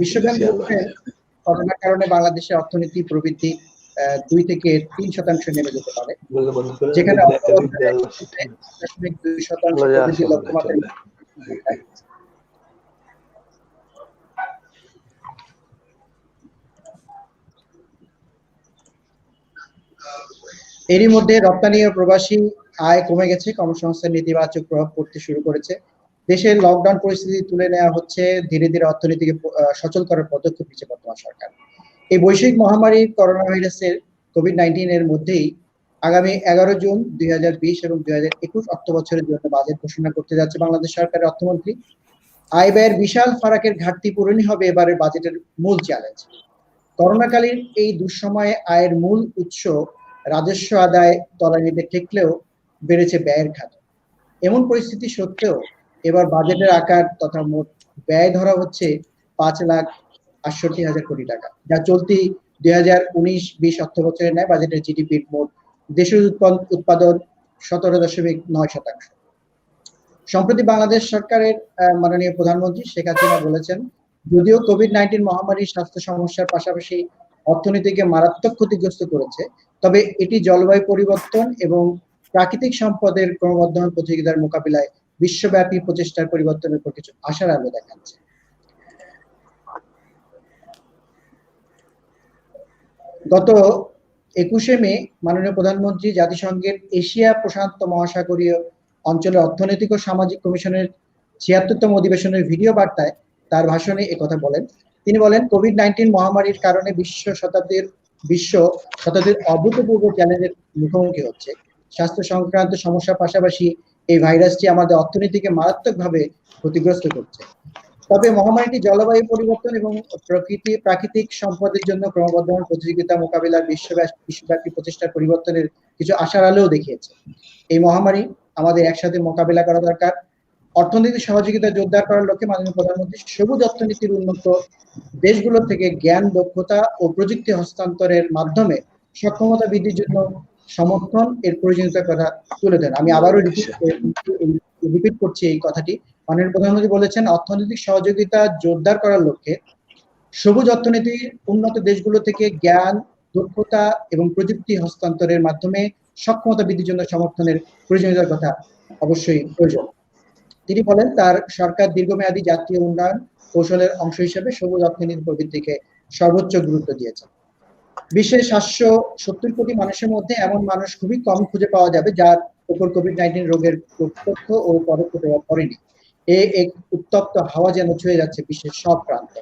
বিশ্বব্যাংক বলছেন করোনার কারণে বাংলাদেশের অর্থনীতি প্রবৃদ্ধি 2 থেকে 3% নেমে যেতে পারে, যেখানে প্রবৃদ্ধির লক্ষ্যমাত্রা। এরই মধ্যে রপ্তানি ও প্রবাসী আয় কমে গেছে, কর্মসংস্থান নেতিবাচক প্রভাব পড়তে শুরু করেছে। দেশের লকডাউন পরিস্থিতি তুলে নেওয়া হচ্ছে, ধীরে ধীরে অর্থনীতিকে সচল করার পদক্ষেপ নিচ্ছে বর্তমান সরকার। এই বৈশ্বিক মহামারী করোনা ভাইরাসের কোভিড-19 এর মধ্যেই আগামী 11 জুন 2020 এবং 2021 অর্থ বছরের জন্য বাজেট ঘোষণা করতে যাচ্ছে বাংলাদেশ সরকারের অর্থমন্ত্রী। আয় ব্যয়ের বিশাল ফারাকের ঘাটতি পূরণই হবে এবারের বাজেটের মূল চ্যালেঞ্জ। করোনাকালীন এই দুঃসময়ে আয়ের মূল উৎস রাজস্ব আদায় তলানিতে ঠেকলেও বেড়েছে ব্যয়ের খাত। এমন পরিস্থিতি সত্ত্বেও এবার বাজেটের আকার তথা মোট ব্যয় ধরা হচ্ছে 5,68,000 কোটি টাকা, যা চলতি 2019-20 অর্থ বছরের ন্যায় বাজেটের জিডিপির মোট দেশীয় উৎপাদন 17.9%। সম্প্রতি বাংলাদেশ সরকারের মাননীয় প্রধানমন্ত্রী শেখ হাসিনা বলেছেন, যদিও কোভিড-19 মহামারীর স্বাস্থ্য সমস্যার পাশাপাশি অর্থনীতিকে মারাত্মক ক্ষতিগ্রস্ত করেছে, তবে এটি জলবায়ু পরিবর্তন এবং প্রাকৃতিক সম্পদের ক্রমবর্ধমান প্রতিযোগিতার মোকাবিলায় বিশ্বব্যাপী প্রচেষ্টার পরিবর্তনের উপর কিছু আশার আলো দেখাচ্ছে। গত 21শে মে মাননীয় প্রধানমন্ত্রী জাতিসংঘের এশিয়া প্রশান্ত মহাসাগরীয় অঞ্চলের অর্থনৈতিক ও সামাজিক কমিশনের 76তম অধিবেশনের ভিডিও বার্তায় তার ভাষণে একথা বলেন। তিনি বলেন, কোভিড-19 মহামারীর কারণে বিশ্ব শতাব্দীর অভূতপূর্ব চ্যালেঞ্জের মুখোমুখি হচ্ছে। স্বাস্থ্য সংক্রান্ত সমস্যার পাশাপাশি এই ভাইরাসটি আমাদের অর্থনীতিকে মারাত্মকভাবে ক্ষতিগ্রস্ত করছে। তবে মহামারীটি জলবায়ু পরিবর্তন এবং প্রাকৃতিক সম্পদের জন্য ক্রমবর্ধমান প্রতিযোগিতা মোকাবিলার বিশ্বব্যাপী প্রচেষ্টার পরিবর্তনের কিছু আশার আলোও দেখিয়েছে। এই মহামারী আমাদের একসাথে মোকাবিলা করা দরকার। অর্থনৈতিক সহযোগিতা জোরদার করার লক্ষ্যে মাননীয় প্রধানমন্ত্রী সবুজ অর্থনীতির উন্নত দেশগুলো থেকে জ্ঞান, দক্ষতা ও প্রযুক্তি হস্তান্তরের মাধ্যমে সক্ষমতা বৃদ্ধির জন্য সমর্থন এর প্রয়োজনীয়তার কথা তুলে ধরেন। আমি আবারও রিপিট করছি এই কথাটি। মাননীয় প্রধানমন্ত্রী বলেছেন, অর্থনৈতিক সহযোগিতা জোরদার করার লক্ষ্যে সবুজ অর্থনীতির উন্নত দেশগুলো থেকে জ্ঞান, দক্ষতা এবং প্রযুক্তি হস্তান্তরের মাধ্যমে সক্ষমতা বৃদ্ধির জন্য সমর্থনের প্রয়োজনীয়তার কথা অবশ্যই প্রয়োজন। তিনি বলেন, তার সরকার দীর্ঘমেয়াদী জাতীয় উন্নয়ন কৌশলের অংশ হিসেবে সবুজ অর্থনীতি প্রবৃদ্ধিকে সর্বোচ্চ গুরুত্ব দিয়েছে। বিশ্বের 770 কোটি মানুষের মধ্যে এমন মানুষ খুবই কম খুঁজে পাওয়া যাবে যার উপর কোভিড-19 রোগের প্রত্যক্ষ ও পরোক্ষ প্রভাব পড়েনি। এক উত্তপ্ত হাওয়া যেন ছুঁয়ে যাচ্ছে বিশ্বের সব প্রান্তে।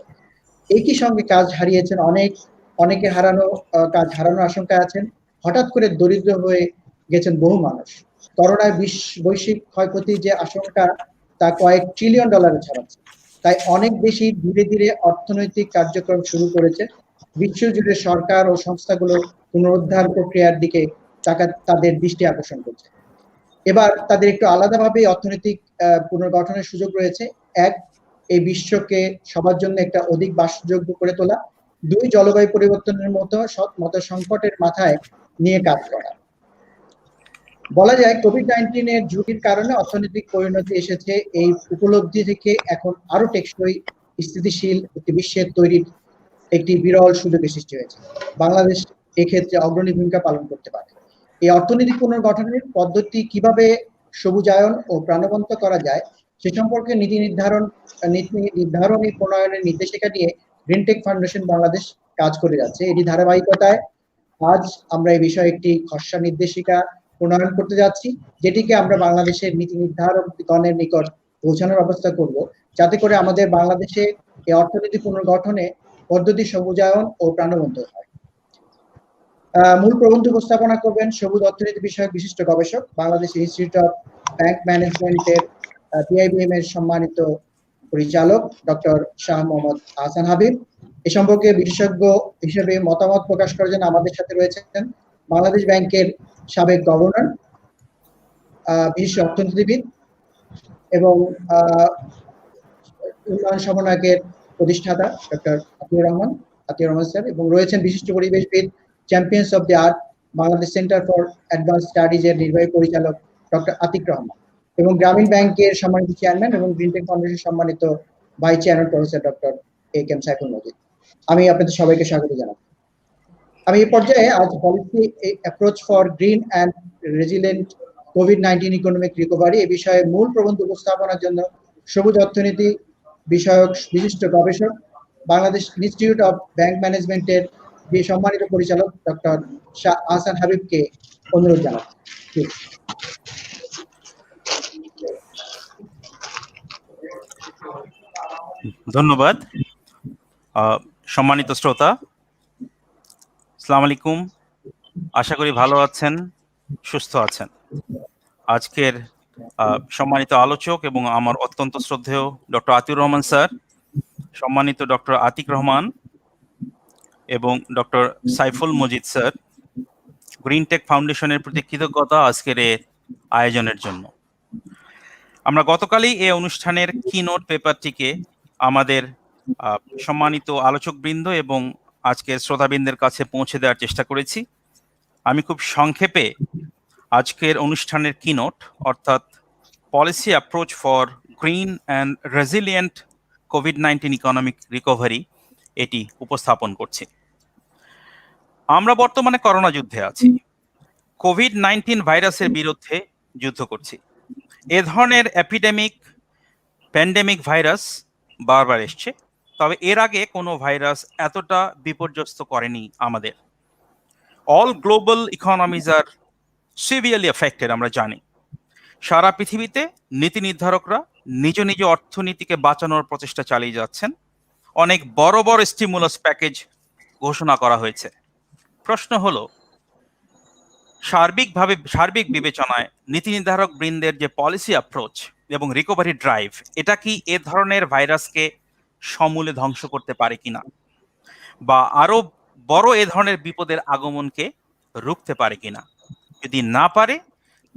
একই সঙ্গে কাজ হারিয়েছেন অনেকে কাজ হারানোর আশঙ্কায় আছেন। হঠাৎ করে দরিদ্র হয়ে গেছেন বহু মানুষ। করোনায় বৈশ্বিক ক্ষয়ক্ষতির যে আশঙ্কা তা কয়েক ট্রিলিয়ন ডলারে ছড়াচ্ছে। তাই অনেক দেশই ধীরে ধীরে অর্থনৈতিক কার্যক্রম শুরু করেছে। বিশ্বজুড়ে সরকার ও সংস্থাগুলো পুনরুদ্ধার প্রক্রিয়ার দিকে তাদের দৃষ্টি আকর্ষণ করছে। এবার তাদের একটু আলাদাভাবে অর্থনৈতিক পুনর্গঠনের সুযোগ রয়েছে। এক, এই বিশ্বকে সবার জন্য একটা অধিক বাসযোগ্য করে তোলা। 2, জলবায়ু পরিবর্তনের মতো সংকটের মাথায় নিয়ে কাজ করা। বলা যায় কোভিড-19 এর ঝুঁকির কারণে অর্থনৈতিক পরিণতি এসেছে। এই উপলব্ধি থেকে এখন আরো টেকসই স্থিতিশীল একটি বিশ্বের তৈরির একটি বিরল সুযোগের সৃষ্টি হয়েছে। বাংলাদেশ এক্ষেত্রে অগ্রণী ভূমিকা পালন করতে পারে। এই অর্থনৈতিক পুনর্গঠনের পদ্ধতি কিভাবে সবুজায়ন ও প্রাণবন্ত করা যায় সে সম্পর্কে নীতি নির্ধারণী প্রণয়নের নির্দেশিকা নিয়ে গ্রিনটেক ফাউন্ডেশন বাংলাদেশ কাজ করে যাচ্ছে। এটি ধারাবাহিকতায় আজ আমরা এই বিষয়ে একটি খসড়া নির্দেশিকা প্রণয়ন করতে যাচ্ছি, যেটিকে আমরা বাংলাদেশের নীতি নির্ধারকগণের নিকট পৌঁছানোর ব্যবস্থা করব, যাতে করে আমাদের বাংলাদেশে এই অর্থনীতি পুনর্গঠনে পদ্ধতি সবুজায়ন ও প্রাণবন্ত হয়। মূল প্রবন্ধ উপস্থাপনা করবেন সবুজ অর্থনীতি বিষয়ক বিশিষ্ট গবেষক, বাংলাদেশ ইনস্টিটিউট অফ ব্যাংক ম্যানেজমেন্টের PIBM এর সম্মানিত পরিচালক ডক্টর শাহ মোহাম্মদ আহসান হাবিব। এ সম্পর্কে বিশেষজ্ঞ হিসেবে মতামত প্রকাশ করার জন্য আমাদের সাথে রয়েছেন বাংলাদেশ ব্যাংকের সাবেক গভর্নর, বিশিষ্ট অর্থনীতিবিদ এবং উন্নয়ন সমন্বয়কের প্রতিষ্ঠাতা ডক্টর আতিউর রহমান স্যার, এবং রয়েছেন বিশিষ্ট পরিবেশবিদ, champions of the earth, Bangladesh centre for advance studies এর নির্বাহী পরিচালক ডক্টর আতিক রহমান। এবং গ্রামীণ ব্যাংকের সম্মানিত চেয়ারম্যান এবং গ্রিনটেক ফাউন্ডেশন সম্মানিত vice chairman professor doctor A.K.M. Saiful Majid. আমি আপনাদের সবাইকে স্বাগত জানাই। আমি এই পর্যায়ে আজ policy approach for green and resilient কোভিড-19 ইকোনমিক রিকভারি এই বিষয়ে মূল প্রবন্ধ উপস্থাপনার জন্য সবুজ অর্থনীতি বিষয়ক বিশিষ্ট গবেষক, বাংলাদেশ ইনস্টিটিউট অফ ব্যাংক ম্যানেজমেন্টের সম্মানিত পরিচালক ডক্টর শাহ আহসান হাবিবকে অনুরোধ জানাচ্ছি। ধন্যবাদ। সম্মানিত শ্রোতা, আসসালামু আলাইকুম। আশা করি ভালো আছেন, সুস্থ আছেন। আজকের সম্মানিত আলোচক এবং আমার অত্যন্ত শ্রদ্ধেয় ডক্টর আতিউর রহমান স্যার, সম্মানিত ডক্টর আতিক রহমান এবং doctor Saiful Majid sir, Greentech ফাউন্ডেশনের প্রতি কৃতজ্ঞতা আজকের এই আয়োজনের জন্য। আমরা গতকালই এই অনুষ্ঠানের কিনোট পেপারটিকে আমাদের সম্মানিত আলোচকবৃন্দ এবং আজকের শ্রোতাবৃন্দের কাছে পৌঁছে দেওয়ার চেষ্টা করেছি। আমি খুব সংক্ষেপে আজকের অনুষ্ঠানের কিনোট অর্থাৎ policy approach for green and resilient কোভিড-19 ইকোনমিক রিকভারি এটি উপস্থাপন করছি। আমরা বর্তমানে করোনা যুদ্ধে আছি, কোভিড-19 ভাইরাসের বিরুদ্ধে যুদ্ধ করছি। এ ধরনের প্যান্ডেমিক ভাইরাস বারবার এসছে, তবে এর আগে কোনো ভাইরাস এতটা বিপর্যস্ত করেনি আমাদের। অল গ্লোবাল ইকোনমিজ আর সিভিয়ারলি এফেক্টেড, আমরা জানি। সারা পৃথিবীতে নীতি নির্ধারকরা নিজ নিজ অর্থনীতিকে বাঁচানোর প্রচেষ্টা চালিয়ে যাচ্ছেন। অনেক বড় বড় স্টিমুলাস প্যাকেজ ঘোষণা করা হয়েছে। প্রশ্ন হলো, সার্বিক বিবেচনায় নীতি নির্ধারক বৃন্দের যে পলিসি অ্যাপ্রোচ এবং রিকভারি ড্রাইভ, এটা কি এ ধরনের ভাইরাসকে সমূলে ধ্বংস করতে পারে কিনা, বা আরো বড় এ ধরনের বিপদের আগমনকে রুখতে পারে কিনা? যদি না পারে,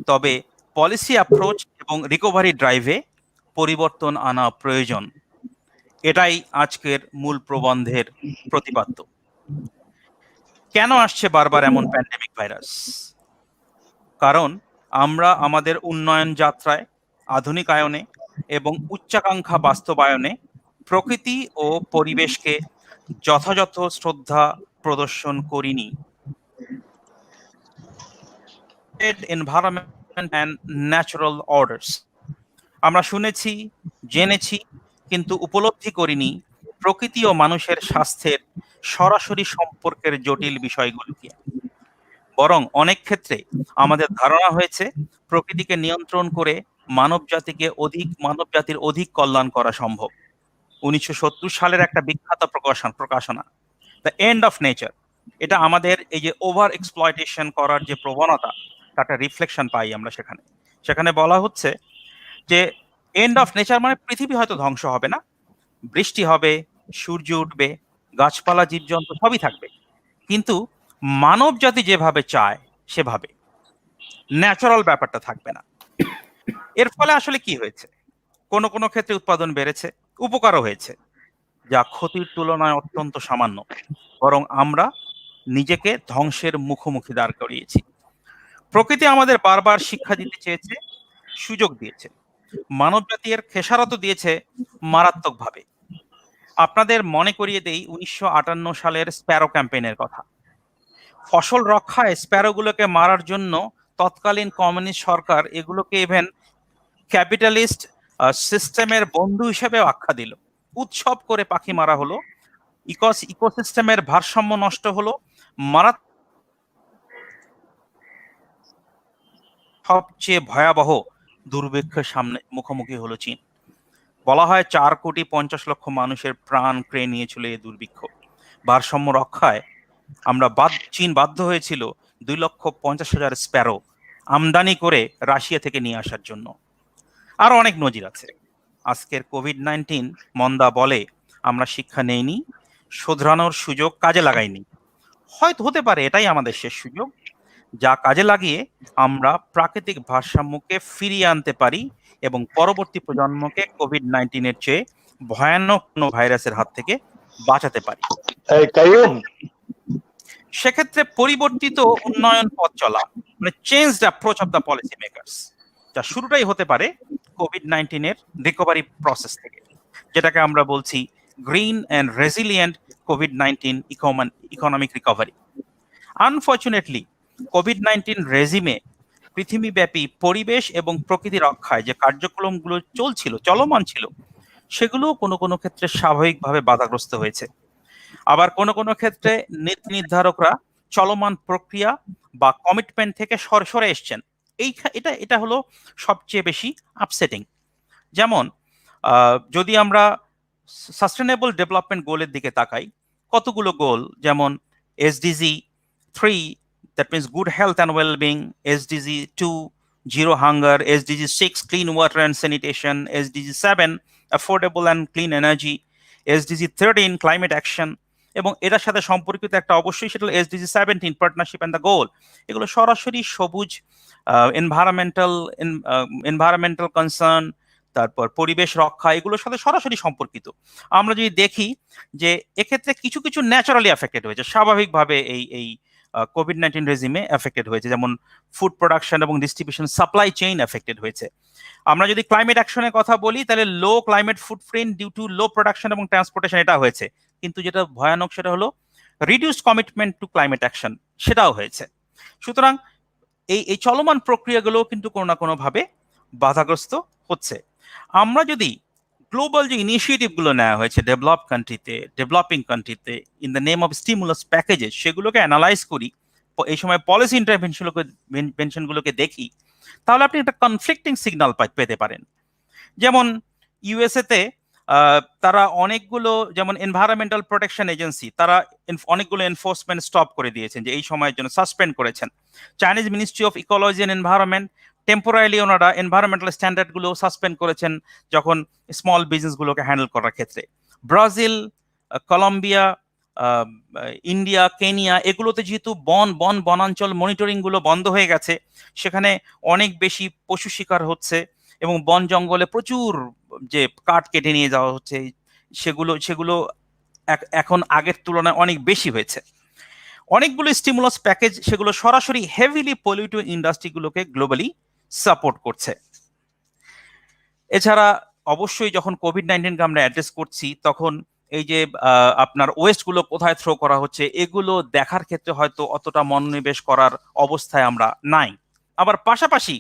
তবে পলিসি অ্যাপ্রোচ এবং রিকভারি ড্রাইভে পরিবর্তন আনা প্রয়োজন। এটাই আজকের মূল প্রবন্ধের প্রতিপাদ্য। কেন আসছে বারবার এমন প্যান্ডেমিক ভাইরাস? কারণ আমরা আমাদের উন্নয়ন যাত্রায়, আধুনিকায়নে এবং উচ্চাকাঙ্ক্ষা বাস্তবায়নে প্রকৃতি ও পরিবেশকে যথাযথ শ্রদ্ধা প্রদর্শন করিনি। এনভায়রনমেন্ট অ্যান্ড ন্যাচারাল অর্ডার্স, আমরা শুনেছি, জেনেছি, কিন্তু উপলব্ধি করিনি প্রকৃতি ও মানুষের স্বাস্থ্যের সরাসরি সম্পর্কের জটিল বিষয়গুলোকে। বরং অনেক ক্ষেত্রে আমাদের ধারণা হয়েছে প্রকৃতিকে নিয়ন্ত্রণ করে মানবজাতির অধিক কল্যাণ করা সম্ভব। 1970 সালের একটা বিখ্যাত প্রকাশনা দ্য এন্ড অফ নেচার, এটা আমাদের এই যে ওভার এক্সপ্লয়টেশন করার যে প্রবণতা, তার একটা রিফ্লেকশন পাই আমরা সেখানে বলা হচ্ছে যে এন্ড অফ নেচার মানে পৃথিবী হয়তো ধ্বংস হবে না, বৃষ্টি হবে, সূর্য উঠবে, গাছপালা, জীবজন্তু সবই থাকবে, কিন্তু মানব জাতি যেভাবে চায় সেভাবে ন্যাচারাল ব্যাপারটা থাকবে না। এর ফলে আসলে কি হয়েছে? কোনো কোনো ক্ষেত্রে উৎপাদন বেড়েছে, উপকারও হয়েছে, যা ক্ষতির তুলনায় অত্যন্ত সামান্য। বরং আমরা নিজেকে ধ্বংসের মুখোমুখি দাঁড় করিয়েছি। প্রকৃতি আমাদের বারবার শিক্ষা দিতে চেয়েছে, সুযোগ দিয়েছে, মানবজাতির খেসারত দিয়েছে মারাত্মকভাবে। আপনাদের মনে করিয়ে দেই 1958 সালের স্প্যারো ক্যাম্পেইনের কথা। ফসল রক্ষায় স্প্যারোগুলোকে মারার জন্য তৎকালীন কমিউনিস্ট সরকার এগুলোকে ইভেন ক্যাপিটালিস্ট সিস্টেমের বন্ধু হিসেবে আখ্যা দিল। উৎসব করে পাখি মারা হলো, ইকোসিস্টেমের ভারসাম্য নষ্ট হলো, সবচেয়ে ভয়াবহ দুর্ভিক্ষের সামনে মুখোমুখি হলো চীন। বলা হয় 4,50,00,000 মানুষের প্রাণ কেড়ে নিয়েছিল এই দুর্ভিক্ষ। ভারসাম্য রক্ষায় চীন বাধ্য হয়েছিল 2,50,000 স্প্যারো আমদানি করে রাশিয়া থেকে নিয়ে আসার জন্য। আরো অনেক নজির আছে। আজকের কোভিড-19 মন্দা বলে আমরা শিক্ষা নেইনি, শোধরানোর সুযোগ কাজে লাগাইনি। হয়তো হতে পারে এটাই আমাদের শেষ সুযোগ, যা কাজে লাগিয়ে আমরা প্রাকৃতিক ভারসাম্যকে ফিরিয়ে আনতে পারি এবং পরবর্তী প্রজন্মকে কোভিড-19 চেয়ে ভয়ানক কোনো ভাইরাসের হাত থেকে বাঁচাতে পারি। সেক্ষেত্রে পরিবর্তিত উন্নয়ন পথ চলা, মানে changed approach of the policy makers, যা শুরুটাই হতে পারে কোভিড-19 এর রিকভারি প্রসেস থেকে, যেটাকে আমরা বলছি গ্রিন অ্যান্ড রেজিলিয়েন্ট কোভিড-19 ইকোনমিক রিকভারি। আনফরচুনেটলি কোভিড-19 রেজিমে পৃথিবীব্যাপী পরিবেশ এবং প্রকৃতি রক্ষায় যে কার্যক্রমগুলো চলমান ছিল, সেগুলো কোনো কোনো ক্ষেত্রে স্বাভাবিকভাবে বাধাগ্রস্ত হয়েছে। আবার কোনো কোনো ক্ষেত্রে নীতি নির্ধারকরা চলমান প্রক্রিয়া বা কমিটমেন্ট থেকে সরে এসছেন। এটা হলো সবচেয়ে বেশি আপসেটিং। যেমন যদি আমরা সাস্টেনেবল ডেভেলপমেন্ট গোলের দিকে তাকাই, কতগুলো গোল, যেমন SDG 3, that means good health and wellbeing, SDG 2, zero hunger, SDG 6, clean water and sanitation, SDG 7, affordable and clean energy, SDG 13, climate action, এবং এটার সাথে সম্পর্কিত একটা অবশ্যই সেটা হলো এসডিজি 17, পার্টনারশিপ অ্যান্ড দ্য গোল। এগুলো সরাসরি সবুজ এনভায়রনমেন্টাল কনসার্ন, তারপর পরিবেশ রক্ষা, এগুলোর সাথে সরাসরি সম্পর্কিত। আমরা যদি দেখি যে এক্ষেত্রে কিছু কিছু ন্যাচারালি এফেক্টেড হয়েছে, স্বাভাবিকভাবে এই কোভিড-19 রেজিমে এফেক্টেড হয়েছে, যেমন ফুড প্রোডাকশন এবং ডিস্ট্রিবিউশন সাপ্লাই চেইন এফেক্টেড হয়েছে। আমরা যদি ক্লাইমেট অ্যাকশনের কথা বলি, তাহলে low climate footprint due to low production এবং ট্রান্সপোর্টেশন, এটা হয়েছে। কিন্তু যেটা ভয়ানক সেটা হলো reduced commitment to climate action, সেটাও হয়েছে। সুতরাং এই চলমান প্রক্রিয়াগুলো কিন্তু কোনো না কোনোভাবে বাধাগ্রস্ত হচ্ছে। আমরা যদি গ্লোবাল যে ইনিশিয়েটিভগুলো নেওয়া হয়েছে ডেভেলপিং কান্ট্রিতে in the name of stimulus packages, সেগুলোকে অ্যানালাইজ করি, এই সময় পলিসি ইন্টারভেনশনগুলোকে দেখি, তাহলে আপনি একটা কনফ্লিক্টিং সিগন্যাল পেতে পারেন। যেমন ইউএসএতে তারা অনেকগুলো, যেমন এনভায়রনমেন্টাল প্রোটেকশন এজেন্সি, তারা অনেকগুলো এনফোর্সমেন্ট স্টপ করে দিয়েছেন, যে এই সময়ের জন্য সাসপেন্ড করেছেন। Chinese ministry of ecology and environment temporarily ওনারা এনভায়রনমেন্টাল স্ট্যান্ডার্ডগুলো সাসপেন্ড করেছেন যখন স্মল বিজনেসগুলোকে হ্যান্ডেল করার ক্ষেত্রে। ব্রাজিল, কলম্বিয়া, ইন্ডিয়া, কেনিয়া, এগুলোতে যেহেতু বনাঞ্চল মনিটরিংগুলো বন্ধ হয়ে গেছে, সেখানে অনেক বেশি পশু শিকার হচ্ছে এবং বন জঙ্গলে প্রচুর যে কাঠ কেটে নিয়ে যাওয়া হচ্ছে, সেগুলো এখন আগের তুলনায় অনেক বেশি হয়েছে। অনেকগুলো স্টিমুলাস প্যাকেজ, সেগুলো সরাসরি হেভিলি পলিউটিভ ইন্ডাস্ট্রিগুলোকে গ্লোবালি সাপোর্ট করছে। এছাড়া অবশ্যই যখন কোভিড-19কে আমরা অ্যাড্রেস করছি, তখন এই যে আপনার ওয়েস্টগুলো কোথায় থ্রো করা হচ্ছে, এগুলো দেখার ক্ষেত্রে হয়তো অতটা মনোনিবেশ করার অবস্থায় আমরা নাই। আবার পাশাপাশি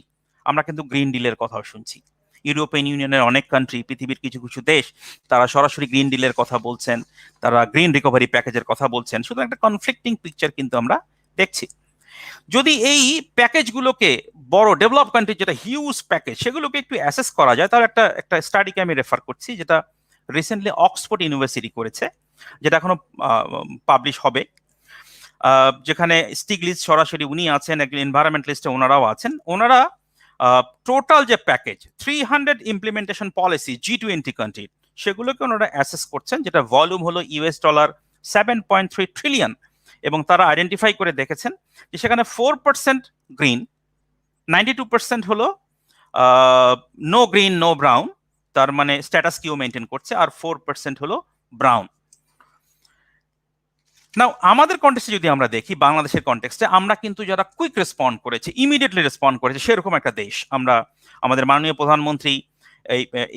আমরা কিন্তু গ্রিন ডিলের কথাও শুনছি। ইউরোপিয়ান ইউনিয়নের অনেক কান্ট্রি, পৃথিবীর কিছু কিছু দেশ, তারা সরাসরি গ্রিন ডিলের কথা বলছেন, তারা গ্রিন রিকভারি প্যাকেজের কথা বলছেন। শুধু একটা কনফ্লিক্টিং পিকচার কিন্তু আমরা দেখছি। যদি এই প্যাকেজগুলোকে বড় ডেভেলপ কান্ট্রি, যেটা হিউজ প্যাকেজ, সেগুলোকে একটু অ্যাসেস করা যায়, তাহলে একটা স্টাডিকে আমি রেফার করছি, যেটা রিসেন্টলি অক্সফোর্ড ইউনিভার্সিটি করেছে, যেটা এখনো পাবলিশ হবে, যেখানে স্টিগলিজ সরাসরি উনি আছেন, একজন এনভায়রনমেন্টালিস্ট ওনারাও আছেন। ওনারা টোটাল যে package 300 implementation policy G20 country, সেগুলোকে ওনারা অ্যাসেস করছেন, যেটা ভলিউম হলো $7.3 ট্রিলিয়ন, এবং তারা আইডেন্টিফাই করে দেখেছেন যে সেখানে 4% গ্রিন, 92% হলো নো গ্রিন নো ব্রাউন, তার মানে স্ট্যাটাস কিউ মেনটেন করছে, আর 4% হলো ব্রাউন। নাও আমাদের কনটেক্সটে যদি আমরা দেখি, বাংলাদেশের কনটেক্সটে, আমরা কিন্তু যারা কুইক রেসপন্ড করেছে, ইমিডিয়েটলি রেসপন্ড করেছে, সেরকম একটা দেশ আমরা। আমাদের মাননীয় প্রধানমন্ত্রী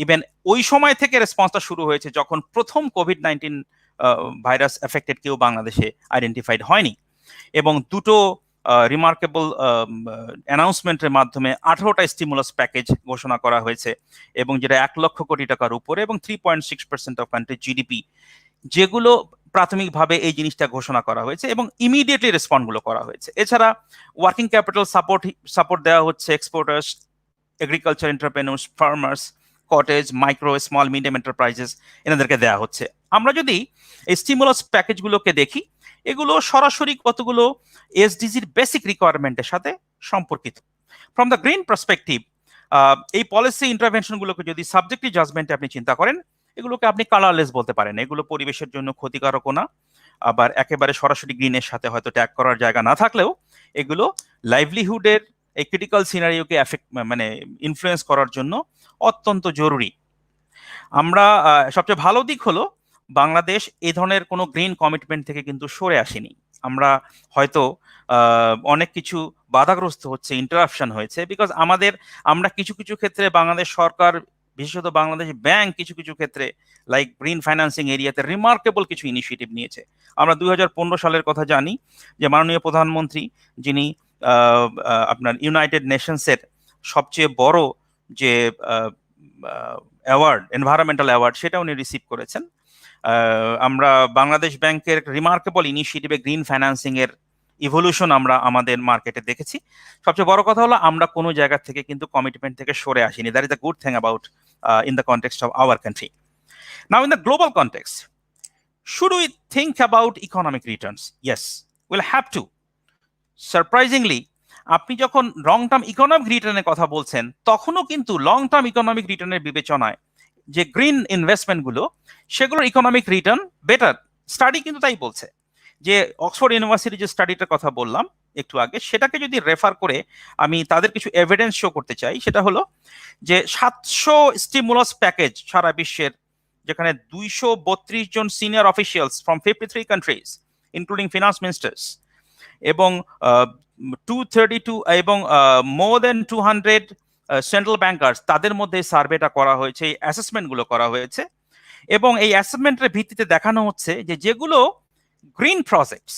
ইভেন ওই সময় থেকে রেসপন্সটা শুরু হয়েছে যখন প্রথম কোভিড-19 ভাইরাস এফেক্টেড কেউ বাংলাদেশে আইডেন্টিফাইড হয়নি, এবং দুটো রিমার্কেবল অ্যানাউন্সমেন্টের মাধ্যমে 18টা স্টিমুলাস প্যাকেজ ঘোষণা করা হয়েছে, এবং যেটা 1 লক্ষ কোটি টাকার উপরে, এবং 3.6% অফ কান্ট্রি জিডিপি, যেগুলো প্রাথমিকভাবে এই জিনিসটা ঘোষণা করা হয়েছে এবং ইমিডিয়েটলি রেসপন্ডগুলো করা হয়েছে। এছাড়া ওয়ার্কিং ক্যাপিটাল সাপোর্ট দেওয়া হচ্ছে exporters, agriculture entrepreneurs, farmers, cottage, micro small medium enterprises, এনাদেরকে দেওয়া হচ্ছে। আমরা যদি এই স্টিমুলাস প্যাকেজগুলোকে দেখি, এগুলো সরাসরি কতগুলো এসডিজির বেসিক রিকোয়ারমেন্টের সাথে সম্পর্কিত। ফ্রম দ্য গ্রিন পার্সপেক্টিভ, এই পলিসি ইন্টারভেনশনগুলোকে যদি সাবজেক্টিভ জাজমেন্টে আপনি চিন্তা করেন, এগুলোকে আপনি কালারলেস বলতে পারেন, এগুলো পরিবেশের জন্য ক্ষতিকারকও না, আবার একেবারে সরাসরি গ্রিনের সাথে হয়তো ট্যাগ করার জায়গা না থাকলেও, এগুলো লাইভলিহুডের এই ক্রিটিক্যাল সিনারিওকে মানে ইনফ্লুয়েন্স করার জন্য অত্যন্ত জরুরি। আমরা সবচেয়ে ভালো দিক হলো বাংলাদেশ এই ধরনের কোনো গ্রিন কমিটমেন্ট থেকে কিন্তু সরে আসেনি। আমরা হয়তো অনেক কিছু বাধাগ্রস্ত হচ্ছে, ইন্টারাপশন হয়েছে, বিকজ আমরা কিছু কিছু ক্ষেত্রে বাংলাদেশ সরকার, বিশেষত বাংলাদেশ ব্যাংক কিছু কিছু ক্ষেত্রে লাইক গ্রিন ফাইন্যান্সিং এরিয়াতে রিমার্কেবল কিছু ইনিশিয়েটিভ নিয়েছে। আমরা 2015 সালের কথা জানি যে মাননীয় প্রধানমন্ত্রী, যিনি আপনার ইউনাইটেড নেশনসের সবচেয়ে বড় যে অ্যাওয়ার্ড, এনভায়রনমেন্টাল অ্যাওয়ার্ড, সেটা উনি রিসিভ করেছেন। আমরা বাংলাদেশ ব্যাংকের রিমার্কেবল ইনিশিয়েটিভে গ্রিন ফাইন্যান্সিং এর ইভলিউশন আমরা আমাদের মার্কেটে দেখেছি। সবচেয়ে বড় কথা হলো আমরা কোনো জায়গা থেকে কিন্তু কমিটমেন্ট থেকে সরে আসিনি। That is the good thing about in the context of our country. Now, in the global context, should we think about economic returns? Yes, we'll have to. Surprisingly, আপনি যখন লং টার্ম ইকোনমিক রিটার্নের কথা বলছেন, তখনও কিন্তু long term economic রিটার্নের বিবেচনায় যে গ্রিন ইনভেস্টমেন্ট গুলো, সেগুলোর ইকোনমিক রিটার্ন বেটার। স্টাডি কিন্তু তাই বলছে। যে অক্সফোর্ড ইউনিভার্সিটির যে স্টাডিটার কথা বললাম একটু আগে, সেটাকে যদি রেফার করে আমি তাদের কিছু এভিডেন্স শো করতে চাই, সেটা হলো যে 700 স্টিমুলাস প্যাকেজ সারা বিশ্বের, যেখানে 232 জন senior officials from 53 countries including finance ministers এবং 232 এবং মোর দেন 200 সেন্ট্রাল ব্যাংকার্স, তাদের মধ্যে সার্ভেটা করা হয়েছে, এই অ্যাসেসমেন্টগুলো করা হয়েছে। এবং এই অ্যাসেসমেন্টের ভিত্তিতে দেখানো হচ্ছে যে যেগুলো গ্রিন প্রজেক্টস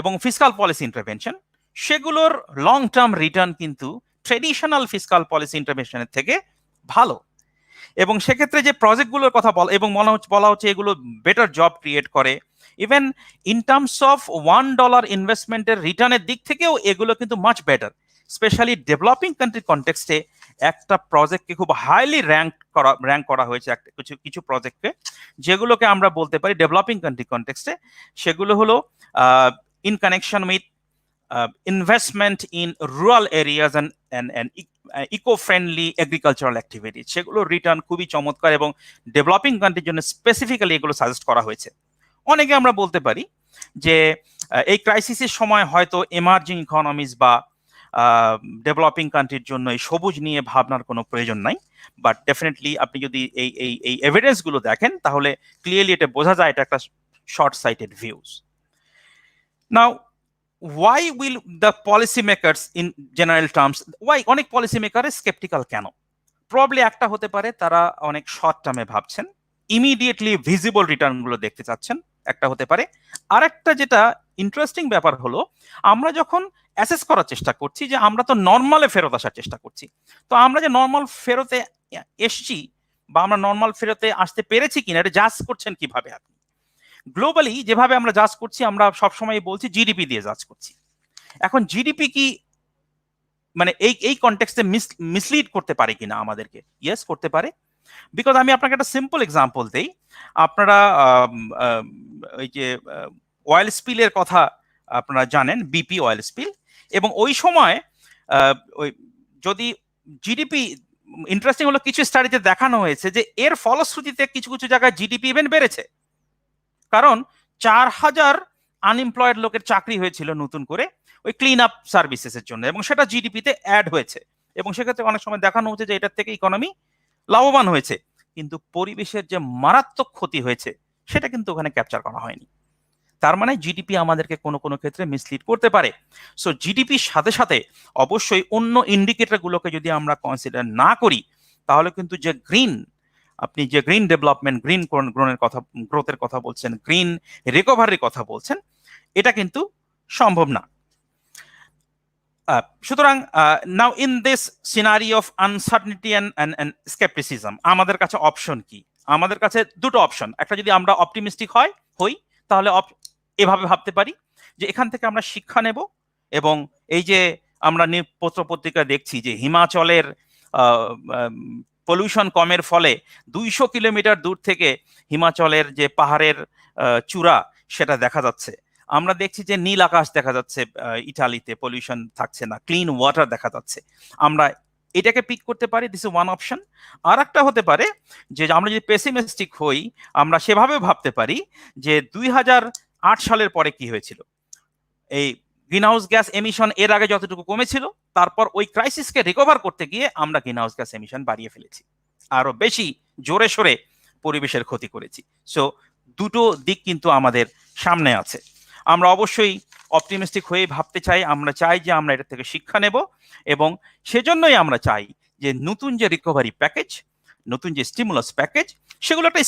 এবং ফিসকাল পলিসি ইন্টারভেনশন, সেগুলোর লং টার্ম রিটার্ন কিন্তু ট্রেডিশনাল ফিসকাল পলিসি ইন্টারভেনশনের থেকে ভালো। এবং সেক্ষেত্রে যে প্রজেক্টগুলোর কথা এবং বলা হচ্ছে এগুলো বেটার জব ক্রিয়েট করে। ইভেন ইন টার্মস অফ $1 ইনভেস্টমেন্টের রিটার্নের দিক থেকেও এগুলো কিন্তু much better. Specially developing country কনটেক্সটে একটা প্রজেক্টকে খুব হাইলি র্যাঙ্ক করা হয়েছে, কিছু প্রজেক্টকে, যেগুলোকে আমরা বলতে পারি ডেভেলপিং কান্ট্রি কনটেক্সটে। সেগুলো হলো in connection with investment in rural areas and eco-friendly agricultural activity, সেগুলো রিটার্ন খুবই চমৎকার এবং ডেভেলপিং কান্ট্রির জন্য স্পেসিফিক্যালি এগুলো সাজেস্ট করা হয়েছে। অনেকে আমরা বলতে পারি যে এই ক্রাইসিসের সময় হয়তো এমার্জিং ইকোনমিজ বা ডেভেলপিং কান্ট্রির জন্য এই সবুজ নিয়ে ভাবনার কোনো প্রয়োজন নাই। বাট ডেফিনেটলি আপনি যদি এই এভিডেন্সগুলো দেখেন, তাহলে ক্লিয়ারলি এটা বোঝা যায় এটা একটা short sighted views. Now, why will the policy makers in general terms, why অনেক পলিসি মেকার স্কেপটিক্যাল কেন? প্রবাবলি একটা হতে পারে তারা অনেক শর্ট টার্মে ভাবছেন, ইমিডিয়েটলি ভিজিবল রিটার্ন গুলো দেখতে চাচ্ছেন, একটা হতে পারে। আরেকটা যেটা ইন্টারেস্টিং ব্যাপার হলো, আমরা যখন অ্যাসেস করার চেষ্টা করছি যে আমরা তো নর্মালে ফেরত আসার চেষ্টা করছি, তো আমরা যে নর্মাল ফেরতে এসছি বা আমরা নর্মাল ফেরতে আসতে পেরেছি কিনা, এটা জাজ করছেন কিভাবে আপনি? গ্লোবালি যেভাবে আমরা জাজ করছি, আমরা সবসময় বলছি জিডিপি দিয়ে জাজ করছি। এখন জিডিপি কি মানে এই কনটেক্সটে মিসলিড করতে পারে কিনা আমাদেরকে? ইয়েস, করতে পারে। বিকজ আমি আপনাকে একটা সিম্পল এক্সাম্পল দেই। আপনারা ওই যে অয়েল স্পিলের কথা আপনারা জানেন, বিপি অয়েল স্পিল, এবং ওই সময় ওই যদি জিডিপি, ইন্টারেস্টিং হলো কিছু স্টাডিতে দেখানো হয়েছে যে এর ফলশ্রুতিতে কিছু কিছু জায়গায় জিডিপি ইভেন বেড়েছে, কারণ 4000 আনএমপ্লয়েড লোকের চাকরি হয়েছিল নতুন করে ওই ক্লিন আপ সার্ভিসেসের জন্য, এবং সেটা জিডিপিতে অ্যাড হয়েছে, এবং সেক্ষেত্রে অনেক সময় দেখানো হচ্ছে যে এটার থেকে ইকোনমি লাভবান হয়েছে। কিন্তু পরিবেশের যে মারাত্মক ক্ষতি হয়েছে সেটা কিন্তু ওখানে ক্যাপচার করা হয়নি। তার মানে জিডিপি আমাদেরকে কোনো কোনো ক্ষেত্রে মিসলিড করতে পারে। সো জিডিপির সাথে সাথে অবশ্যই অন্য ইন্ডিকেটরগুলোকে যদি আমরা কনসিডার না করি, তাহলে কিন্তু যে আপনি যে গ্রিন ডেভেলপমেন্ট, গ্রিন গ্রোথের কথা বলছেন, গ্রিন রিকভারির কথা বলছেন, এটা কিন্তু সম্ভব না। সুতরাং নাও in this scenery of uncertainty and scepticism, আমাদের কাছে অপশন কি? আমাদের কাছে দুটো অপশন। একটা, যদি আমরা অপটিমিস্টিক হই তাহলে এভাবে ভাবতে পারি যে এখান থেকে আমরা শিক্ষা নেব, এবং এই যে আমরা পত্র পত্রিকা দেখছি যে হিমাচলের পলিউশন কমের ফলে 200 কিলোমিটার দূর থেকে হিমাচলের যে পাহাড়ের চূড়া সেটা দেখা যাচ্ছে। আমরা দেখছি যে নীল আকাশ দেখা যাচ্ছে, ইটালিতে পলিউশন থাকছে না, ক্লিন ওয়াটার দেখা যাচ্ছে। আমরা এটাকে পিক করতে পারি, দিস ইজ ওয়ান অপশন। আর একটা হতে পারে যে আমরা যদি পেসিমিস্টিক হই, আমরা সেভাবে ভাবতে পারি যে 2008 সালের পরে কি হয়েছিল, এই গ্রিনহাউস গ্যাস এমিশন এর আগে যতটুকু কমেছিল, তারপর ওই ক্রাইসিসকে রিকভার করতে গিয়ে আমরা গ্রিনহাউস গ্যাস এমিশন বাড়িয়ে ফেলেছি, আরো বেশি জোরে সোরে পরিবেশের ক্ষতি করেছি। সো দুটো দিক কিন্তু আমাদের সামনে আছে। আমরা অবশ্যই অপটিমিস্টিক হয়ে ভাবতে চাই, আমরা চাই যে আমরা এটা থেকে শিক্ষা নেব, এবং সেজন্যই আমরা চাই যে নতুন যে রিকভারি প্যাকেজ, নতুন যে স্টিমুলাস প্যাকেজ, সেগুলো একটা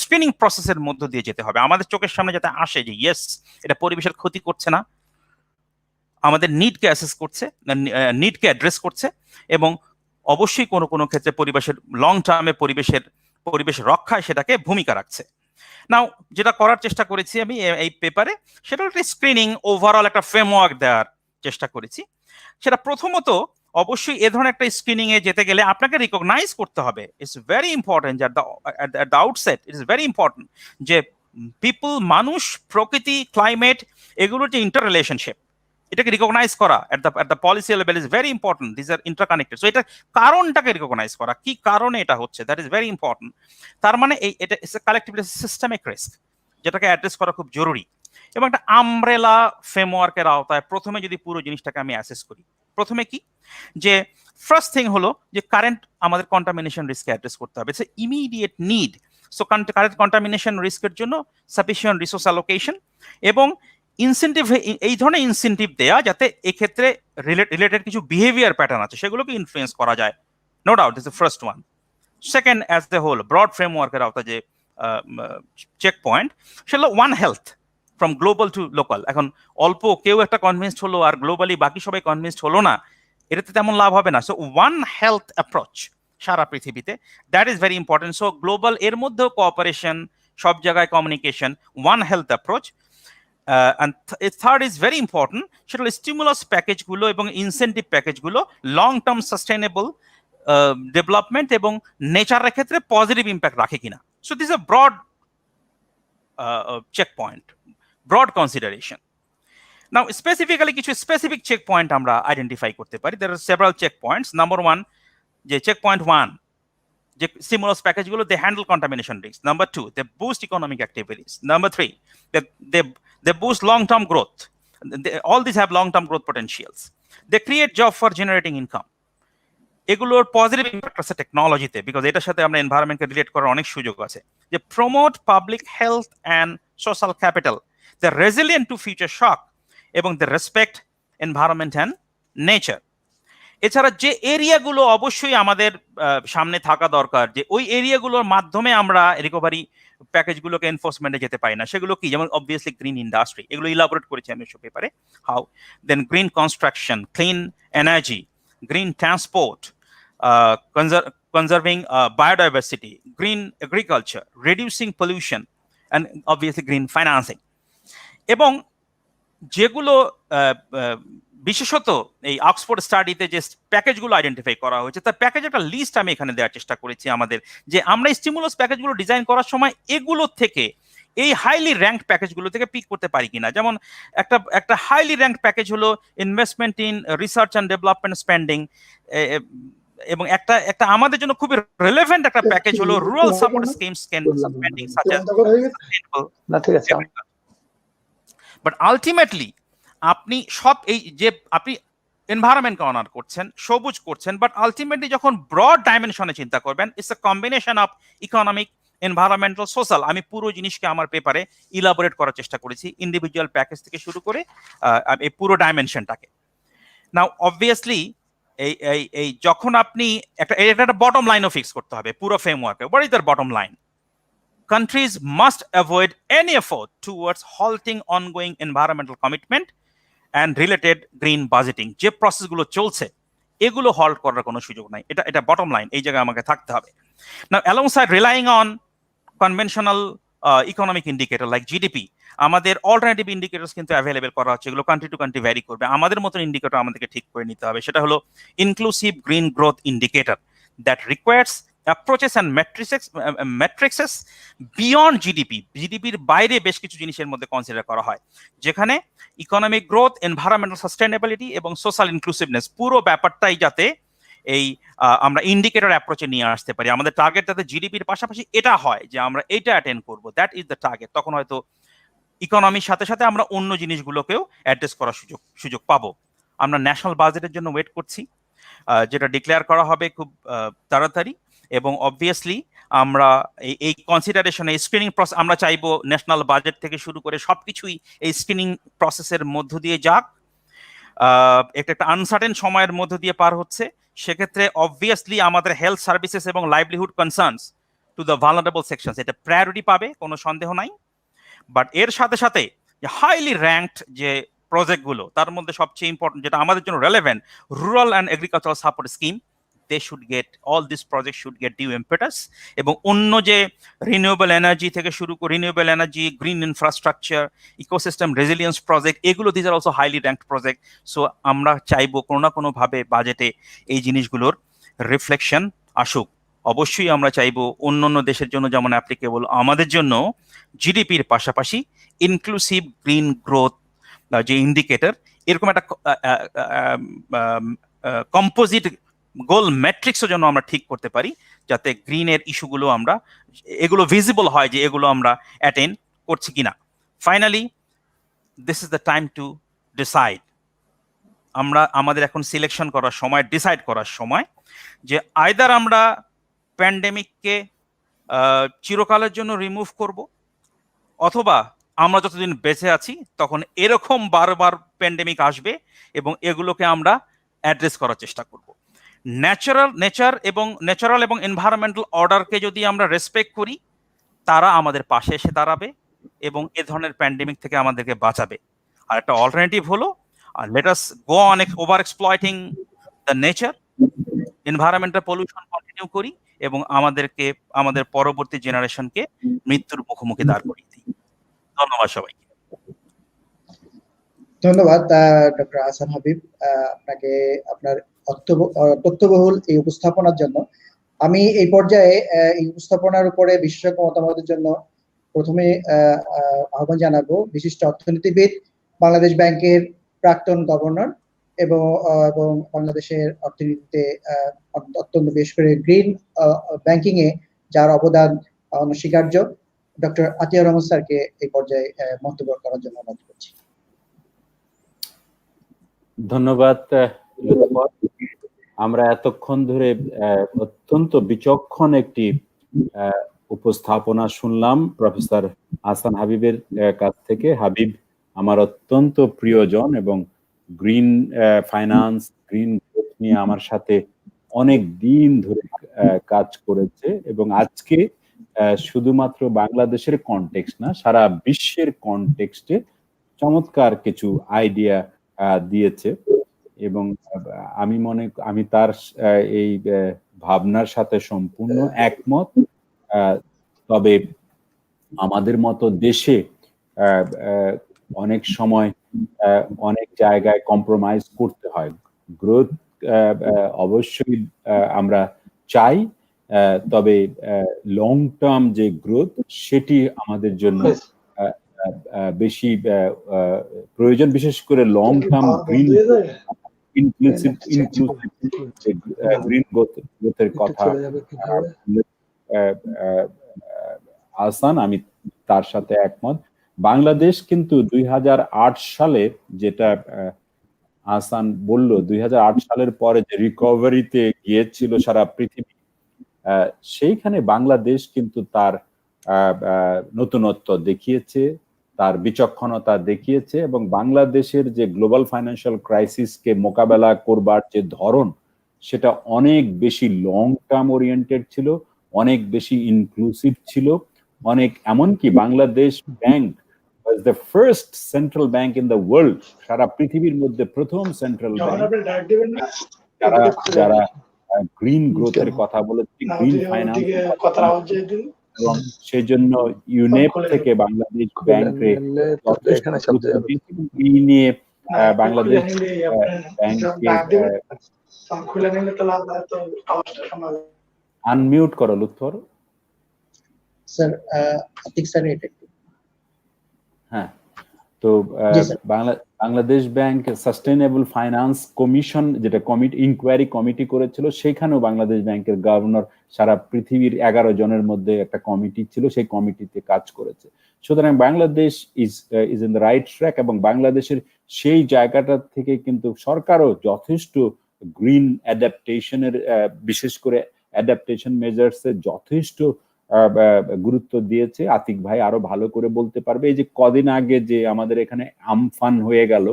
স্ক্রিনিং প্রসেসের মধ্য দিয়ে যেতে হবে। আমাদের চোখের সামনে যাতে আসে যে ইয়েস, এটা পরিবেশের ক্ষতি করছে না, আমাদের নিডকে অ্যাসেস করছে, নিডকে অ্যাড্রেস করছে, এবং অবশ্যই কোনো কোনো ক্ষেত্রে পরিবেশের লং টার্মে পরিবেশ রক্ষায় সেটাকে ভূমিকা রাখছে। নাও যেটা করার চেষ্টা করেছি আমি এই পেপারে, সেটা একটা স্ক্রিনিং ওভারঅল একটা ফ্রেমওয়ার্ক দেওয়ার চেষ্টা করেছি। সেটা প্রথমত অবশ্যই এ ধরনের একটা স্ক্রিনিং এ যেতে গেলে আপনাকে রিকগনাইজ করতে হবে, it's very important at the outset, it's very important যে পিপল, মানুষ, প্রকৃতি, ক্লাইমেট, এগুলোর যে ইন্টার রিলেশনশিপ, এটাকে রিকগনাইজ করা at the policy level is very important. This are interconnected. So এটা কারণটাকে রিকগনাইজ করা, কি কারণে এটা হচ্ছে, দ্যাট ইজ ভেরি ইম্পর্টেন্ট। তার মানে এটা it's a collective systemic risk, যেটাকে অ্যাড্রেস করা খুব জরুরি। এবং একটা আমব্রেলা ফ্রেমওয়ার্কের আওতায় প্রথমে যদি পুরো জিনিসটাকে আমি অ্যাসেস করি, প্রথমে কি যে ফার্স্ট থিং হলো যে কারেন্ট আমাদের কন্টামিনেশন রিস্ককে অ্যাড্রেস করতে হবে, it's immediate need. So current contamination রিস্কের জন্য সাফিসিয়েন্ট রিসোর্স অ্যালোকেশন এবং ইনসেন্টিভ, এই ধরনের ইনসেন্টিভ দেয়া যাতে এক্ষেত্রে রিলেটেড কিছু বিহেভিয়ার প্যাটার্ন আছে সেগুলোকে ইনফ্লুয়েন্স করা যায়। No doubt, this the first one. Second, as the whole broad ফ্রেমওয়ার্কের আওতায় যে চেক পয়েন্ট, সেটা one health from global to local. এখন অল্প কেউ একটা কনভিন্সড হলো আর গ্লোবালি বাকি সবাই কনভিন্সড হলো না, এটাতে তেমন লাভ হবে না। সো ওয়ান হেলথ অ্যাপ্রোচ সারা পৃথিবীতে, that is very important. So global, এর মধ্যেও কোঅপারেশন, সব জায়গায় communication, one health approach. And third is very important, সেটা হলো স্টিমুলাস প্যাকেজগুলো এবং ইনসেন্টিভ প্যাকেজগুলো লং টার্ম সাস্টেনেবল ডেভেলপমেন্ট এবং নেচারের ক্ষেত্রে পজিটিভ ইম্প্যাক্ট রাখে কিনা। So this a broad check point, broad consideration. Now specifically কিছু স্পেসিফিক চেক পয়েন্ট আমরা আইডেন্টিফাই করতে পারি। There are several check points. Number one, যে চেক পয়েন্ট ওয়ান, যে স্টিমুলাস প্যাকেজগুলো they handle contamination risk. Number two, they boost economic activities. Number three, they boost long-term growth. All these have long-term growth potentials. They create job for generating income. এগুলোর positive impact আছে টেকনোলজিতে, because এটার সাথে আমরা এনভায়রনমেন্টকে relate করার অনেক সুযোগ আছে। যে promote public health and social capital, they resilient to future shock, এবং they respect environment and nature. এছাড়া যে এরিয়াগুলো অবশ্যই আমাদের সামনে থাকা দরকার, যে ওই এরিয়াগুলোর মাধ্যমে আমরা রিকভারি প্যাকেজগুলোকে এনফোর্সমেন্টে যেতে পারি না, সেগুলো কি? যেমন অবভিয়াসলি গ্রিন ইন্ডাস্ট্রি, এগুলো ইলাবোরেট করেছি আমি ওই পেপারে, how. Then green construction, clean energy, green transport, conserving biodiversity, green agriculture, reducing pollution, and obviously green financing. এবং যেগুলো বিশেষত এই অক্সফোর্ড স্টাডিতে যে প্যাকেজগুলো আইডেন্টিফাই করা হয়েছে, তার প্যাকেজ একটা লিস্ট আমি এখানে দেওয়ার চেষ্টা করেছি আমাদের, যে আমরা স্টিমুলাস প্যাকেজগুলো ডিজাইন করার সময় এগুলো থেকে, এই হাইলি র্যাঙ্কড প্যাকেজগুলো থেকে পিক করতে পারি কিনা। যেমন একটা হাইলি র্যাঙ্কড প্যাকেজ হলো investment in research and development spending, এবং একটা আমাদের জন্য খুবই রিলেভেন্ট একটা প্যাকেজ হলো rural support schemes spending such as sustainable. But ultimately আপনি সব এই যে আপনি এনভায়রনমেন্টকে অনার করছেন, সবুজ করছেন, বাট আলটিমেটলি যখন ব্রড ডাইমেনশনে চিন্তা করবেন, it's a combination of economic, environmental, social. আমি পুরো জিনিসকে আমার পেপারে ইলাবোরেট করার চেষ্টা করেছি, ইন্ডিভিজুয়াল প্যাকেজ থেকে শুরু করে এই পুরো ডাইমেনশনটাকে। নাও অবভিয়াসলি এই যখন আপনি একটা বটম লাইনও ফিক্স করতে হবে পুরো ফ্রেমওয়ার্কে। What is the bottom line? Countries must avoid any effort towards halting ongoing environmental commitment and related green budgeting. যে প্রসেসগুলো চলছে এগুলো হল্ট করার কোনো সুযোগ নাই। এটা বটম লাইন, এই জায়গায় আমাকে থাকতে হবে। Now alongside relying on conventional economic indicator like GDP, আমাদের অল্টারনেটিভ ইন্ডিকেটরস কিন্তু অ্যাভেলেবেল করা হচ্ছে, এগুলো কান্ট্রি টু কান্ট্রি ভ্যারি করবে। আমাদের মতন ইন্ডিকেটর আমাদেরকে ঠিক করে নিতে হবে, সেটা হলো inclusive green growth indicator that requires approaches and matrices beyond GDP. জিডিপির বাইরে বেশ কিছু জিনিসের মধ্যে কনসিডার করা হয়, যেখানে ইকোনমিক গ্রোথ, এনভায়রনমেন্টাল সাস্টেনেবিলিটি এবং সোশ্যাল ইনক্লুসিভনেস, পুরো ব্যাপারটাই যাতে এই আমরা ইন্ডিকেটর অ্যাপ্রোচে নিয়ে আসতে পারি। আমাদের টার্গেট যাতে জিডিপির পাশাপাশি এটা হয় যে আমরা এটা অ্যাটেন্ড করব, দ্যাট ইজ দ্য টার্গেট। তখন হয়তো ইকোনমির সাথে সাথে আমরা অন্য জিনিসগুলোকেও অ্যাড্রেস করার সুযোগ পাবো। আমরা ন্যাশনাল বাজেটের জন্য ওয়েট করছি, যেটা ডিক্লেয়ার করা হবে খুব তাড়াতাড়ি, এবং অবভিয়াসলি আমরা এই কনসিডারেশনে স্ক্রিনিং প্রসেস আমরা চাইবো ন্যাশনাল বাজেট থেকে শুরু করে সবকিছুই এই স্ক্রিনিং প্রসেসের মধ্য দিয়ে যাক। একটা আনসার্টেন সময়ের মধ্য দিয়ে পার হচ্ছে, সেক্ষেত্রে অবভিয়াসলি আমাদের হেলথ সার্ভিসেস এবং livelihood concerns to the vulnerable sections এটা প্রায়োরিটি পাবে, কোনো সন্দেহ নাই। বাট এর সাথে সাথে হাইলি র্যাঙ্কড যে প্রজেক্টগুলো, তার মধ্যে সবচেয়ে ইম্পর্টেন্ট যেটা আমাদের জন্য relevant, rural and agricultural support scheme, they should get all this project should get due impetus. এবং অন্য যে রিনিউয়েবল এনার্জি থেকে শুরু করে renewable energy, green infrastructure, ecosystem resilience project, এগুলো these are also highly ranked project. So আমরা চাইবো কোনো না কোনোভাবে বাজেটে এই জিনিসগুলোর রিফ্লেকশন আসুক। অবশ্যই আমরা চাইবো অন্য অন্য দেশের জন্য যেমন অ্যাপ্লিকেবল, আমাদের জন্য জিডিপির পাশাপাশি ইনক্লুসিভ গ্রিন গ্রোথ যে ইন্ডিকেটর, এরকম একটা কম্পোজিট গোল ম্যাট্রিক্সও যেন আমরা ঠিক করতে পারি, যাতে গ্রিনের ইস্যুগুলো আমরা এগুলো ভিজিবল হয় যে এগুলো আমরা অ্যাটেন্ড করছি কিনা। Finally, this is the time to decide. আমরা আমাদের এখন সিলেকশন করার সময়, ডিসাইড করার সময় যে আইদার আমরা প্যান্ডেমিককে চিরকালের জন্য রিমুভ করব, অথবা আমরা যতদিন বেঁচে আছি তখন এরকম বারবার প্যান্ডেমিক আসবে এবং এগুলোকে আমরা অ্যাড্রেস করার চেষ্টা করব। ন্যাচারাল এবং এনভায়রনমেন্টাল অর্ডারকে যদি আমরা রেসপেক্ট করি, তারা আমাদের পাশে এসে দাঁড়াবে এবং এ ধরনের প্যান্ডেমিক থেকে আমাদেরকে বাঁচাবে। আর একটা অল্টারনেটিভ হলো, let us go on over exploiting the nature, environmental pollution continue করি এবং আমাদের পরবর্তী জেনারেশনকে মৃত্যুর মুখোমুখি দাঁড় করিয়ে দিই। ধন্যবাদ সবাইকে। ধন্যবাদ ডক্টর আহসান হাবিব, আপনাকে আপনার তথ্যবহুল এই উপস্থাপনার জন্য। আমি এই পর্যায়ে এই উপস্থাপনার উপরে বিশেষজ্ঞ মতামতের জন্য প্রথমে আহ্বান জানাবো বিশিষ্ট অর্থনীতিবিদ, বাংলাদেশ ব্যাংকের প্রাক্তন গভর্নর এবং বাংলাদেশের অর্থনীতিতে অত্যন্ত বিশেষ করে গ্রিন ব্যাংকিং এ যার অবদান অনস্বীকার্য, ডক্টর আতিয়ার রহমান স্যারকে এই পর্যায়ে মন্তব্য করার জন্য অনুরোধ করছি। ধন্যবাদ। আমরা এতক্ষণ ধরে অত্যন্ত বিচক্ষণ একটি উপস্থাপনা শুনলাম প্রফেসর আহসান হাবিবের কাছ থেকে। হাবিব আমার অত্যন্ত প্রিয়জন এবং গ্রিন ফাইন্যান্স, গ্রিন গ্রোথ নিয়ে আমার সাথে অনেক দিন ধরে কাজ করেছে এবং আজকে শুধুমাত্র বাংলাদেশের কনটেক্সট না, সারা বিশ্বের কনটেক্সটে চমৎকার কিছু আইডিয়া দিয়েছে এবং আমি তার এই ভাবনার সাথে সম্পূর্ণ একমত। তবে আমাদের মতো দেশে অনেক সময় অনেক জায়গায় কম্প্রোমাইজ করতে হয়। গ্রোথ অবশ্যই আমরা চাই, তবে লং টার্ম যে গ্রোথ সেটি আমাদের জন্য বেশি প্রয়োজন, বিশেষ করে long term green inclusive green গ্রোথের কথা আহসান, আমি তার সাথে একমত। বাংলাদেশ কিন্তু 2008 সালে, যেটা আহসান বলল, 2008 সালের পরে যে রিকভারিতে গিয়েছিল সারা পৃথিবী, সেইখানে বাংলাদেশ কিন্তু তার নতুনত্ব দেখিয়েছে, তার বিচক্ষণতা দেখিয়েছে এবং বাংলাদেশের যে গ্লোবাল ফাইন্যান্সিয়াল ক্রাইসিসকে মোকাবেলা করবার যে ধরন, সেটা অনেক বেশি লং টার্ম ওরিয়েন্টেড ছিল, অনেক বেশি ইনক্লুসিভ ছিল, এমনকি Bangladesh bank was the first central bank in the world, সারা পৃথিবীর মধ্যে প্রথম সেন্ট্রাল ব্যাংক যারা গ্রিন গ্রোথের কথা বলেছে, গ্রিন ফাইন্যান্স, এবং সেই জন্য ইউনেপ থেকে বাংলাদেশ ব্যাংকে এই নিয়ে বাংলাদেশ ব্যাংকে আনমিউট করো লুৎফর। স্যার আতিক স্যার এটা হ্যাঁ, তো Bangladesh bank sustainable finance commission, যেটা ইনকোয়ারি কমিটি করেছিল, সেখানেও বাংলাদেশ ব্যাংকের গভর্নর সারা পৃথিবীর 11 জনের মধ্যে একটা কমিটি ছিল, সেই কমিটিতে কাজ করেছে। সুতরাং Bangladesh is in the right track এবং বাংলাদেশের সেই জায়গাটা থেকে কিন্তু সরকারও যথেষ্ট গ্রিন অ্যাডাপ্টেশনের, বিশেষ করে অ্যাডাপ্টেশন মেজার্সে যথেষ্ট গুরুত্ব দিয়েছে। আতিক ভাই আরো ভালো করে বলতে পারবে। এই যে কদিন আগে যে আমাদের এখানে আমফান হয়ে গেল,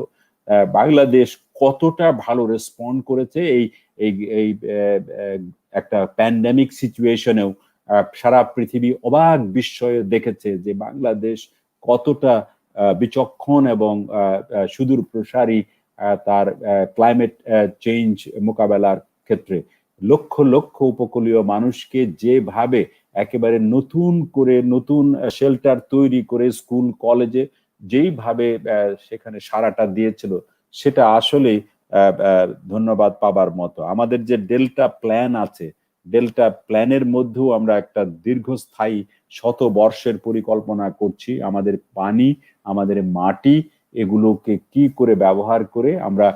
বাংলাদেশ কতটা ভালো রেসপন্ড করেছে এই এই এই একটা প্যান্ডেমিক সিচুয়েশনেও। সারা পৃথিবী অবাক বিস্ময়ে দেখেছে যে বাংলাদেশ কতটা বিচক্ষণ এবং সুদূর প্রসারী তার ক্লাইমেট চেঞ্জ মোকাবেলার ক্ষেত্রে। লক্ষ লক্ষ উপকূলীয় মানুষকে যেভাবে একেবারে নতুন করে নতুন শেল্টার তৈরি করে স্কুল কলেজে যেইভাবে সেখানে সাড়াটা দিয়েছিল, সেটা আসলেই ধন্যবাদ পাবার মতো। আমাদের যে ডেল্টা প্ল্যান আছে, ডেল্টা প্ল্যানের মধ্যেও আমরা একটা দীর্ঘস্থায়ী শত বর্ষের পরিকল্পনা করছি। আমাদের পানি, আমাদের মাটি, এগুলোকে কি করে ব্যবহার করে আমরা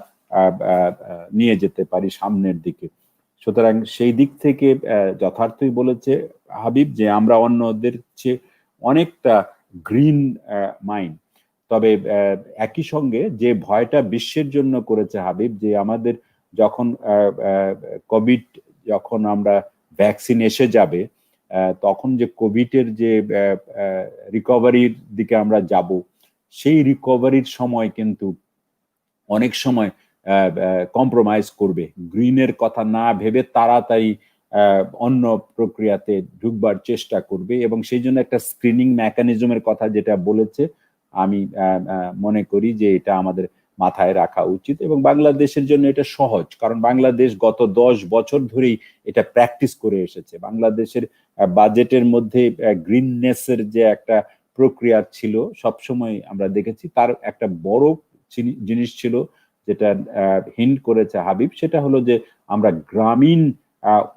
নিয়ে যেতে পারি সামনের দিকে। সুতরাং সেই দিক থেকে যথার্থই বলেছে হাবিব যে আমরা অন্যদের চেয়ে অনেকটা গ্রিন মাইন্ড। তবে একই সঙ্গে যে ভয়টা বিশ্বের জন্য করেছে হাবিব, যে আমাদের যখন কোভিড, যখন আমরা ভ্যাকসিন এসে যাবে, তখন যে কোভিডের যে রিকভারির দিকে আমরা যাব, সেই রিকভারির সময় কিন্তু অনেক সময় কম্প্রোমাইজ করবে, গ্রিনের কথা না ভেবে তাড়াতাড়ি অন্য প্রক্রিয়াতে ঢুকবার চেষ্টা করবে। এবং সেই জন্য একটা স্ক্রিনিং মেকানিজমের কথা যেটা বলেছে, আমি মনে করি যে এটা আমাদের মাথায় রাখা উচিত। এবং বাংলাদেশের জন্য এটা সহজ, কারণ বাংলাদেশ গত 10 বছর ধরেই এটা প্র্যাকটিস করে এসেছে। বাংলাদেশের বাজেটের মধ্যে গ্রিননেসের যে একটা প্রক্রিয়া ছিল, সবসময় আমরা দেখেছি তার একটা বড় জিনিস ছিল যেটা হিন্ট করেছে হাবিব, সেটা হলো যে আমরা গ্রামীণ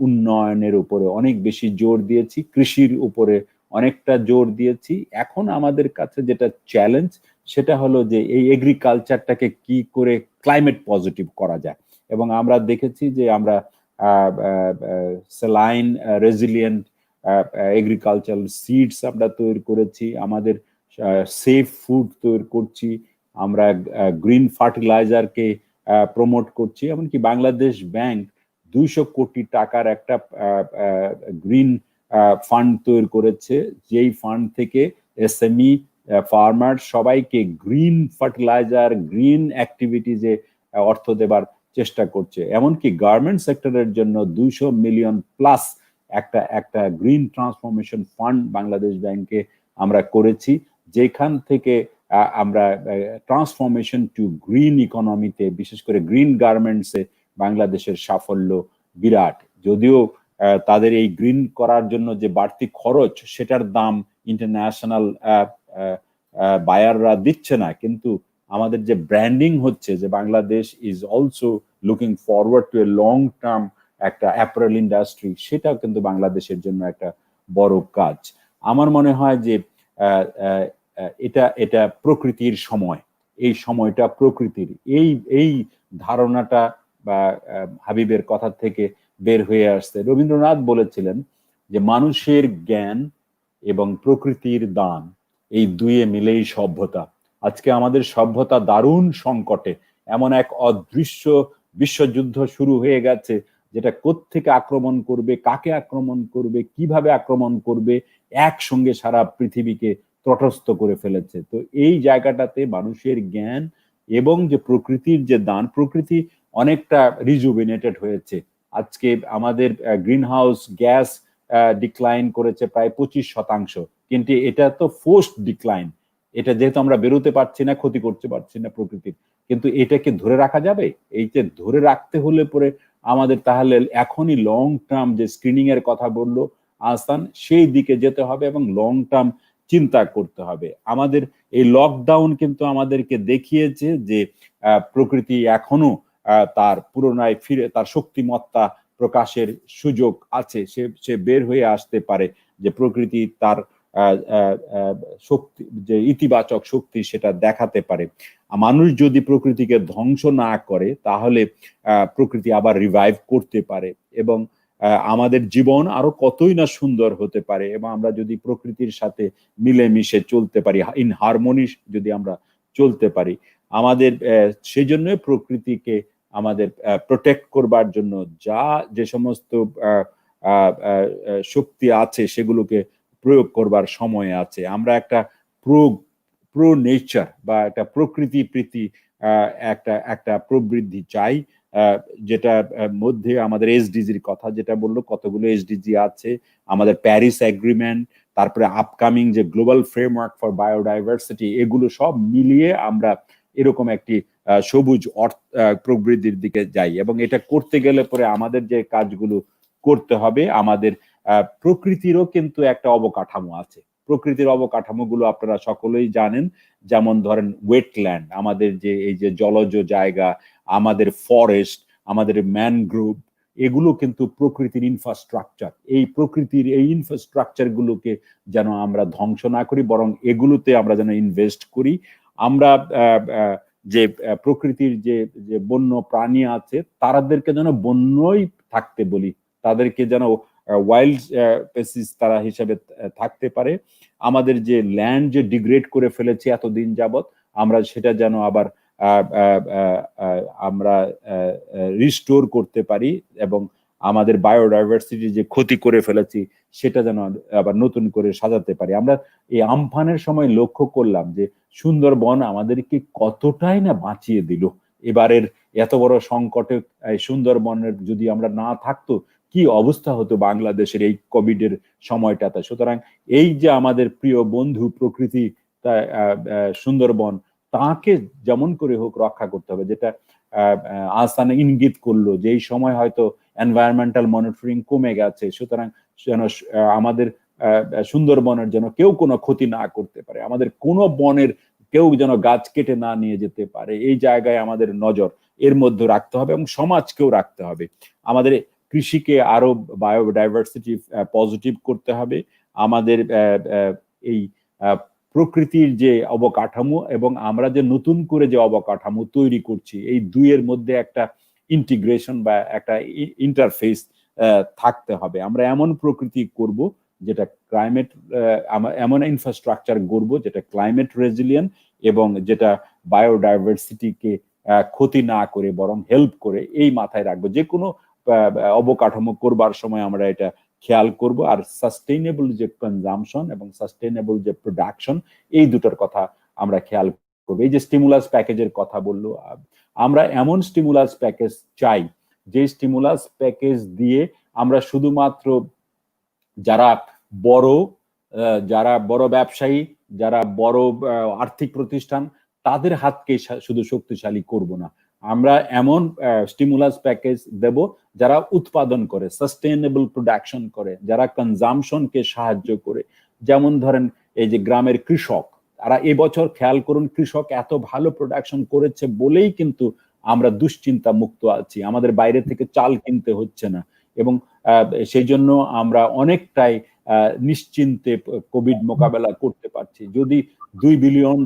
উন্নয়নের উপরে অনেক বেশি জোর দিয়েছি, কৃষির উপরে অনেকটা জোর দিয়েছি। এখন আমাদের কাছে যেটা চ্যালেঞ্জ, সেটা হলো যে এই এগ্রিকালচারটাকে কি করে ক্লাইমেট পজিটিভ করা যায়। এবং আমরা দেখেছি যে আমরা স্যালাইন রেজিলিয়েন্ট এগ্রিকালচারাল সিডস আমরা তৈরি করেছি, আমাদের সেফ ফুড তৈরি করছি, আমরা গ্রিন ফার্টিলাইজারকে প্রমোট করছি। এমনকি বাংলাদেশ ব্যাংক 200 কোটি টাকার একটা গ্রিন ফান্ড তৈরি করেছে, যেই ফান্ড থেকে এসএমই ফার্মার সবাইকে গ্রিন ফার্টিলাইজার, গ্রিন অ্যাক্টিভিটিজে অর্থ দেবার চেষ্টা করছে। এমনকি গার্মেন্ট সেক্টরের জন্য 200 মিলিয়ন প্লাস একটা গ্রিন ট্রান্সফরমেশন ফান্ড বাংলাদেশ ব্যাংকে আমরা করেছি, যেখান থেকে আমরা ট্রান্সফরমেশন টু গ্রিন ইকোনমিতে, বিশেষ করে গ্রিন গার্মেন্টসে বাংলাদেশের সাফল্য বিরাট। যদিও তাদের এই গ্রিন করার জন্য যে বাড়তি খরচ, সেটার দাম ইন্টারন্যাশনাল বায়াররা দিচ্ছে না, কিন্তু আমাদের যে ব্র্যান্ডিং হচ্ছে যে Bangladesh is also looking forward to a long term একটা অ্যাপারেল ইন্ডাস্ট্রি, সেটাও কিন্তু বাংলাদেশের জন্য একটা বড় কাজ। আমার মনে হয় যে এটা প্রকৃতির সময়, এই সময়টা প্রকৃতির, এই ধারণাটা বা হাবিবের কথা থেকে বের হয়ে আসছে। রবীন্দ্রনাথ বলেছিলেন যে মানুষের জ্ঞান এবং প্রকৃতির দান, এই দুয়ে মিলেই সভ্যতা। আজকে আমাদের সভ্যতা দারুণ সংকটে। এমন এক অদৃশ্য বিশ্বযুদ্ধ শুরু হয়ে গেছে, যেটা কোত্থেকে আক্রমণ করবে, কাকে আক্রমণ করবে, কিভাবে আক্রমণ করবে, একসঙ্গে সারা পৃথিবীকে তটস্থ করে ফেলেছে। তো এই জায়গাটাতে মানুষের জ্ঞান এবং যে প্রকৃতির যে দান, প্রকৃতি অনেকটা রিজুভিনেটেড হয়েছে। আজকে আমাদের গ্রিন হাউস গ্যাস ডিক্লাইন করেছে প্রায় 25%, কিন্তু এটা তো ফোর্সড ডিক্লাইন। এটা যেহেতু আমরা বেরোতে পারছি না, ক্ষতি করতে পারছি না প্রকৃতির, কিন্তু এটাকে ধরে রাখা যাবে? এই যে ধরে রাখতে হলে পরে আমাদের তাহলে এখনই লং টার্ম যে স্ক্রিনিং এর কথা বললো আহসান, সেই দিকে যেতে হবে এবং লং টার্ম চিন্তা করতে হবে। আমাদের এই লকডাউন কিন্তু আমাদেরকে দেখিয়েছে যে প্রকৃতি এখনো তার পুরোনায় ফিরে, তার শক্তিমত্তা প্রকাশের সুযোগ আছে, সে বের হয়ে আসতে পারে, যে প্রকৃতি তার শক্তি, যে ইতিবাচক শক্তি, সেটা দেখাতে পারে। মানুষ যদি প্রকৃতিকে ধ্বংস না করে, তাহলে প্রকৃতি আবার রিভাইভ করতে পারে এবং আমাদের জীবন আরো কতই না সুন্দর হতে পারে। এবং আমরা যদি প্রকৃতির সাথে মিলেমিশে চলতে পারি, ইন হারমোনি যদি আমরা চলতে পারি, আমাদের সেই জন্য প্রকৃতিকে আমাদের প্রোটেক্ট করবার জন্য যে সমস্ত শক্তি আছে সেগুলোকে প্রয়োগ করবার সময় আছে। আমরা একটা প্রো নেচার বা একটা প্রকৃতি প্রীতি একটা একটা প্রবৃদ্ধি চাই, যেটা মধ্যে আমাদের এসডিজির কথা যেটা বললো, কতগুলো এসডিজি আছে, আমাদের প্যারিস এগ্রিমেন্ট, তারপরে আপকামিং যে গ্লোবাল ফ্রেমওয়ার্ক ফর বায়োডাইভার্সিটি, এগুলো সব মিলিয়ে আমরা এরকম একটি সবুজ প্রবৃদ্ধির দিকে যাই। এবং এটা করতে গেলে পরে আমাদের যে কাজগুলো করতে হবে, আমাদের প্রকৃতিরও কিন্তু একটা অবকাঠামো আছে। প্রকৃতির অবকাঠামোগুলো আপনারা সকলেই জানেন, যেমন ধরেন ওয়েটল্যান্ড, আমাদের যে এই যে জলজ জায়গা, আমাদের ফরেস্ট, আমাদের ম্যানগ্রোভ, এগুলো কিন্তু প্রকৃতির ইনফ্রাস্ট্রাকচার। এই প্রকৃতির এই ইনফ্রাস্ট্রাকচার গুলোকে যেন আমরা ধ্বংস না করি, বরং এগুলোতে আমরা যেন ইনভেস্ট করি। আমরা যে প্রকৃতির যে বন্য প্রাণী আছে তাদেরকে যেন বন্যই থাকতে বলি, তাদেরকে যেন ওয়াইল্ড স্পেসিস তারা হিসেবে থাকতে পারে। আমাদের যে ল্যান্ড যে ডিগ্রেড করে ফেলেছে এতদিন যাবত, আমরা সেটা যেন আবার আমরা রিস্টোর করতে পারি, এবং আমাদের বায়োডাইভার্সিটি যে ক্ষতি করে ফেলেছি সেটা যেন আবার নতুন করে সাজাতে পারি। আমরা এই আমফানের সময় লক্ষ্য করলাম যে সুন্দরবন আমাদেরকে কতটাই না বাঁচিয়ে দিল। এবারের এত বড় সংকটে সুন্দরবনের যদি আমরা না থাকতো কি অবস্থা হতো বাংলাদেশের এই কোভিড এর সময়টাতে। সুতরাং এই যে আমাদের প্রিয় বন্ধু প্রকৃতি সুন্দরবন, তাকে যেমন করে হোক রক্ষা করতে হবে। যেটা আহসান ইঙ্গিত করলো যে এই সময় হয়তো এনভায়রনমেন্টাল মনিটরিং কমে গেছে, সুতরাং যেন আমাদের সুন্দরবনের যেন কেউ কোনো ক্ষতি না করতে পারে, আমাদের কোনো বনের কেউ যেন গাছ কেটে না নিয়ে যেতে পারে, এই জায়গায় আমাদের নজর এর মধ্যে রাখতে হবে এবং সমাজকেও রাখতে হবে। আমাদের কৃষিকে আরো বায়োডাইভার্সিটি পজিটিভ করতে হবে। আমাদের এই প্রকৃতির যে অবকাঠামো এবং আমরা যে নতুন করে যে অবকাঠামো তৈরি করছি, এই দুইয়ের মধ্যে একটা ইন্টিগ্রেশন বা একটা ইন্টারফেস থাকতে হবে। আমরা এমন প্রকৃতি করব যেটা ক্লাইমেট, এমন ইনফ্রাস্ট্রাকচার গড়ব যেটা ক্লাইমেট রেজিলিয়েন্ট এবং যেটা বায়োডাইভার্সিটিকে ক্ষতি না করে বরং হেল্প করে, এই মাথায় রাখবো। যে কোনো অবকাঠামো করবার সময় আমরা এটা খেয়াল করব। আর সাস্টেইনেবল যে কনজাম্পশন এবং সাস্টেইনেবল যে প্রোডাকশন, এই দুটোর কথা আমরা খেয়াল করবো। এই যে স্টিমুলাস প্যাকেজের কথা বললো, আমরা এমন স্টিমুলাস প্যাকেজ চাই যে স্টিমুলাস প্যাকেজ দিয়ে আমরা শুধুমাত্র যারা বড় ব্যবসায়ী, যারা বড় আর্থিক প্রতিষ্ঠান, তাদের হাতকে শুধু শক্তিশালী করব না, আমরা এমন স্টিমুলাস প্যাকেজ দেব যারা উৎপাদন করে, সাস্টেইনেবল প্রোডাকশন করে, যারা কনজাম্পশনকে সাহায্য করে। যেমন ধরেন এই যে গ্রামের কৃষক, তারা এবছর খেয়াল করুন, কৃষক এত ভালো প্রোডাকশন করেছে বলেই কিন্তু আমরা দুশ্চিন্তা মুক্ত আছি, আমাদের বাইরে থেকে চাল কিনতে হচ্ছে না, এবং সেই জন্য আমরা অনেকটাই নিশ্চিন্তে কোভিড মোকাবেলা করতে পারছি। যদি $2 বিলিয়ন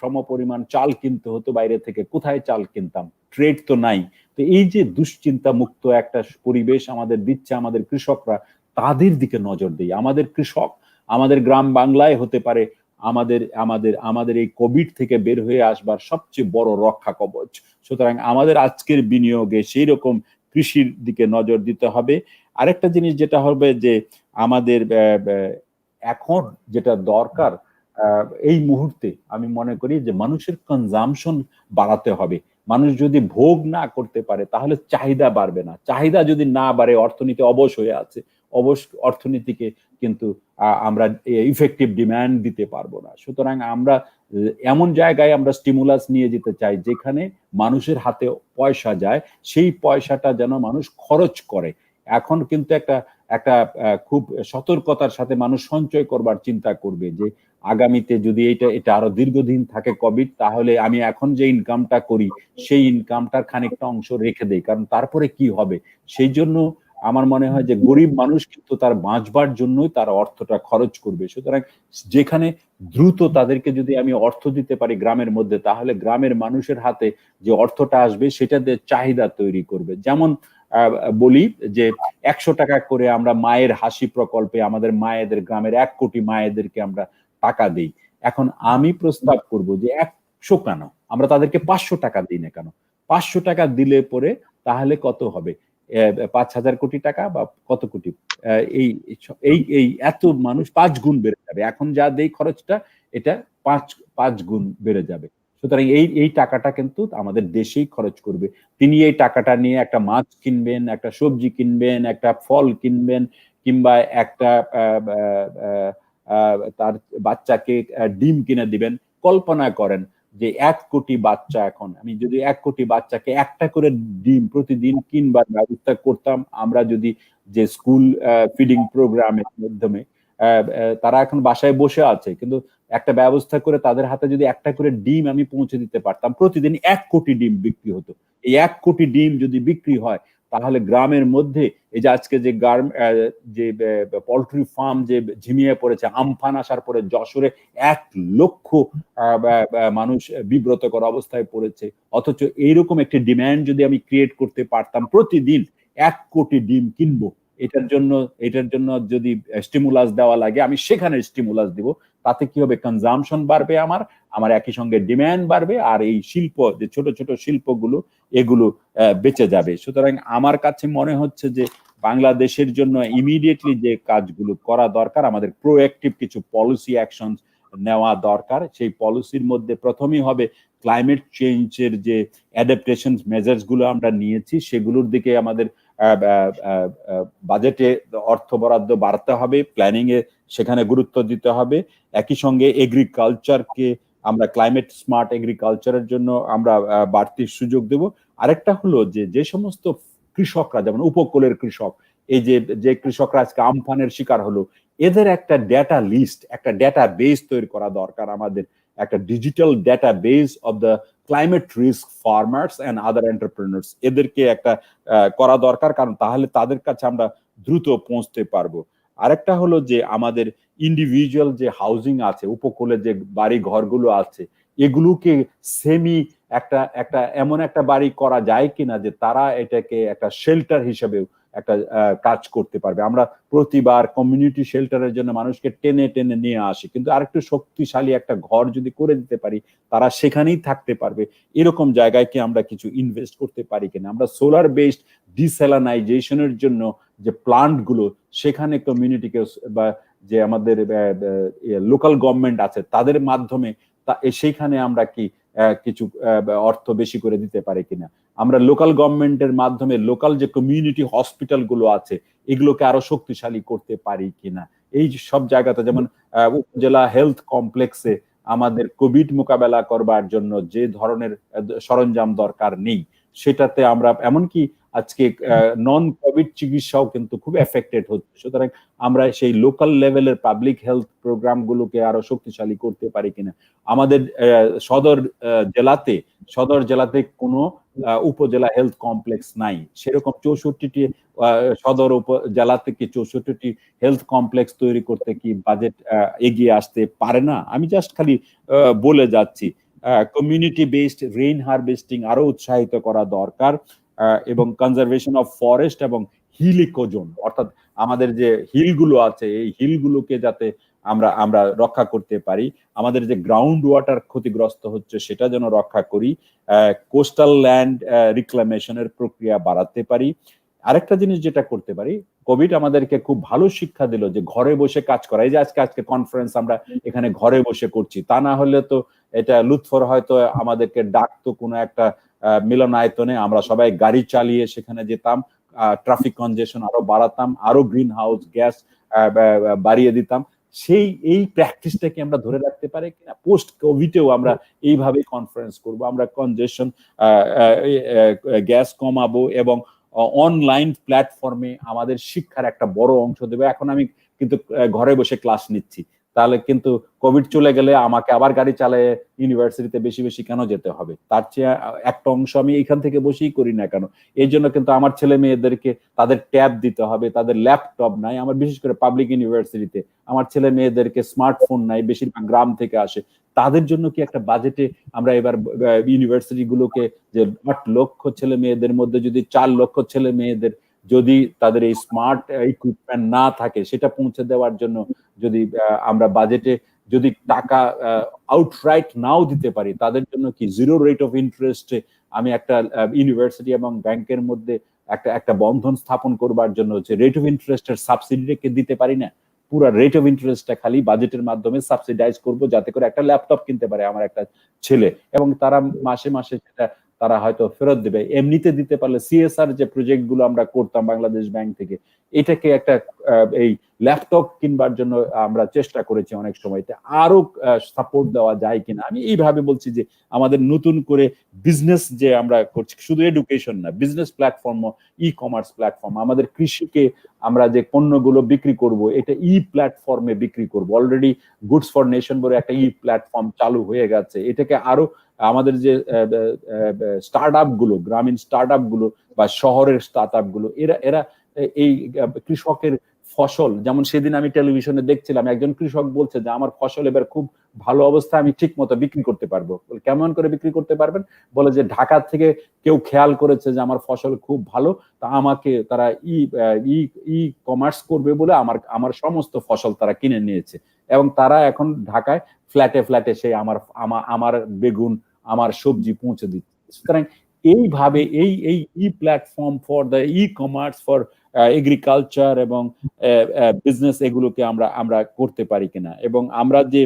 সমপরিমাণ চাল কিনতে হতো বাইরে থেকে, কোথায় চাল কিনতাম? ট্রেড তো নাই। তো এই যে দুশ্চিন্তা মুক্ত একটা পরিবেশ আমাদের দিচ্ছে আমাদের কৃষকরা, তাদের দিকে নজর দিই। আমাদের কৃষক আমাদের গ্রাম বাংলায় হতে পারে আমাদের আমাদের আমাদের এই কোভিড থেকে বের হয়ে আসবার সবচেয়ে বড় রক্ষা কবচ। সুতরাং আমাদের আজকের বিনিয়োগে সেই রকম কৃষির দিকে নজর দিতে হবে। আরেকটা জিনিস যেটা হবে যে আমাদের এখন যেটা দরকার এই মুহূর্তে, আমি মনে করি যে মানুষের কনজাম্পশন বাড়াতে হবে। মানুষ যদি ভোগ না করতে পারে তাহলে চাহিদা বাড়বে না, চাহিদা যদি না বাড়ে অর্থনীতি অবশ হয়ে আছে, অর্থনীতিকে কিন্তু আমরা ইফেক্টিভ ডিমান্ড দিতে পারবো না। সুতরাং আমরা এমন জায়গায় আমরা স্টিমুলাস নিয়ে যেতে চাই যেখানে মানুষের হাতে পয়সা যায়, সেই পয়সাটা যেন মানুষ খরচ করে। এখন কিন্তু একটা খুব সতর্কতার সাথে মানুষ সঞ্চয় করবার চিন্তা করবে যে আগামীতে যদি এটা আরো দীর্ঘদিন থাকে কোভিড, তাহলে আমি এখন যে ইনকামটা করি সেই ইনকামটার খানিকটা অংশ রেখে দেই, কারণ তারপরে কি হবে। সেই জন্য আমার মনে হয় যে গরিব মানুষ কিন্তু তার বাঁচবার জন্যই তার অর্থটা খরচ করবে। সুতরাং যেখানে দ্রুত তাদেরকে যদি আমি অর্থ দিতে পারি গ্রামের মধ্যে, তাহলে গ্রামের মানুষের হাতে যে অর্থটা আসবে সেটা দিয়ে চাহিদা তৈরি করবে। যেমন বলি যে 100 টাকা করে আমরা মায়ের হাসি প্রকল্পে আমাদের মায়েদের, গ্রামের 1 কোটি মায়েদেরকে আমরা টাকা দিই। এখন আমি প্রস্তাব করব যে 100 কেন, আমরা তাদেরকে 500 টাকা দিই না কেন? 500 টাকা দিলে পরে তাহলে কত হবে? 5,000 কোটি টাকা বা কত কোটি, এই এই এই এত মানুষ 5 গুণ বেড়ে যাবে। এখন যা দেই খরচটা, এটা 5 গুণ বেড়ে যাবে। সুতরাং এই টাকাটা কিন্তু আমাদের দেশেই খরচ করবে। তিনি এই টাকাটা নিয়ে একটা মাছ কিনবেন, একটা সবজি কিনবেন, একটা ফল কিনবেন, কিংবা একটা তার বাচ্চাকে ডিম কিনে দিবেন। কল্পনা করেন যে 1 কোটি বাচ্চা, এখন আমি যদি 1 কোটি বাচ্চাকে একটা করে ডিম প্রতিদিন কিনবার ব্যবস্থা করতাম, আমরা যদি যে স্কুল ফিডিং প্রোগ্রামের মাধ্যমে তারা এখন বাসায় বসে আছে, কিন্তু একটা ব্যবস্থা করে তাদের হাতে যদি একটা করে ডিম আমি পৌঁছে দিতে পারতাম, প্রতিদিন 1 কোটি ডিম বিক্রি হতো। এই 1 কোটি ডিম যদি বিক্রি হয়, তাহলে গ্রামের মধ্যে এই যে আজকে যে পোল্ট্রি ফার্ম যে ঝিমিয়ে পড়েছে, আমফান আসার পরে যশোরে 1 লক্ষ মানুষ বিব্রতকর অবস্থায় পড়েছে, অথচ এইরকম একটি ডিমান্ড যদি আমি ক্রিয়েট করতে পারতাম, প্রতিদিন 1 কোটি ডিম কিনবো, এটার জন্য যদি স্টিমুলাস দেওয়া লাগে, আমি সেখানে স্টিমুলাস দিব। তাতে কি হবে? কনজাম্পশন বাড়বে, আমার একই সঙ্গে ডিমান্ড বাড়বে, আর এই শিল্প, যে ছোট ছোট শিল্পগুলো, এগুলো বেঁচে যাবে। সুতরাং আমার কাছে মনে হচ্ছে যে বাংলাদেশের জন্য ইমিডিয়েটলি যে কাজগুলো করা দরকার, আমাদের প্রোঅ্যাক্টিভ কিছু পলিসি অ্যাকশন নেওয়া দরকার। সেই পলিসির মধ্যে প্রথমেই হবে ক্লাইমেট চেঞ্জের যে অ্যাডাপ্টেশন মেজার্স গুলো আমরা নিয়েছি, সেগুলোর দিকে আমাদের বাজেটে অর্থ বরাদ্দ বাড়তে হবে, প্ল্যানিং এ সেখানে গুরুত্ব দিতে হবে। একই সঙ্গে এগ্রিকালচারকে আমরা ক্লাইমেট স্মার্ট এগ্রিকালচারের জন্য আমরা বাড়তি সুযোগ দেব। আরেকটা হলো যে সমস্ত কৃষকরা, যেমন উপকূলের কৃষক, এই যে কৃষকরা আজকে আমফানের শিকার হলো, এদের একটা ডেটা লিস্ট, একটা ডেটা বেস তৈরি করা দরকার। আমাদের একটা digital data base of the climate risk farmers and other entrepreneurs, এদেরকে একটা করা দরকার, কারণ তাহলে তাদের কাছে আমরা দ্রুত পৌঁছতে পারবো। আরেকটা হলো যে আমাদের ইন্ডিভিজুয়াল যে হাউজিং আছে, উপকূলে যে বাড়ি ঘরগুলো আছে, এগুলোকে সেমি একটা এমন একটা বাড়ি করা যায় কিনা যে তারা এটাকে একটা শেল্টার হিসেবে একটা কাজ করতে পারবে। আমরা প্রতিবার কমিউনিটি শেল্টারের জন্য মানুষকে টেনে টেনে নিয়ে আসি, কিন্তু আরেকটু শক্তিশালী একটা ঘর যদি করে দিতে পারি, তারা সেখানেই থাকতে পারবে। এরকম জায়গায় কি আমরা কিছু ইনভেস্ট করতে পারি কিনা? আমরা সোলার বেসড ডিস্যালানাইজেশনের জন্য যে প্লান্ট গুলো, সেখানে কমিউনিটিকে বা যে আমাদের লোকাল গভর্নমেন্ট আছে, তাদের মাধ্যমে সেইখানে আমরা কি কিছু অর্থ বেশি করে দিতে পারি কিনা? আমরা লোকাল গভর্নমেন্টের মাধ্যমে লোকাল যে কমিউনিটি হসপিটাল গুলো আছে, এগুলোকে আরো শক্তিশালী করতে পারি কিনা? এই সব জায়গাতে, যেমন উপজেলা হেলথ কমপ্লেক্সে আমাদের কোভিড মোকাবেলা করবার জন্য যে ধরনের সরঞ্জাম দরকার নেই, সেটাতে আমরা এমনকি আজকে নন কোভিড চিকিৎসাও কিন্তু খুব এফেক্টেড হচ্ছে। সুতরাং আমরা সেই লোকাল লেভেলের পাবলিক হেলথ প্রোগ্রাম গুলোকে আরো শক্তিশালী করতে পারি কিনা? আমাদের সদর জেলাতে কোনো উপজেলা হেলথ কমপ্লেক্স নাই, সেরকম 64টি সদর উপজেলা থেকে 64টি হেলথ কমপ্লেক্স তৈরি করতে কি বাজেট এগিয়ে আসতে পারে না? আমি জাস্ট খালি বলে যাচ্ছি। কমিউনিটি বেসড রেইন হারভেস্টিং আরো উৎসাহিত করা দরকার, এবং কনজারভেশন অফ ফরেস্ট এবং হিল ইকোজোন, অর্থাৎ আমাদের যে হিলগুলো আছে, এই হিলগুলোকে যাতে আমরা রক্ষা করতে পারি, আমাদের যে গ্রাউন্ড ওয়াটার ক্ষতিগ্রস্ত হচ্ছে সেটা যেন রক্ষা করি, কোস্টাল ল্যান্ড রিক্লামেশনের প্রক্রিয়া বাড়াতে পারি। আরেকটা জিনিস যেটা করতে পারি, কোভিড আমাদেরকে খুব ভালো শিক্ষা দিল যে ঘরে বসে কাজ করা। এই যে আজকে কনফারেন্স আমরা এখানে ঘরে বসে করছি, তা না হলে তো এটা লুৎফর হয়তো আমাদেরকে ডাকতো কোনো একটা মিলনায়তনে, আমরা সবাই গাড়ি চালিয়ে সেখানে যেতাম, ট্রাফিক কনজেশন আরো বাড়াতাম, আরো গ্রিন হাউস গ্যাস বাড়িয়ে দিতাম। এই প্র্যাকটিসটাকে আমরা ধরে রাখতে পারি কিনা? পোস্ট কোভিডেও আমরা এইভাবে কনফারেন্স করব, আমরা কনজেশন গ্যাস কমাবো এবং অনলাইন প্ল্যাটফর্মে আমাদের শিক্ষার একটা বড় অংশ দেবে। এখন আমি কিন্তু ঘরে বসে ক্লাস নিচ্ছি, তাহলে কিন্তু কোভিড চলে গেলে আমাকে আবার গাড়ি চালায় ইউনিভার্সিটিতে বেশি বেশি কেন যেতে হবে? তার চেয়ে একটা অংশ আমি এখান থেকে বসেই করি না কেন? এই জন্য কিন্তু আমার ছেলে মেয়েদেরকে তাদের ট্যাব দিতে হবে, তাদের ল্যাপটপ নাই। আমার বিশেষ করে পাবলিক ইউনিভার্সিটিতে আমার ছেলে মেয়েদেরকে স্মার্টফোন নাই, বেশিরভাগ গ্রাম থেকে আসে। তাদের জন্য কি একটা বাজেটে আমরা এবার ইউনিভার্সিটি গুলোকে, যে 8 লক্ষ ছেলে মেয়েদের মধ্যে যদি 4 লক্ষ ছেলে মেয়েদের যদি তাদের এই স্মার্ট ইকুইপমেন্ট না থাকে, সেটা পৌঁছে দেওয়ার জন্য যদি আমরা বাজেটে যদি টাকা আউটরাইট নাও দিতে পারি, তাদের জন্য কি 0 রেট অফ ইন্টারেস্টে আমি একটা ইউনিভার্সিটি এবং ব্যাংকের মধ্যে একটা বন্ধন স্থাপন করবার জন্য হচ্ছে রেট অফ ইন্টারেস্টের সাবসিডিকে দিতে পারি না? পুরো রেট অফ ইন্টারেস্টটা খালি বাজেটের মাধ্যমে সাবসিডাইজ করব, যাতে করে একটা ল্যাপটপ কিনতে পারে আমার একটা ছেলে, এবং তারা মাসে মাসে সেটা তারা হয়তো ফেরত দেবে। এমনিতে দিতে পারলে সিএসআর যে প্রজেক্ট গুলো আমরা করতাম বাংলাদেশ ব্যাংক থেকে, এটাকে একটা এই ল্যাপটপ কিনবার জন্য আমরা চেষ্টা করেছি অনেক সময়তে, আরো সাপোর্ট দেওয়া যায় কিনা। আমি এইভাবে বলছি যে আমাদের নতুন করে বিজনেস যে আমরা করছি, শুধু এডুকেশন না, business platform, e commerce platform, আমাদের কৃষিকে আমরা যে পণ্যগুলো বিক্রি করব এটা ই প্ল্যাটফর্মে বিক্রি করব। অলরেডি গুডস ফর নেশন বলে একটা ই প্ল্যাটফর্ম চালু হয়ে গেছে। এটাকে আরো আমাদের যে স্টার্ট আপ গুলো, গ্রামীণ স্টার্ট আপ গুলো বা শহরের স্টার্ট আপ গুলো, এরা এই কৃষকের ফসল, যেমন সেদিন আমি টেলিভিশনে দেখছিলাম একজন কৃষক বলছে যে আমার ফসল এবার খুব ভালো অবস্থা, আমি ঠিক মতো বিক্রি করতে পারবো। কেমন করে বিক্রি করতে পারবেন? বলে যে ঢাকা থেকে কেউ খেয়াল করেছে যে আমার ফসল খুব ভালো, তা আমাকে তারা ই কমার্স করবে বলে আমার সমস্ত ফসল তারা কিনে নিয়েছে, এবং তারা এখন ঢাকায় ফ্ল্যাটে ফ্ল্যাটে সেই আমার বেগুন, আমার সবজি পৌঁছে দিচ্ছে। সুতরাং এইভাবে এই e platform for the e commerce for agriculture এবং বিজনেস, এগুলোকে আমরা করতে পারি কিনা, এবং আমরা যে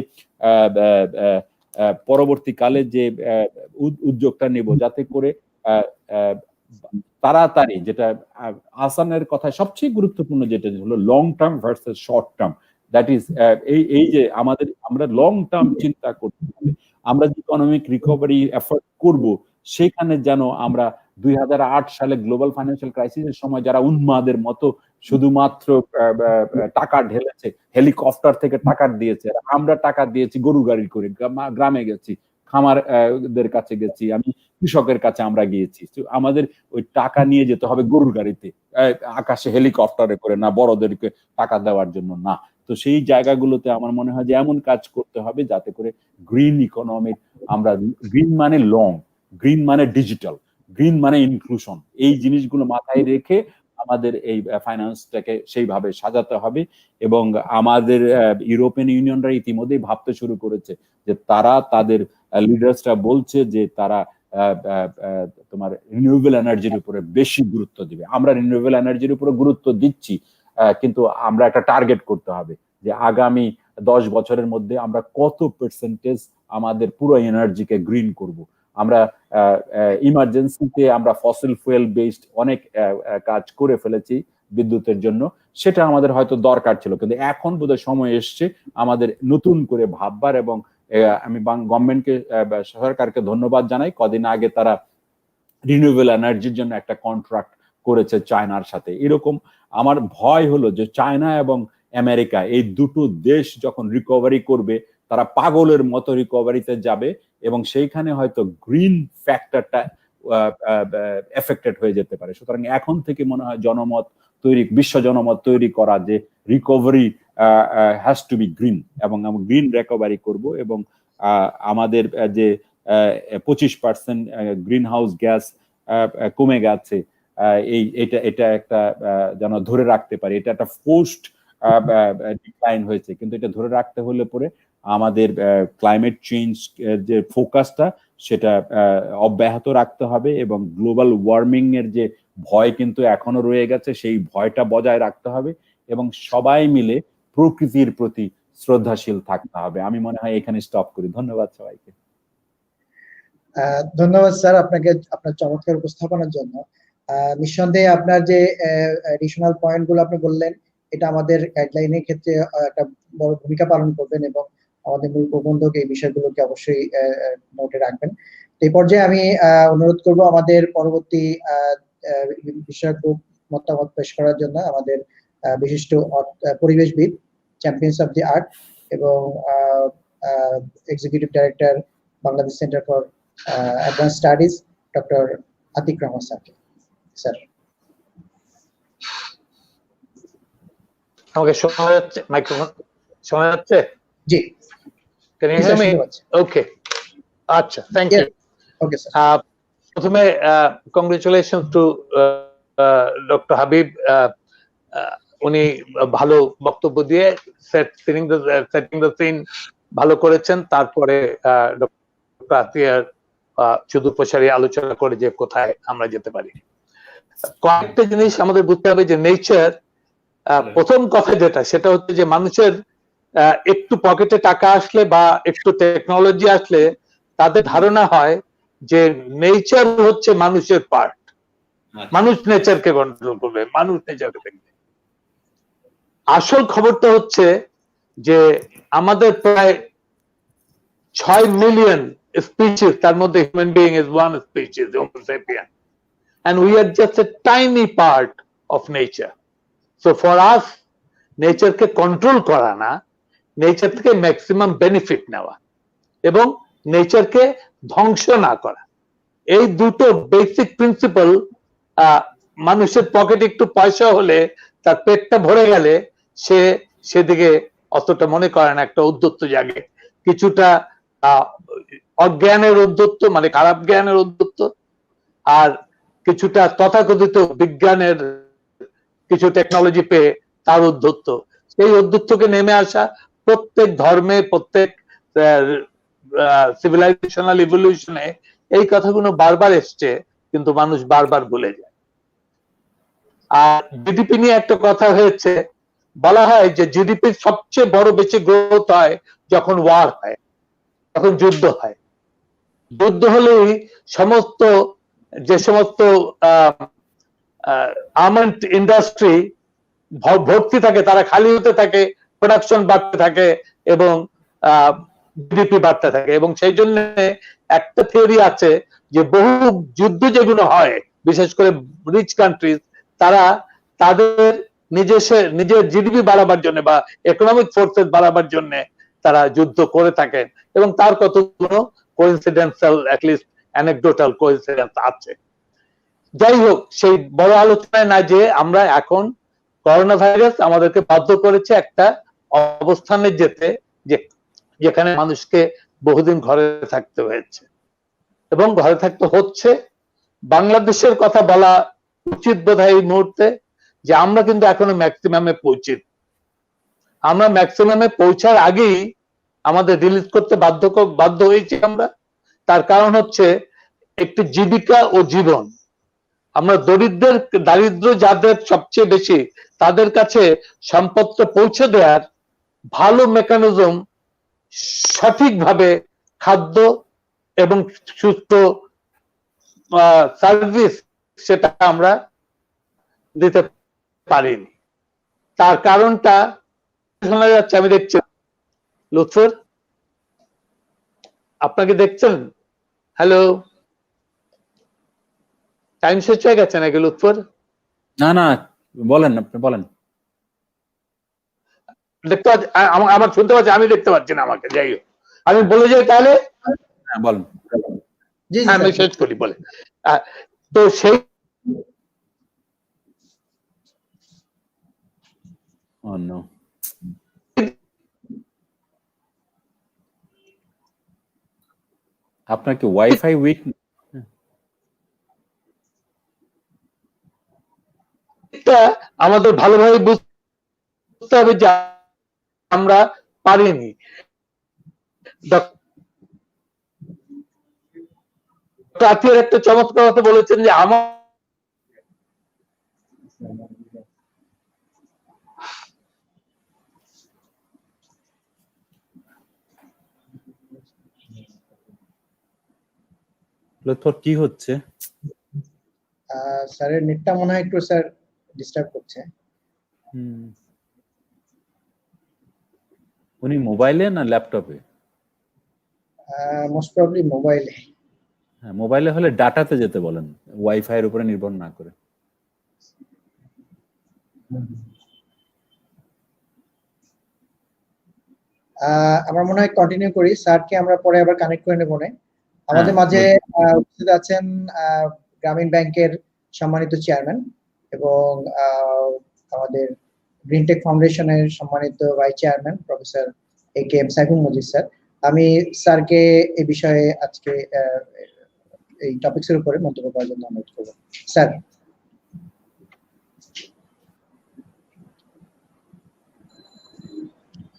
পরবর্তীকালে যে উদ্যোগটা নেব যাতে করে তাড়াতাড়ি, যেটা আসানের কথায় সবচেয়ে গুরুত্বপূর্ণ যেটা হলো long term versus short term, that is এই যে আমরা লং টার্ম চিন্তা করতে হবে। আমরা যে ইকোনমিক রিকভারি এফোর্ট করব, সেখানে যেন আমরা 2008 সালে গ্লোবাল ফাইন্যান্সিয়াল ক্রাইসিসের সময় যারা উন্মাদের মতো শুধুমাত্র টাকা ঢেলেছে, হেলিকপ্টার থেকে টাকা দিয়েছে, আমরা টাকা দিয়েছি গরু গাড়ি করে, গ্রামে গেছি, খামারদের কাছে গেছি, আমি কৃষকের কাছে আমরা গিয়েছি। আমাদের ওই টাকা নিয়ে যেতে হবে গরুর গাড়িতে, আকাশে হেলিকপ্টারে করে না, বড়দেরকে টাকা দেওয়ার জন্য না। তো সেই জায়গাগুলোতে আমার মনে হয় যে এমন কাজ করতে হবে যাতে করে গ্রিন ইকোনমিক, আমরা গ্রিন মানে লং, গ্রিন মানে ডিজিটাল, গ্রিন মানে ইনক্লুশন, এই জিনিসগুলো মাথায় রেখে আমাদের এই ফাইন্যান্সটাকে সেইভাবে সাজাতে হবে। এবং আমাদের ইউরোপিয়ান ইউনিয়নরা ইতিমধ্যেই ভাবতে শুরু করেছে যে তারা তাদের লিডার্সরা বলছে যে তারা তোমার রিনিউয়েবল এনার্জির উপরে বেশি গুরুত্ব দিবে। আমরা রিনিউয়েবল এনার্জির উপরে গুরুত্ব দিচ্ছি, কিন্তু আমরা একটা টার্গেট করতে হবে যে আগামী 10 বছরের মধ্যে আমরা কত পার্সেন্টেজ আমাদের পুরো এনার্জিকে গ্রিন করব। আমরা ইমার্জেন্সিতে আমরা ফসিল ফুয়েল বেসড অনেক কাজ করে ফেলেছি বিদ্যুতের জন্য, সেটা আমাদের হয়তো দরকার ছিল, কিন্তু এখন বোধহয় সময় এসছে আমাদের নতুন করে ভাববার। এবং আমি গভর্নমেন্টকে, সরকারকে ধন্যবাদ জানাই, কদিন আগে তারা রিনিউয়েবল এনার্জির জন্য একটা কন্ট্রাক্ট করেছে চায়নার সাথে। এরকম আমার ভয় হলো যে চায়না এবং আমেরিকা, এই দুটো দেশ যখন রিকভারি করবে, তারা পাগলের মতো রিকভারিতে যাবে, এবং সেইখানে হয়তো গ্রিন ফ্যাক্টরটা এফেক্টেড হয়ে যেতে পারে। সুতরাং এখন থেকে মনে হয় জনমত তৈরি, বিশ্ব জনমত তৈরি করা যে recovery has to be green, এবং আমরা গ্রিন রিকভারি করব। এবং আমাদের যে 25% গ্রিন হাউস গ্যাস কমে গেছে, এটা একটা যেন ধরে রাখতে পারি। এটা একটা পোস্ট ডিক্লাইন হয়েছে, কিন্তু এটা ধরে রাখতে হলে পরে আমাদের ক্লাইমেট চেঞ্জ যে ফোকাসটা, সেটা অব্যাহত রাখতে হবে। এবং গ্লোবাল ওয়ার্মিং এর যে ভয় কিন্তু এখনো রয়ে গেছে, সেই ভয়টা বজায় রাখতে হবে, এবং সবাই মিলে প্রকৃতির প্রতি শ্রদ্ধাশীল থাকতে হবে। আমি মনে হয় এখানে স্টপ করি। ধন্যবাদ সবাইকে। ধন্যবাদ স্যার আপনাকে আপনার চমৎকার উপস্থাপনার জন্য। নিঃসন্দেহে আপনার যে এডিশনাল পয়েন্ট গুলো আপনি বললেন, এটা আমাদের গাইডলাইনের ক্ষেত্রে একটা বড় ভূমিকা পালন করবেন, এবং আমাদের মূল প্রবন্ধক এই বিষয়গুলোকে অবশ্যই নোটে রাখবেন। এই পর্যায়ে আমি অনুরোধ করব আমাদের পরবর্তী বিষয়ক মতামত পেশ করার জন্য আমাদের বিশিষ্ট পরিবেশবিদ, চ্যাম্পিয়ন্স অফ দি আর্থ এবং executive director Bangladesh centre for advance studies, doctor Atiq Rahman স্যারকে। স্যার, আমাকে শোনা যাচ্ছে? মাইক্রোফোন শোনা যাচ্ছে? জি, can you hear me? Okay, আচ্ছা, থ্যাংক ইউ। ওকে স্যার, প্রথমে কংগ্রেচুলেশন টু ডক্টর হাবিব। উনি ভালো বক্তব্য দিয়ে সেটিং দ্য সিন ভালো করেছেন। তারপরে ডক্টর আতিয়ার শুধু প্রসারী আলোচনা করে যে কোথায় আমরা যেতে পারি। কয়েকটা জিনিস আমাদের বুঝতে হবে যে নেচার, প্রথম কথা যেটা সেটা হচ্ছে যে মানুষের একটু পকেটে টাকা আসলে বা একটু টেকনোলজি আসলে তাদের ধারণা হয় যে নেচার হচ্ছে মানুষের পার্ট, মানুষ নেচারকে কন্ট্রোল করবে, মানুষ নেচারকে দেখবে। আসল খবরটা হচ্ছে যে আমাদের প্রায় 6 মিলিয়ন স্পিচিস, তার মধ্যে human being is one speeches, homo sapiens, and we are just a tiny part of nature. So for us, nature K control করা না, নেচার থেকে ম্যাক্সিমাম বেনিফিট নেওয়া এবং নেচার কে ধ্বংস না করা, এই দুটো বেসিক প্রিন্সিপাল মানুষের পকেটে একটু পয়সা হলে, তার পেটটা ভরে গেলে সে সেদিকে অতটা মনে করে না, একটা উদ্যত্ত জাগে, কিছুটা অজ্ঞানের উদ্যত্ত, মানে খারাপ জ্ঞানের উদ্যত্ত, আর কিছুটা তথাকথিত বিজ্ঞানের কিছু টেকনোলজি পেয়ে তার উদ্ধত্ত। সেই উদ্ধত্তকে নেমে আসা প্রত্যেক ধর্মে, প্রত্যেক সিভিলাইজেশনাল ইভলিউশনে এই কথাগুলো বারবার এসছে, কিন্তু মানুষ বারবার ভুলে যায়। আর জিডিপি নিয়ে একটা কথা হয়েছে, বলা হয় যে জিডিপি সবচেয়ে বড় বেশি গ্রোথ হয় যখন ওয়ার হয়, যখন যুদ্ধ হয়। যুদ্ধ হলেই সমস্ত যে সমস্ত আর্মামেন্ট ইন্ডাস্ট্রি ভর্তি থাকে, তারা খালি হতে থাকে, প্রোডাকশন বাড়তে থাকে এবং জিডিপি বাড়তে থাকে। এবং সেই জন্য একটা থিওরি আছে যে বহু যুদ্ধ যেগুলো হয়, বিশেষ করে রিচ কান্ট্রিজ, তারা তাদের নিজের জিডিপি বাড়াবার জন্য বা ইকোনমিক ফোর্সেস বাড়াবার জন্য তারা যুদ্ধ করে থাকেন, এবং তার কতগুলো কোইন্সিডেন্টাল, অ্যাটলিস্ট অ্যানেকডোটাল কোইন্সিডেন্স আছে। যাই হোক, সেই বড় আলোচনায় না, যে আমরা এখন করোনা ভাইরাস আমাদেরকে বাধ্য করেছে একটা অবস্থানে যেতে, যেখানে মানুষকে বহুদিন ঘরে থাকতে হয়েছে এবং ঘরে থাকতে হচ্ছে। বাংলাদেশের কথা বলা উচিত বোধহয় এই মুহূর্তে, যে আমরা কিন্তু এখনো ম্যাক্সিমামে পৌঁছি। আমরা ম্যাক্সিমামে পৌঁছার আগেই আমাদের রিলিজ করতে বাধ্য হয়েছি আমরা। তার কারণ হচ্ছে একটি জীবিকা ও জীবন। আমরা দারিদ্র যাদের সবচেয়ে বেশি, তাদের কাছে সম্পদটা পৌঁছে দেওয়ার ভালো মেকানিজম সঠিকভাবে খাদ্য এবং সুস্থ সার্ভিস, সেটা আমরা দিতে পারিনি। তার কারণটা শোনা যাচ্ছে, আমি দেখছি। লুৎফর, আপনাকে দেখছেন? হ্যালো, টাইম শেষ হয়ে গেছে নাকি লুৎফর? না না, বলেন, আপনি বলেন। দেখতে পাচ্ছি, আমার শুনতে পাচ্ছি, আমি দেখতে পাচ্ছি না আমাকে। যাই হোক, আমি বলে যাই তাহলে। হ্যাঁ, বলেন। আমি শেষ করি বলে। তো সেই আপনার কি ওয়াইফাই উইক? আমাদের ভালোভাবে বুঝতে হবে যে আমরা পারিনি। ডক্টর একটা চমৎকার কথা বলেছেন যে আমার লুৎফর কি হচ্ছে? স্যারের নেটটা মনে হয় একটু স্যার ডিস্টার্ব করছে। উনি মোবাইলে না ল্যাপটপে? মোস্ট প্রবাবলি মোবাইলে। হ্যাঁ, মোবাইলে হলে ডাটাতে যেতে বলেন, ওয়াইফাই এর উপরে নির্ভর না করে। আমরা মনে হয় কন্টিনিউ করি, স্যারকে আমরা পরে আবার কানেক্ট করে নেব। আমাদের মাঝে উপস্থিত আছেন গ্রামীণ ব্যাংকের সম্মানিত চেয়ারম্যান এবং আমাদের গ্রিনটেক ফাউন্ডেশনের সম্মানিত vice chairman professor A K M. Saiful Majid sir. আমি স্যারকে এই বিষয়ে আজকে এই টপিকসের উপরে মন্তব্য করার জন্য অনুরোধ করব। স্যার।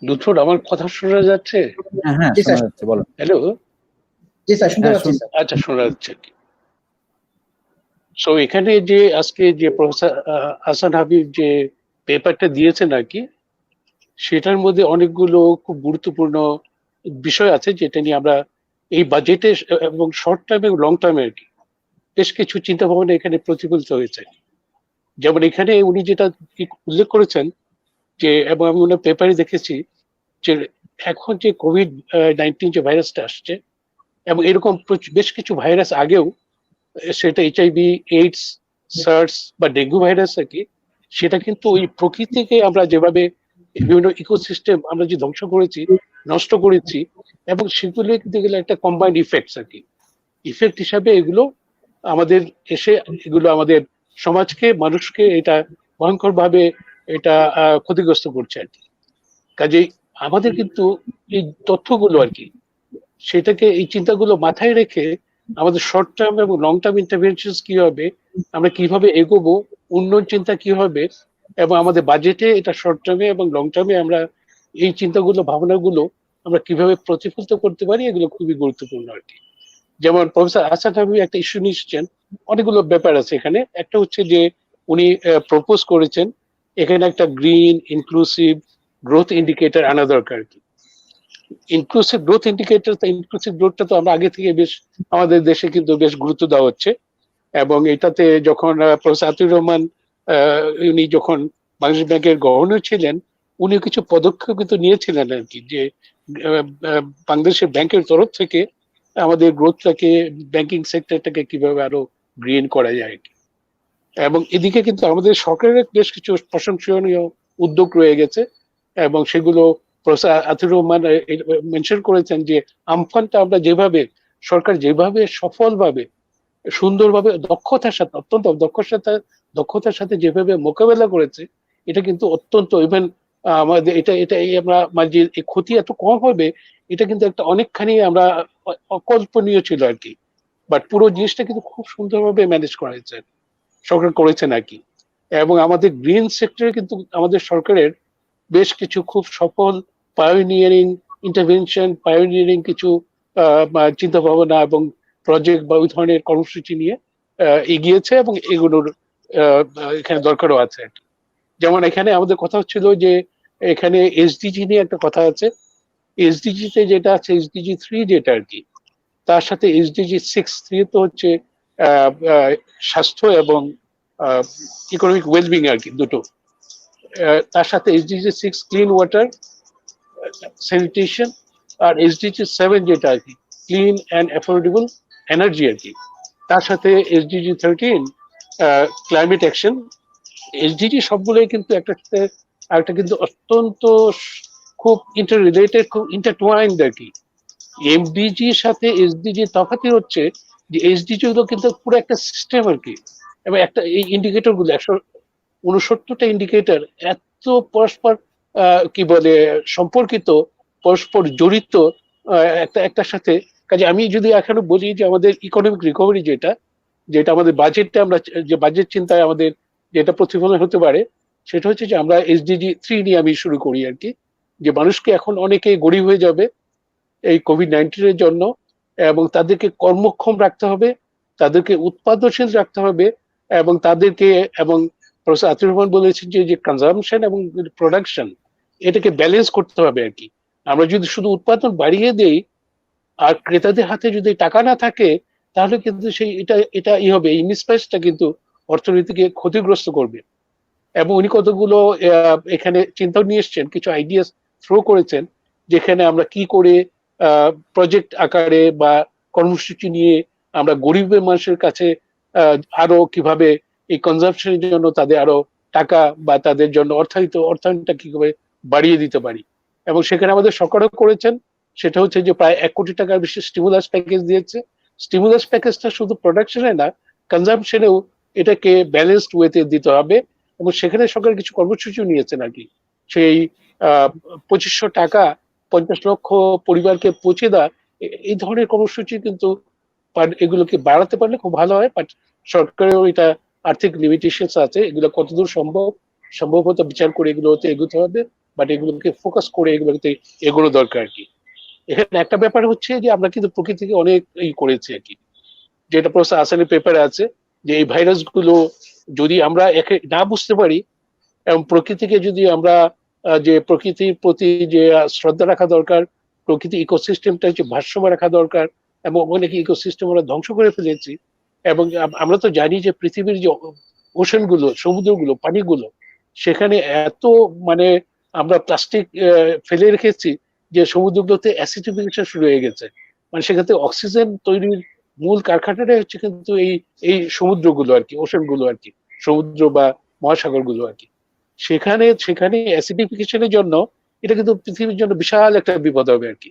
লুৎফর, আমার কথা শোনা যাচ্ছে? হ্যাঁ, শোনা যাচ্ছে, বলেন। হ্যালো। জি স্যার, শুনতে পাচ্ছি স্যার। আচ্ছা, শোনা যাচ্ছে। সো এখানে যে আজকে যে প্রফেসর হাসান হাবিব যে পেপারটা দিয়েছেন আর কি, সেটার মধ্যে অনেকগুলো খুব গুরুত্বপূর্ণ বিষয় আছে যেটা নিয়ে আমরা এই বাজেটে এবং শর্ট টার্ম এবং লং টার্মে আর কি বেশ কিছু চিন্তা ভাবনা এখানে প্রতিফলিত হয়েছে। যেমন এখানে উনি যেটা উল্লেখ করেছেন যে, এবং আমি ওনার পেপারে দেখেছি যে এখন যে কোভিড-19 যে ভাইরাসটা আসছে, এবং এরকম বেশ কিছু ভাইরাস আগেও, সেটা HIV, এইডস, সার্স বা ডেঙ্গু ভাইরাস আর কি, সেটা কিন্তু ওই প্রকৃতিকে আমরা যেভাবে বিভিন্ন ইকোসিস্টেম আমরা যে ধ্বংস করেছি, নষ্ট করেছি, এবং সেগুলো কিন্তু গেলে একটা কম্বাইন্ড ইফেক্টস আর কি, ইফেক্ট হিসাবে এগুলো আমাদের এসে এগুলো আমাদের সমাজকে, মানুষকে এটা ভয়ঙ্কর ভাবে এটা ক্ষতিগ্রস্ত করছে আর কি। কাজেই আমাদের কিন্তু এই তথ্যগুলো আর কি, সেটাকে এই চিন্তাগুলো মাথায় রেখে আমাদের শর্ট টার্ম এবং লং টার্ম ইন্টারভেনশন কি হবে, আমরা কিভাবে এগোবো, উন্নয়ন চিন্তা কি হবে, এবং আমাদের বাজেটে এটা শর্ট টার্মে এবং লং টার্মে আমরা এই চিন্তাগুলো, ভাবনাগুলো আমরা কিভাবে প্রতিফলিত করতে পারি, এগুলো খুবই গুরুত্বপূর্ণ আর কি। যেমন প্রফেসর হাসান হাবিব একটা ইস্যু নিয়েছেন, অনেকগুলো ব্যাপার আছে এখানে। একটা হচ্ছে যে উনি প্রপোজ করেছেন এখানে একটা গ্রিন ইনক্লুসিভ গ্রোথ ইন্ডিকেটর আনা দরকার কি। ইনক্লুসিভ গ্রোথ ইন্ডিকেটর, ইনক্লুসিভ গ্রোথটা তো আমরা আগে থেকে বেশ আমাদের দেশে কিন্তু বেশ গুরুত্ব দেওয়া হচ্ছে, এবং এটাতে যখন প্রফেসর আতিউর রহমান উনি যখন বাংলাদেশ ব্যাংকের গভর্নর ছিলেন, উনি কিছু পদক্ষেপ কিন্তু নিয়েছিলেন আর কি, যে বাংলাদেশের ব্যাংকের তরফ থেকে আমাদের গ্রোথটাকে, ব্যাংকিং সেক্টরটাকে কিভাবে আরো গ্রিন করা যায়। এবং এদিকে কিন্তু আমাদের সরকারের বেশ কিছু প্রশংসনীয় উদ্যোগ রয়ে গেছে, এবং সেগুলো প্রফেসর আতিউর রহমান মেনশন করেছেন যে আমফানটা আমরা যেভাবে, সরকার যেভাবে সফলভাবে, সুন্দরভাবে, দক্ষতার সাথে, অত্যন্ত দক্ষতার সাথে যেভাবে মোকাবেলা করেছে, এটা কিন্তু অত্যন্ত, ইভেন আমাদের এটা এটা আমরা যে ক্ষতি এত কম হবে, এটা কিন্তু একটা অনেকখানি আমরা অকল্পনীয় ছিল আর কি। বাট পুরো জিনিসটা কিন্তু খুব সুন্দরভাবে ম্যানেজ করা হয়েছে, সরকার করেছে নাকি। এবং আমাদের গ্রিন সেক্টরে কিন্তু আমাদের সরকারের বেশ কিছু খুব সফল পায়োনিয়ারিং ইন্টারভেনশন, পায়োনিয়ারিং কিছু চিন্তা ভাবনা এবং প্রজেক্ট বা ওই ধরনের কর্মসূচি নিয়ে এগিয়েছে, এবং এগুলোর এখানে দরকারও আছে। যেমন এখানে আমাদের কথা হচ্ছিল যে এখানে এসডিজি নিয়ে একটা কথা আছে, এসডিজি তে যেটা আছে, এসডিজি 3 যেটা আর কি, তার সাথে এসডিজি 6 তো হচ্ছে স্বাস্থ্য এবং ইকোনমিক ওয়েলবিং আর কি, দুটো। তার সাথে এসডিজি 6 ক্লিন ওয়াটার, স্যানিটেশন, আর এসডিজি 7 যেটা আর কি, ক্লিন অ্যান্ড অ্যাফোর্ডেবল এনার্জি আর কি। তার সাথে এসডিজি 13 ক্লাইমেট অ্যাকশন। এসডিজি সবগুলোই কিন্তু একটা কিন্তু অত্যন্ত খুব ইন্টার রিলেটেড, খুব ইন্টারটুয়াইন্ড আর কি। এমডিজির সাথে এসডিজি তফাৎই হচ্ছে যে এসডিজি গুলো কিন্তু পুরো একটা সিস্টেম আর কি, এবং একটা এই ইন্ডিকেটর গুলো 169টা ইন্ডিকেটর এত পরস্পর কি বলে সম্পর্কিত, পরস্পর জড়িত একটার সাথে। কাজে আমি যদি এখনো বলি যে আমাদের ইকোনমিক রিকভারি যেটা যেটা আমাদের বাজেটটা, আমরা যে বাজেট চিন্তায় আমাদের যেটা প্রতিফলন হতে পারে, সেটা হচ্ছে যে আমরা এসডিজি 3 নিয়ে আমি শুরু করি আর কি, যে মানুষকে এখন অনেকে গরিব হয়ে যাবে এই কোভিড-19 জন্য, এবং তাদেরকে কর্মক্ষম রাখতে হবে, তাদেরকে উৎপাদনশীল রাখতে হবে, এবং তাদেরকে, এবং প্রফেসর আতিউর রহমান বলেছেন যে কনজাম্পশন এবং প্রোডাকশন, এটাকে ব্যালেন্স করতে হবে আর কি। আমরা যদি শুধু উৎপাদন বাড়িয়ে দেই আর ক্রেতাদের হাতে যদি টাকা না থাকে, তাহলে কিন্তু সেই এটা এটা হবে, এই মিসম্যাচটা কিন্তু অর্থনীতিকে ক্ষতিগ্রস্ত করবে। এবং উনি কতগুলো এখানে চিন্তা নিয়ে এসছেন, কিছু আইডিয়া থ্রো করেছেন, যেখানে আমরা কি করে প্রজেক্ট আকারে বা কর্মসূচি নিয়ে আমরা গরিবের মানুষের কাছে আরো কিভাবে এই কনজাম্পশনের জন্য তাদের আরো টাকা বা তাদের জন্য অর্থায়নটা কিভাবে বাড়িয়ে দিতে পারি। এবং সেখানে আমাদের সরকারও করেছেন, সেটা হচ্ছে যে প্রায় 1 কোটি টাকার বেশি স্টিমুলাস প্যাকেজ দিয়েছে। স্টিমুলাস প্যাকেজটা শুধু প্রোডাকশনে না, কনজাম্পশনেও এটাকে ব্যালেন্সড ওয়েতে দিতে হবে, এবং সেখানে সরকার কিছু কর্মসূচি নিয়েছে নাকি, সেই 2500 টাকা 50 লক্ষ পরিবারকে পৌঁছে দেওয়া, এই ধরনের কর্মসূচি কিন্তু এগুলোকে বাড়াতে পারলে খুব ভালো হয়। বাট সরকারেও এটা আর্থিক লিমিটেশন আছে, এগুলো কতদূর সম্ভবত বিচার করে এগুলোতে এগোতে হবে, বাট এগুলোকে ফোকাস করে এগুলোতে এগোনো দরকার আর কি। এখানে একটা ব্যাপার হচ্ছে যে আমরা কিন্তু প্রকৃতিকে অনেক করেছি আর কি, যেটা প্রফেসর আসানের পেপারে আছে, যে এই ভাইরাস গুলো যদি আমরা একে না বুঝতে পারি এবং প্রকৃতিকে যদি আমরা যে প্রকৃতির প্রতি যে শ্রদ্ধা রাখা দরকার, প্রকৃতি ইকোসিস্টেমটা যে ভারসাম্য রাখা দরকার, এবং অনেক ইকোসিস্টেম আমরা ধ্বংস করে ফেলেছি। এবং আমরা তো জানি যে পৃথিবীর যে ওশান গুলো, সমুদ্রগুলো, পানিগুলো, সেখানে এত মানে আমরা প্লাস্টিক ফেলে রেখেছি যে সমুদ্রগুলোতে অ্যাসিডিফিকেশন শুরু হয়ে গেছে। মানে সেখানে অক্সিজেন তৈরির মূল কারখানাটাই হচ্ছে কিন্তু এই সমুদ্রগুলো আর কি, ওশান গুলো আর কি, সমুদ্র বা মহাসাগর গুলো আর কি। সেখানে অ্যাসিডিফিকেশনের জন্য এটা কিন্তু পৃথিবীর জন্য বিশাল একটা বিপদ হবে আর কি।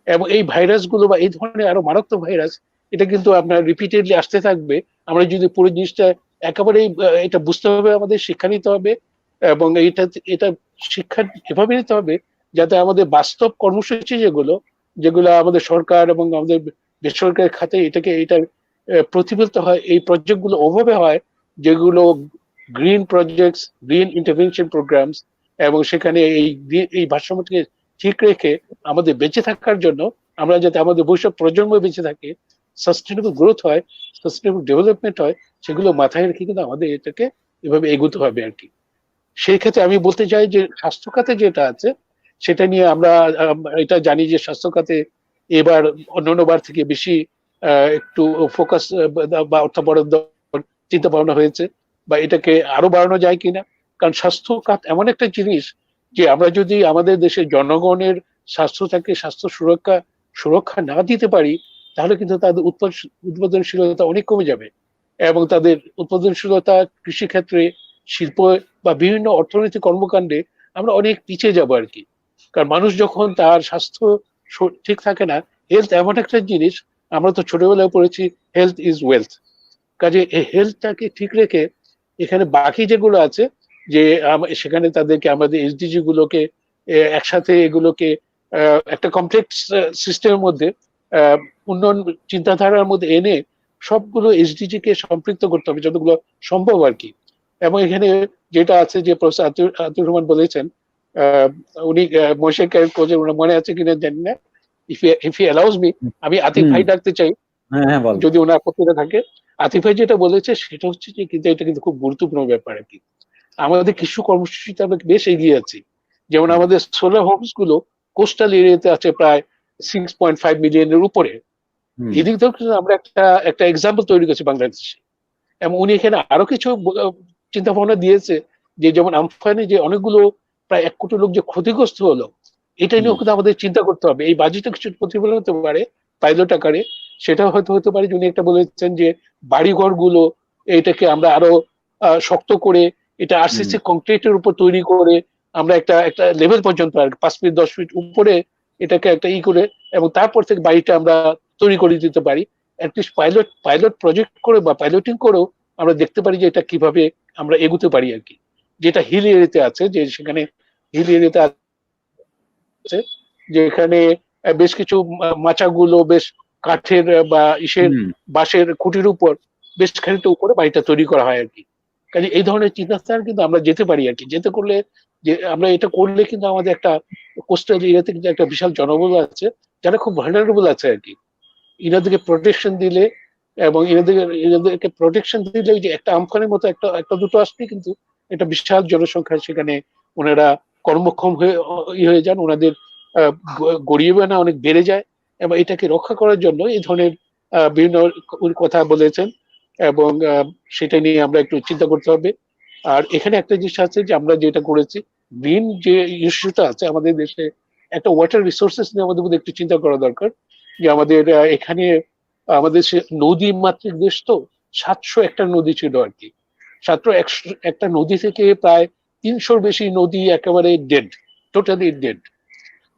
এবং এই ভাইরাস গুলো বা এই ধরনের আরো মারাত্মক ভাইরাস, এটা কিন্তু আপনার রিপিটেডলি আসতে থাকবে। আমরা যদি পুরো জিনিসটা একেবারেই এটা বুঝতে হবে, আমাদের শিক্ষা নিতে হবে, এবং এটা শিক্ষা এভাবে নিতে হবে যাতে আমাদের বাস্তব কর্মসূচি যেগুলো যেগুলো আমাদের সরকার এবং আমাদের বেসরকারি খাতে এটার প্রতিফলিত হয়, এই প্রজেক্ট গুলো ওভাবে হয় যেগুলো green projects, green intervention programs, এবং সেখানে এই ভারসাম্যটাকে ঠিক রেখে আমাদের বেঁচে থাকার জন্য, আমরা যাতে আমাদের ভবিষ্যৎ প্রজন্ম বেঁচে থাকে, সাস্টেনেবল গ্রোথ হয়, সাস্টেনেবল ডেভেলপমেন্ট হয়, সেগুলো মাথায় রেখে কিন্তু আমাদের এটাকে এভাবে এগোতে হবে আর কি। সেই ক্ষেত্রে আমি বলতে চাই যে স্বাস্থ্য খাতে যেটা আছে সেটা নিয়ে আমরা এটা জানি যে স্বাস্থ্য খাতে এবার অন্যান্য বার থেকে বেশি একটু ফোকাস বা অর্থ বরাদ্দ চিন্তা ভাবনা হয়েছে, বা এটাকে আরো বাড়ানো যায় কিনা। কারণ স্বাস্থ্য খাত এমন একটা জিনিস যে আমরা যদি আমাদের দেশের জনগণের স্বাস্থ্য সুরক্ষা না দিতে পারি, তাহলে কিন্তু তাদের উৎপাদনশীলতা অনেক কমে যাবে, এবং তাদের উৎপাদনশীলতা কৃষিক্ষেত্রে, শিল্প বা বিভিন্ন অর্থনৈতিক কর্মকাণ্ডে আমরা অনেক পিছিয়ে যাবো আর কি। কারণ মানুষ যখন তার স্বাস্থ্য ঠিক থাকে না, হেলথ এমন একটা জিনিস, আমরা তো ছোটবেলায় পড়েছি হেলথ ইজ ওয়েলথ। কাজে এই হেলথটাকে ঠিক রেখে এখানে বাকি যেগুলো আছে, যে সেখানে তাদেরকে আমাদের এসডিজি গুলোকে একসাথে এগুলোকে একটা কমপ্লেক্স সিস্টেমের মধ্যে উন্নয়ন চিন্তাধারার মধ্যে এনে সবগুলো এসডিজি কে সম্পৃক্ত করতে হবে যতগুলো সম্ভব আর কি। এবং এখানে যেটা আছে যে প্রফেসর আতিউর রহমান বলেছেন, উনি মহেশের মনে আছে কিনা জানি না, ইফ হি অ্যালাউজ মি, আমি আতিক ভাই ডাকতে চাই যদি ওনার আপত্তিটা থাকে। আতিক ভাই যেটা বলেছে সেটা হচ্ছে যে কিন্তু এটা কিন্তু খুব গুরুত্বপূর্ণ ব্যাপার আর কি। আমাদের কিছু কর্মসূচিতে আমরা বেশ এগিয়ে আছি, যেমন আমাদের সোলার হোমস গুলো কোস্টাল এরিয়াতে আছে প্রায় 6.5 মিলিয়নের উপরে। এদিক থেকে আমরা একটা এক্সাম্পল তৈরি করেছি বাংলাদেশে। এবং উনি এখানে আরো কিছু চিন্তা ভাবনা দিয়েছে, যে যেমন আমফানে যে অনেকগুলো প্রায় 1 কোটি লোক যে ক্ষতিগ্রস্ত হলো, এটা নিয়েও কিন্তু আমাদের চিন্তা করতে হবে। এই বাজেটে কিছু প্রতিফলন হতে পারে পাইলট আকারে, সেটা হয়তো হতে পারে। উনি একটা বলেছেন যে বাড়িঘর গুলো এটাকে আমরা আরো শক্ত করে, এটা আরসিসি কংক্রিটের উপর তৈরি করে আমরা একটা লেভেল পর্যন্ত আর 5 ফিট 10 ফিট উপরে এটাকে একটা করে, এবং তারপর থেকে বাড়িটা আমরা তৈরি করে দিতে পারি। অ্যাটলিস্ট পাইলট প্রজেক্ট করে বা পাইলটিং করেও আমরা দেখতে পারি যে এটা কিভাবে আমরা এগোতে পারি আর কি। যেটা হিল এরিয়াতে আছে, যে সেখানে হিল এরিয়াতে আছে যেখানে বেশ কিছু মাচাগুলো বেশ কাঠের বা বাঁশের খুঁটির উপর বেশ খানিকটা উপরে বাড়িটা তৈরি করা হয় আর কি। কাজে এই ধরনের চিন্তাধারা কিন্তু আমরা যেতে পারি আর কি। যে আমরা এটা করলে কিন্তু আমাদের একটা কোস্টাল এরিয়াতে কিন্তু একটা বিশাল জনবল আছে যারা খুব ভালনারেবল আছে আর কি। ইনাদেরকে প্রোটেকশন দিলে, এবং ইনাদেরকে প্রোটেকশন দিলে যে একটা আমফানের মতো একটা দুটো আসলে কিন্তু একটা বিশাল জনসংখ্যা সেখানে ওনারা কর্মক্ষম হয়ে যান, ওনাদের গড়িয়ে না অনেক বেড়ে যায়। এবং এটাকে রক্ষা করার জন্য এই ধরনের বিভিন্ন কথা বলেছেন, এবং সেটা নিয়ে আমরা একটু চিন্তা করতে হবে। আর এখানে একটা জিনিস আছে যে আমরা যেটা করেছি, গ্রিন যে ইস্যুটা আছে আমাদের দেশে, একটা ওয়াটার রিসোর্সেস নিয়ে আমাদের মধ্যে একটু চিন্তা করা দরকার। যে আমাদের এখানে আমাদের নদী মাতৃক দেশ, তো 701টা নদী ছিল আর কি। 701টা নদী থেকে প্রায় 300-র বেশি নদী একেবারে ডেড, টোটালি ডেড।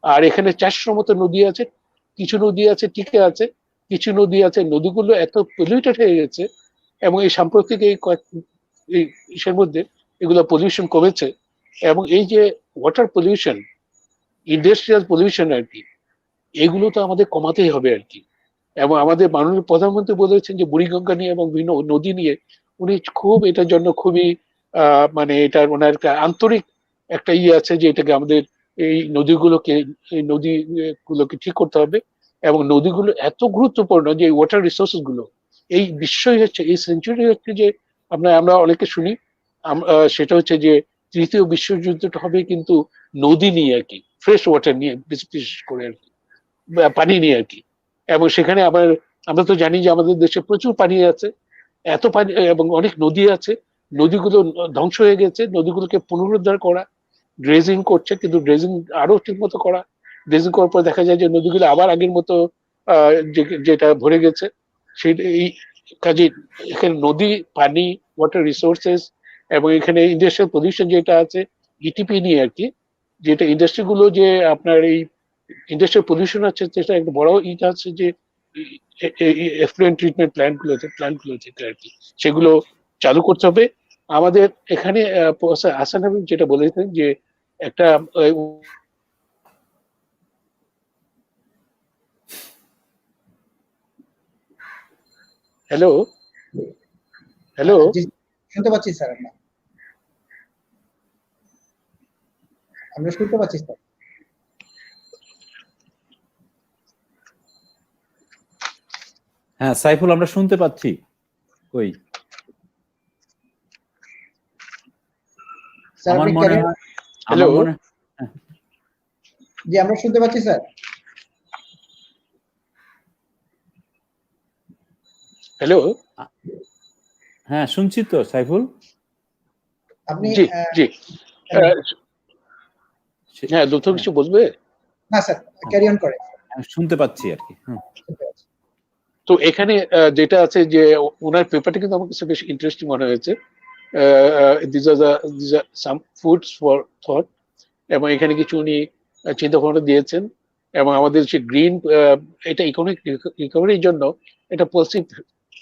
আর এখানে 400 মতো নদী আছে, কিছু নদী আছে টিকে আছে, কিছু নদী আছে নদীগুলো এত পলিউটেড হয়ে গেছে, এবং এই সাম্প্রতিক এই ইসের মধ্যে এগুলো পলিউশন কমেছে। এবং এই যে ওয়াটার পলিউশন, ইন্ডাস্ট্রিয়াল পলিউশন আর কি, এগুলো তো আমাদের কমাতেই হবে আর কি। এবং আমাদের মাননীয় প্রধানমন্ত্রী বলেছেন যে বুড়িগঙ্গা নিয়ে এবং বিভিন্ন নদী নিয়ে উনি খুব এটার জন্য খুবই মানে এটার ওনার একটা আন্তরিক একটা আছে যে এটাকে আমাদের এই নদীগুলোকে ঠিক করতে হবে। এবং নদীগুলো এত গুরুত্বপূর্ণ যে ওয়াটার রিসোর্সেস গুলো, এই বিস্ময় হচ্ছে, এই সেঞ্চুরি হচ্ছে যে আমরা অনেকে শুনি, সেটা হচ্ছে যে তৃতীয় বিশ্বযুদ্ধটা হবে কিন্তু নদী নিয়ে আর কি, ফ্রেশ ওয়াটার নিয়ে, বিশেষ করে আর কি, পানি নিয়ে আর কি। এবং সেখানে আবার আমরা তো জানি যে আমাদের দেশে প্রচুর পানি আছে, এত পানি এবং অনেক নদী আছে, নদীগুলো ধ্বংস হয়ে গেছে, নদীগুলোকে পুনরুদ্ধার করা, ড্রেজিং করছে, কিন্তু ড্রেজিং আরো ঠিক মতো করা, ড্রেজিং করার পর দেখা যায় যে নদীগুলো আবার আগের মতো যেটা ভরে গেছে। সেই এই কাজে এখানে নদী, পানি, ওয়াটার রিসোর্সেস এবং এখানে ইন্ডাস্ট্রিয়াল পলিউশন যেটা আছে, ইটিপি নিয়ে আর কি, যেটা ইন্ডাস্ট্রি গুলো যে আপনার এই ইন্ডাস্ট্রিয়াল পলিউশন আছে, যেটা একটা বড় ইটা আছে যে এফ্লুয়েন্ট ট্রিটমেন্ট প্ল্যান্ট গুলো যেটা আর কি, সেগুলো চালু করতে হবে আমাদের এখানে। হাসান হাবিব যেটা বলেছেন যে একটা হ্যালো হ্যালো জি, শুনতে পাচ্ছি স্যার, আমরা শুনতে পাচ্ছি স্যার। হ্যাঁ সাইফুল, আমরা শুনতে পাচ্ছি। কই স্যার আমার আপনি মনে ক্যারিয়ার, হয় হ্যালো জি আমরা শুনতে পাচ্ছি স্যার। হ্যালো হ্যাঁ শুনছি তো সাইফুল। আপনি জি জি হ্যাঁ, দুটো কিছু বলবে? না স্যার, ক্যারি অন করেন। শুনতে পাচ্ছি আর কি। তো এখানে যেটা আছে যে ওনার পেপারটা কিন্তু আমার কাছে বেশ ইন্টারেস্টিং মনে হয়েছে। This are some foods for thought, এবং এখানে কিছু উনি চিন্তা ভাবনা দিয়েছেন, এবং আমাদের যে গ্রিন, এটা ইকোনমিক রিকভারির জন্য এটা পজিটিভ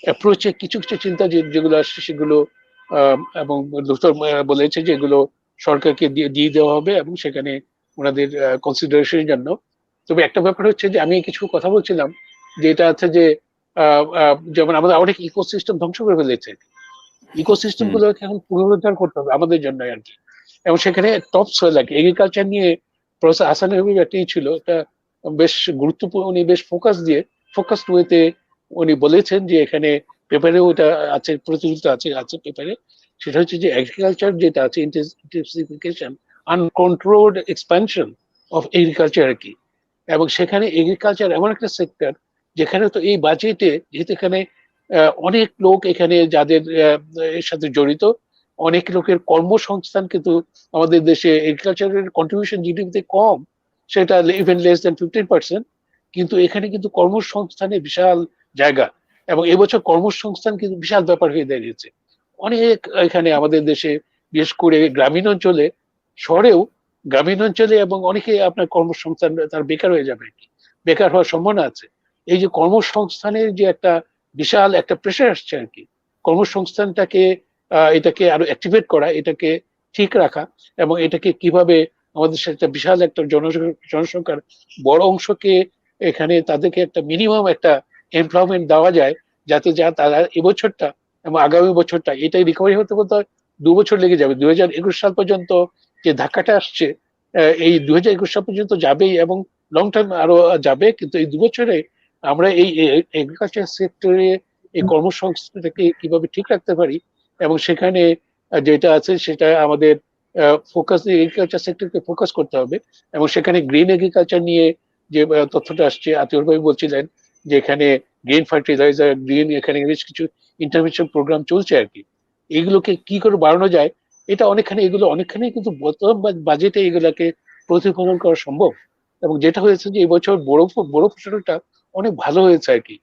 অ্যাপ্রোচে কিছু কিছু চিন্তা যেগুলো আসছে সেগুলো, এবং ডক্টর বলেছে যে এগুলো সরকারকে দিয়ে দেওয়া হবে এবং সেখানে ওনাদের কনসিডারেশনের জন্য। তবে একটা ব্যাপার হচ্ছে যে আমি কিছু কথা বলছিলাম যে এটা আছে যে যেমন আমাদের অনেক ইকোসিস্টেম ধ্বংস করে ফেলেছে, ইকোসিস্টেম গুলোকে এখন পুনরুদ্ধার করতে হবে আমাদের জন্য আর কি। এবং সেখানে টপ সয়েল আর কি, এগ্রিকালচার নিয়ে প্রফেসর হাসান হাবিব একটাই ছিল, এটা বেশ গুরুত্বপূর্ণ, উনি বেশ ফোকাসড ওয়েতে উনি বলেছেন যে এখানে পেপারেও এটা আছে, প্রচলিত আছে পেপারে, সেটা হচ্ছে যে এগ্রিকালচার যেটা আছে, intensification, uncontrolled expansion of agriculture আর কি। এবং সেখানে এগ্রিকালচার এমন একটা সেক্টর যেখানে তো এই বাজেটে, যেহেতু এখানে অনেক লোক এখানে যাদের এর সাথে জড়িত, অনেক লোকের কর্মসংস্থান কিন্তু আমাদের দেশে এগ্রিকালচারের কন্ট্রিবিউশন জিডিপিতে কম, সেটা ইভেন লেস দেন 15%, কিন্তু এখানে কিন্তু কর্মসংস্থানের বিশাল জায়গা, এবং এবছর কর্মসংস্থান কিন্তু বিশাল ব্যাপার হয়ে দাঁড়িয়েছে অনেক এখানে আমাদের দেশে, বিশেষ করে গ্রামীণ অঞ্চলে, শহরেও গ্রামীণ অঞ্চলে, এবং অনেকে আপনার কর্মসংস্থান তার বেকার হয়ে যাবে, বেকার হওয়ার সম্ভাবনা আছে। এই যে কর্মসংস্থানের যে একটা বিশাল একটা প্রেশার আসছে আর কি, কর্মসংস্থানটাকে এটাকে আরো অ্যাক্টিভেট করা, এটাকে ঠিক রাখা, এবং এটাকে কিভাবে আমাদের সাথে বিশাল একটা জনসংখ্যার বড় অংশকে এখানে তাদেরকে একটা মিনিমাম একটা এমপ্লয়মেন্ট দেওয়া যায়, যাতে তারা এবছরটা এবং আগামী বছরটা এটাই রিকভারি হতে বলতে 2 বছর লেগে যাবে। 2021 সাল পর্যন্ত যে ধাক্কাটা আসছে, এই 2021 সাল পর্যন্ত যাবেই, এবং লং টার্ম আরো যাবে, কিন্তু এই 2 বছরে আমরা এই এগ্রিকালচার সেক্টরে এই কর্মসংস্থানটাকে কিভাবে ঠিক রাখতে পারি, এবং সেখানে যেটা আছে সেটা আমাদের ফোকাস, এগ্রিকালচার সেক্টরকে ফোকাস করতে হবে। এবং সেখানে গ্রিন এগ্রিকালচার নিয়ে যে তথ্যটা আসছে, আতিউর ভাই বলছিলেন যে এখানে গ্রিন ফার্টিলাইজার, গ্রিন, এখানে বেশ কিছু ইন্টারভেনশন প্রোগ্রাম চলছে আর কি, এগুলোকে কি করে বাড়ানো যায়, এটা অনেকখানি কিন্তু বর্তমান বাজেটে এগুলাকে প্রতিফলন করা সম্ভব। এবং যেটা হয়েছে যে এবছর বড় ফসলটা অনেক ভালো হয়েছে আর কি,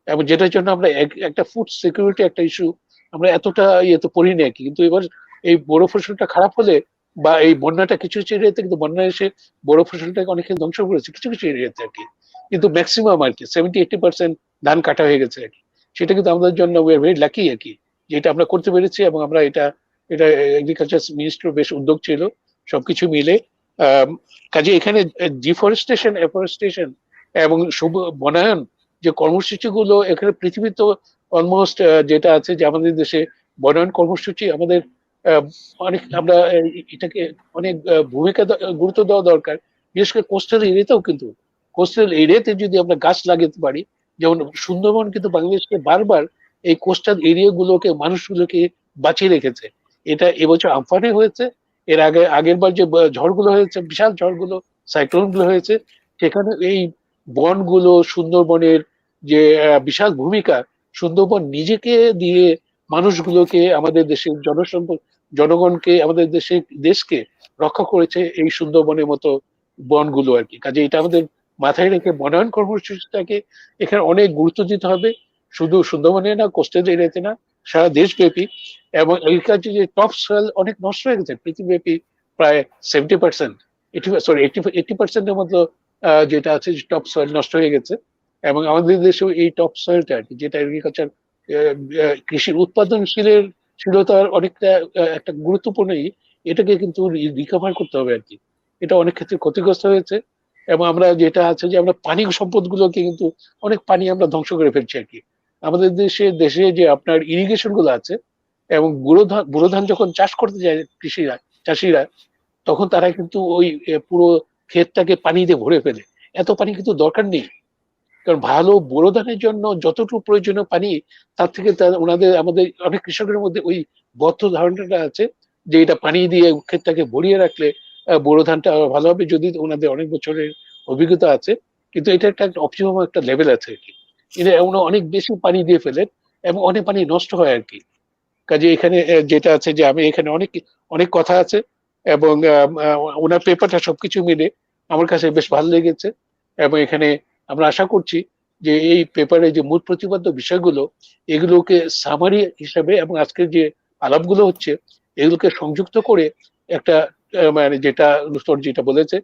এবং যেটার জন্য আমরা একটা ফুড সিকিউরিটি একটা ইস্যু আমরা এতটা ইয়েতে পড়িনি আর কি, কিন্তু এবার এই বড় ফসলটা খারাপ হলে, বা এই বন্যাটা কিছু কিছু এরিয়াতে, কিন্তু বন্যা এসে বড় ফসলটাকে অনেকে ধ্বংস করেছে কিছু কিছু এরিয়াতে আর কি, কিন্তু ম্যাক্সিমাম আর কি 70-80% ধান কাটা হয়ে গেছে আর কি। সেটা কিন্তু আমাদের জন্য উই আর ভেরি লাকি আর কি, যেটা আমরা করতে পেরেছি, এবং আমরা এটা এগ্রিকালচার মিনিস্ট্রি বেশ উদ্যোগ ছিল সবকিছু মিলে। কাজে এখানে ডিফরেস্টেশন, এফরেস্টেশন এবং বনায়ন যে কর্মসূচিগুলো এখানে পৃথিবীর তো অলমোস্ট যেটা আছে যে আমাদের দেশে বনায়ন কর্মসূচি আমাদের অনেক, আমরা এটাকে অনেক ভূমিকা গুরুত্ব দেওয়া দরকার, বিশেষ করে কোস্টাল এরিয়াতেও। কিন্তু কোস্টাল এরিয়াতে যদি আমরা গাছ লাগাতে পারি, যেমন সুন্দরবন কিন্তু বাংলাদেশকে বারবার এই কোস্টাল এরিয়া গুলোকে, মানুষগুলোকে বাঁচিয়ে রেখেছে। এটা এবছর আমফানে হয়েছে, এর আগের বার যে ঝড়গুলো হয়েছে, বিশাল ঝড়গুলো, সাইক্লোন গুলো হয়েছে, সেখানে এই বনগুলো, সুন্দরবনের যে বিশাল ভূমিকা, সুন্দরবন নিজেকে দিয়ে মানুষগুলোকে, আমাদের দেশের জনগণকে, আমাদের দেশকে রক্ষা করেছে এই সুন্দরবনের মতো বনগুলো আর কি। কাজে এটা আমাদের মাথায় রেখে বনায়ন কর্মসূচিটাকে এখানে অনেক গুরুত্ব দিতে হবে, শুধু সুন্দরবনে না, কোস্টাল এরিয়াতে না, সারা দেশব্যাপী। এবং এই কাজে যে টপ সয়েল অনেক নষ্ট হয়ে গেছে পৃথিবীব্যাপী, প্রায় 70%, 80%-এর মতো যেটা আছে টপ সয়েল নষ্ট হয়ে গেছে। এবং আমাদের দেশেও এই টপ সয়েলটা আর কি, যেটা এগ্রিকালচার কৃষির উৎপাদনশীলতার অনেকটা একটা গুরুত্বপূর্ণই, এটাকে কিন্তু রিকভার করতে হবে আর কি। এটা অনেক ক্ষেত্রে ক্ষতিগ্রস্ত হয়েছে। এবং আমরা যেটা আছে যে আমরা পানি সম্পদ গুলোকে কিন্তু অনেক পানি আমরা ধ্বংস করে ফেলছি আর কি। আমাদের দেশে যে আপনার ইরিগেশন গুলো আছে, এবং ব্যুরো ধান যখন চাষ করতে যায় চাষিরা, তখন তারা কিন্তু ওই পুরো ক্ষেতটাকে পানি দিয়ে ভরে ফেলে। এত পানি কিন্তু দরকার নেই, কারণ ভালো বোরো ধানের জন্য যতটুকু প্রয়োজনীয় পানি, তার থেকে আমাদের অনেক কৃষকের মধ্যে ওই বদ্ধ ধারণাটা আছে যে এটা পানি দিয়ে ক্ষেতটাকে ভরিয়ে রাখলে বোরো ধানটা ভালো হবে, যদি ওনাদের অনেক বছরের অভিজ্ঞতা আছে। কিন্তু এটা একটা অপটিমাম একটা লেভেল আছে আর কি। এটা ওনারা অনেক বেশি পানি দিয়ে ফেলেন এবং অনেক পানি নষ্ট হয় আর কি। কাজে এখানে যেটা আছে যে আমি এখানে অনেক অনেক কথা আছে, এবং ওনার পেপারটা সবকিছু মিলে আমার কাছে বেশ ভালো লেগেছে। এবং এখানে আমরা আশা করছি যে এই পেপারে যে মূল প্রতিপাদ্য বিষয়গুলো, এগুলোকে সামারি হিসাবে এবং আজকের যে আলাপগুলো হচ্ছে, এগুলোকে সংযুক্ত করে একটা মানে যেটা লুৎফর যেটা বলেছে,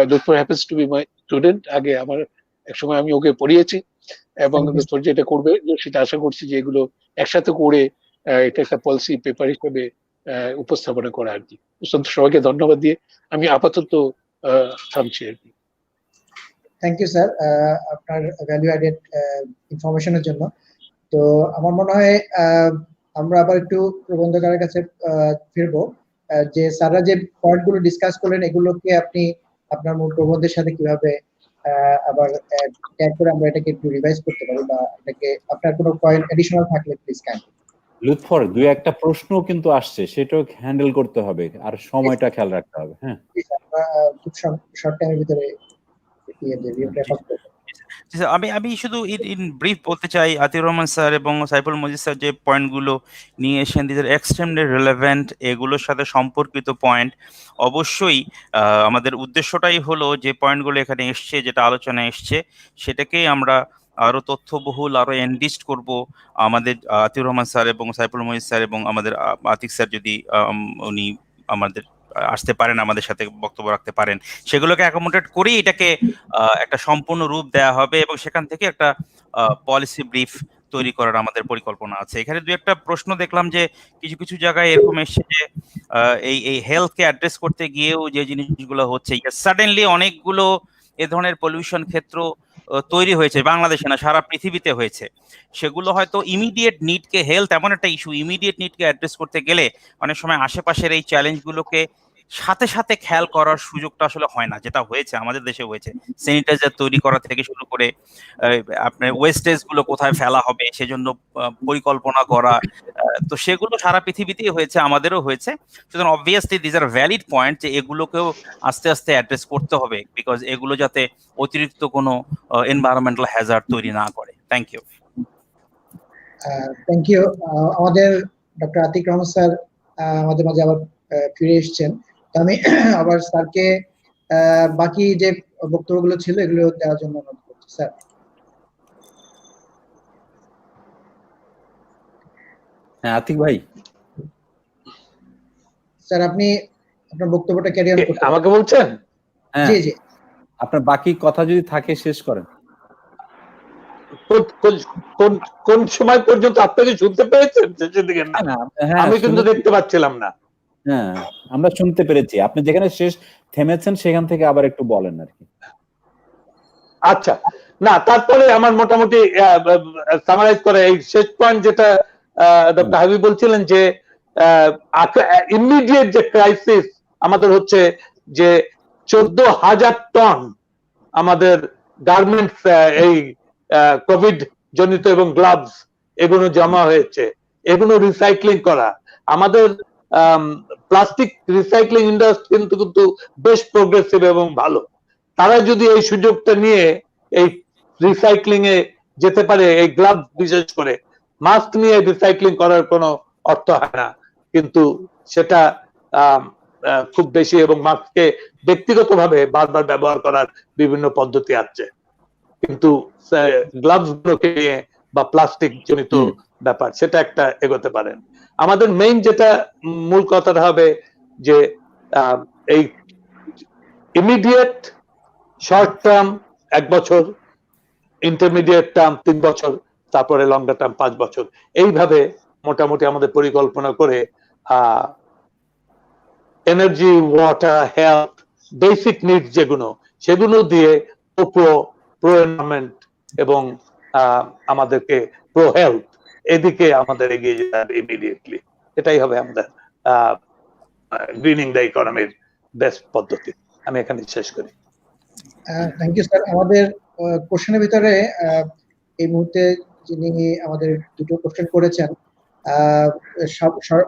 Lutfor happens to be my student, আগে আমার একসময় আমি ওকে পড়িয়েছি, এবং লুৎফর যেটা করবে সেটা আশা করছি যে এগুলো একসাথে করে এটা একটা পলিসি পেপার হিসেবে উপস্থাপনা করা আর কি। সবাইকে ধন্যবাদ দিয়ে আমি আপাতত থামছি আর কি। থ্যাংক ইউ স্যার আপনার ভ্যালু অ্যাডেড ইনফরমেশনের জন্য। তো আমার মনে হয় আমরা আবার একটু প্রবন্ধকারের কাছে ফিরবো, যে স্যাররা যে পয়েন্ট গুলো ডিসকাস করলেন, এগুলোকে আপনি আপনার মূল প্রবন্ধের সাথে কিভাবে আবার ট্যাগ করে আমরা এটাকে একটু রিভাইজ করতে পারি, বা এটাকে আপনার কোনো পয়েন্ট এডিশনাল থাকলে প্লিজ কাইন্ডলি। লুৎফর, দুই একটা প্রশ্ন কিন্তু আসছে, সেটাও হ্যান্ডেল করতে হবে, আর সময়টা খেয়াল রাখতে হবে। হ্যাঁ, খুব শর্ট টাইমের ভিতরে আমি শুধু ইন ব্রিফ বলতে চাই, আতিউর রহমান স্যার এবং সাইফুল মজিদ স্যার যে পয়েন্টগুলো নিয়ে এসেছেন, দিস আর এক্সট্রিমলি রিলেভেন্ট, এগুলোর সাথে সম্পর্কিত পয়েন্ট। অবশ্যই আমাদের উদ্দেশ্যটাই হলো যে পয়েন্টগুলো এখানে এসছে, যেটা আলোচনা এসছে, সেটাকেই আমরা আরো তথ্যবহুল, আরো এনরিচড করব। আমাদের আতিউর রহমান স্যার এবং সাইফুল মজিদ স্যার এবং আমাদের আতিক স্যার যদি উনি আমাদের আসতে পারেন, আমাদের সাথে বক্তব্য রাখতে পারেন, সেগুলোকে অ্যাকোমোডেট করেই এটাকে একটা সম্পূর্ণ রূপ দেওয়া হবে, এবং সেখান থেকে একটা পলিসি ব্রিফ তৈরি করার আমাদের পরিকল্পনা আছে। এখানে দু একটা প্রশ্ন দেখলাম যে কিছু কিছু জায়গায় এরকম এসছে যে এই হেলথকে অ্যাড্রেস করতে গিয়েও যে জিনিসগুলো হচ্ছে, সাডেনলি অনেকগুলো এ ধরনের পলিউশন ক্ষেত্র তৈরি হয়েছে, বাংলাদেশে না সারা পৃথিবীতে হয়েছে। সেগুলো হয়তো ইমিডিয়েট নিডকে, হেলথ এমন একটা ইস্যু, ইমিডিয়েট নিডকে অ্যাড্রেস করতে গেলে অনেক সময় আশেপাশের এই চ্যালেঞ্জগুলোকে সাথে সাথে খেয়াল করার সুযোগটা আসলে হয় না, যেটা হয়েছে আমাদের দেশে হয়েছে। স্যানিটাইজার তৈরি করা থেকে শুরু করে আপনার ওয়েস্টেজ গুলো কোথায় ফেলা হবে সেজন্য পরিকল্পনা করা, তো সেগুলো সারা পৃথিবীতেই হয়েছে, আমাদেরও হয়েছে। সুতরাং obviously this are valid point, যে এগুলোকেও আস্তে আস্তে অ্যাড্রেস করতে হবে, বিকজ এগুলো যাতে অতিরিক্ত কোনো এনভায়রনমেন্টাল হ্যাজার্ড তৈরি না করে। Thank you. Thank you. আমাদের ডক্টর আতিক রহমান স্যার আমাদের মাঝে আবার ফিরে এসেছেন। তো আমি আবার স্যারকে বাকি যে বক্তব্যগুলো ছিল এগুলো দেওয়ার জন্য অনুরোধ করছি। স্যার। হ্যাঁ আতিক ভাই। স্যার আপনি আপনার বক্তব্যটা ক্যারি অন করতে আমাকে বলছেন? জি জি, আপনার বাকি কথা যদি থাকে শেষ করেন। কোন সময় পর্যন্ত আপনাকে শুনতে পেয়েছেন? শেষের দিকে না, আমি কিন্তু দেখতে পাচ্ছিলাম না। হ্যাঁ, আমরা শুনতে পেরেছি। আপনি যেখানে শেষ থেমেছেন সেখান থেকে আবার একটু বলেন আর কি। আচ্ছা, না তারপরে আমার মোটামুটি সামারাইজ করে এই শেষ পয়েন্ট যেটা ডক্টর হাবিব বলছিলেন, যে ইমিডিয়েট যে ক্রাইসিস আমাদের হচ্ছে, যে 14,000 টন আমাদের গার্মেন্টস এই কোভিড জনিত এবং গ্লাভস এগুলো জমা হয়েছে, এগুলো রিসাইক্লিং করা। আমাদের প্লাস্টিক রিসাইক্লিং ইন্ডাস্ট্রি কিন্তু বেশ প্রোগ্রেসিভ এবং ভালো। তারা যদি এই সুযোগটা নিয়ে এই রিসাইক্লিং এ যেতে পারে, এই গ্লাভ বিশেষ করে মাস্ক নিয়ে রিসাইক্লিং করার কোনো অর্থ হয় না, কিন্তু সেটা খুব বেশি, এবং মাস্ককে ব্যক্তিগতভাবে বারবার ব্যবহার করার বিভিন্ন পদ্ধতি আছে, কিন্তু গ্লাভস গুলোকে নিয়ে বা প্লাস্টিক জনিত ব্যাপার সেটা একটা এগোতে পারেন। আমাদের মেইন যেটা মূল কথাটা হবে যে এই ইমিডিয়েট, শর্ট টার্ম 1 বছর, ইন্টারমিডিয়েট টার্ম 3 বছর, তারপরে লঙ্গার টার্ম 5 বছর, এইভাবে মোটামুটি আমাদের পরিকল্পনা করে energy, water, health, basic needs যেগুলো, সেগুলো দিয়ে প্রো এনভায়রনমেন্ট এবং আমাদেরকে প্রো হেলথ, এদিকে আমাদের এগিয়ে যেতে হবে ইমিডিয়েটলি। এটাই হবে আমাদের গ্রিনিং দ্য ইকোনমির বেস্ট পদ্ধতি। আমি এখানে শেষ করি। Thank you sir. আমাদের কোশ্চেনের ভিতরে এই মুহূর্তে যিনি আমাদের দুটো কোশ্চেন করেছেন,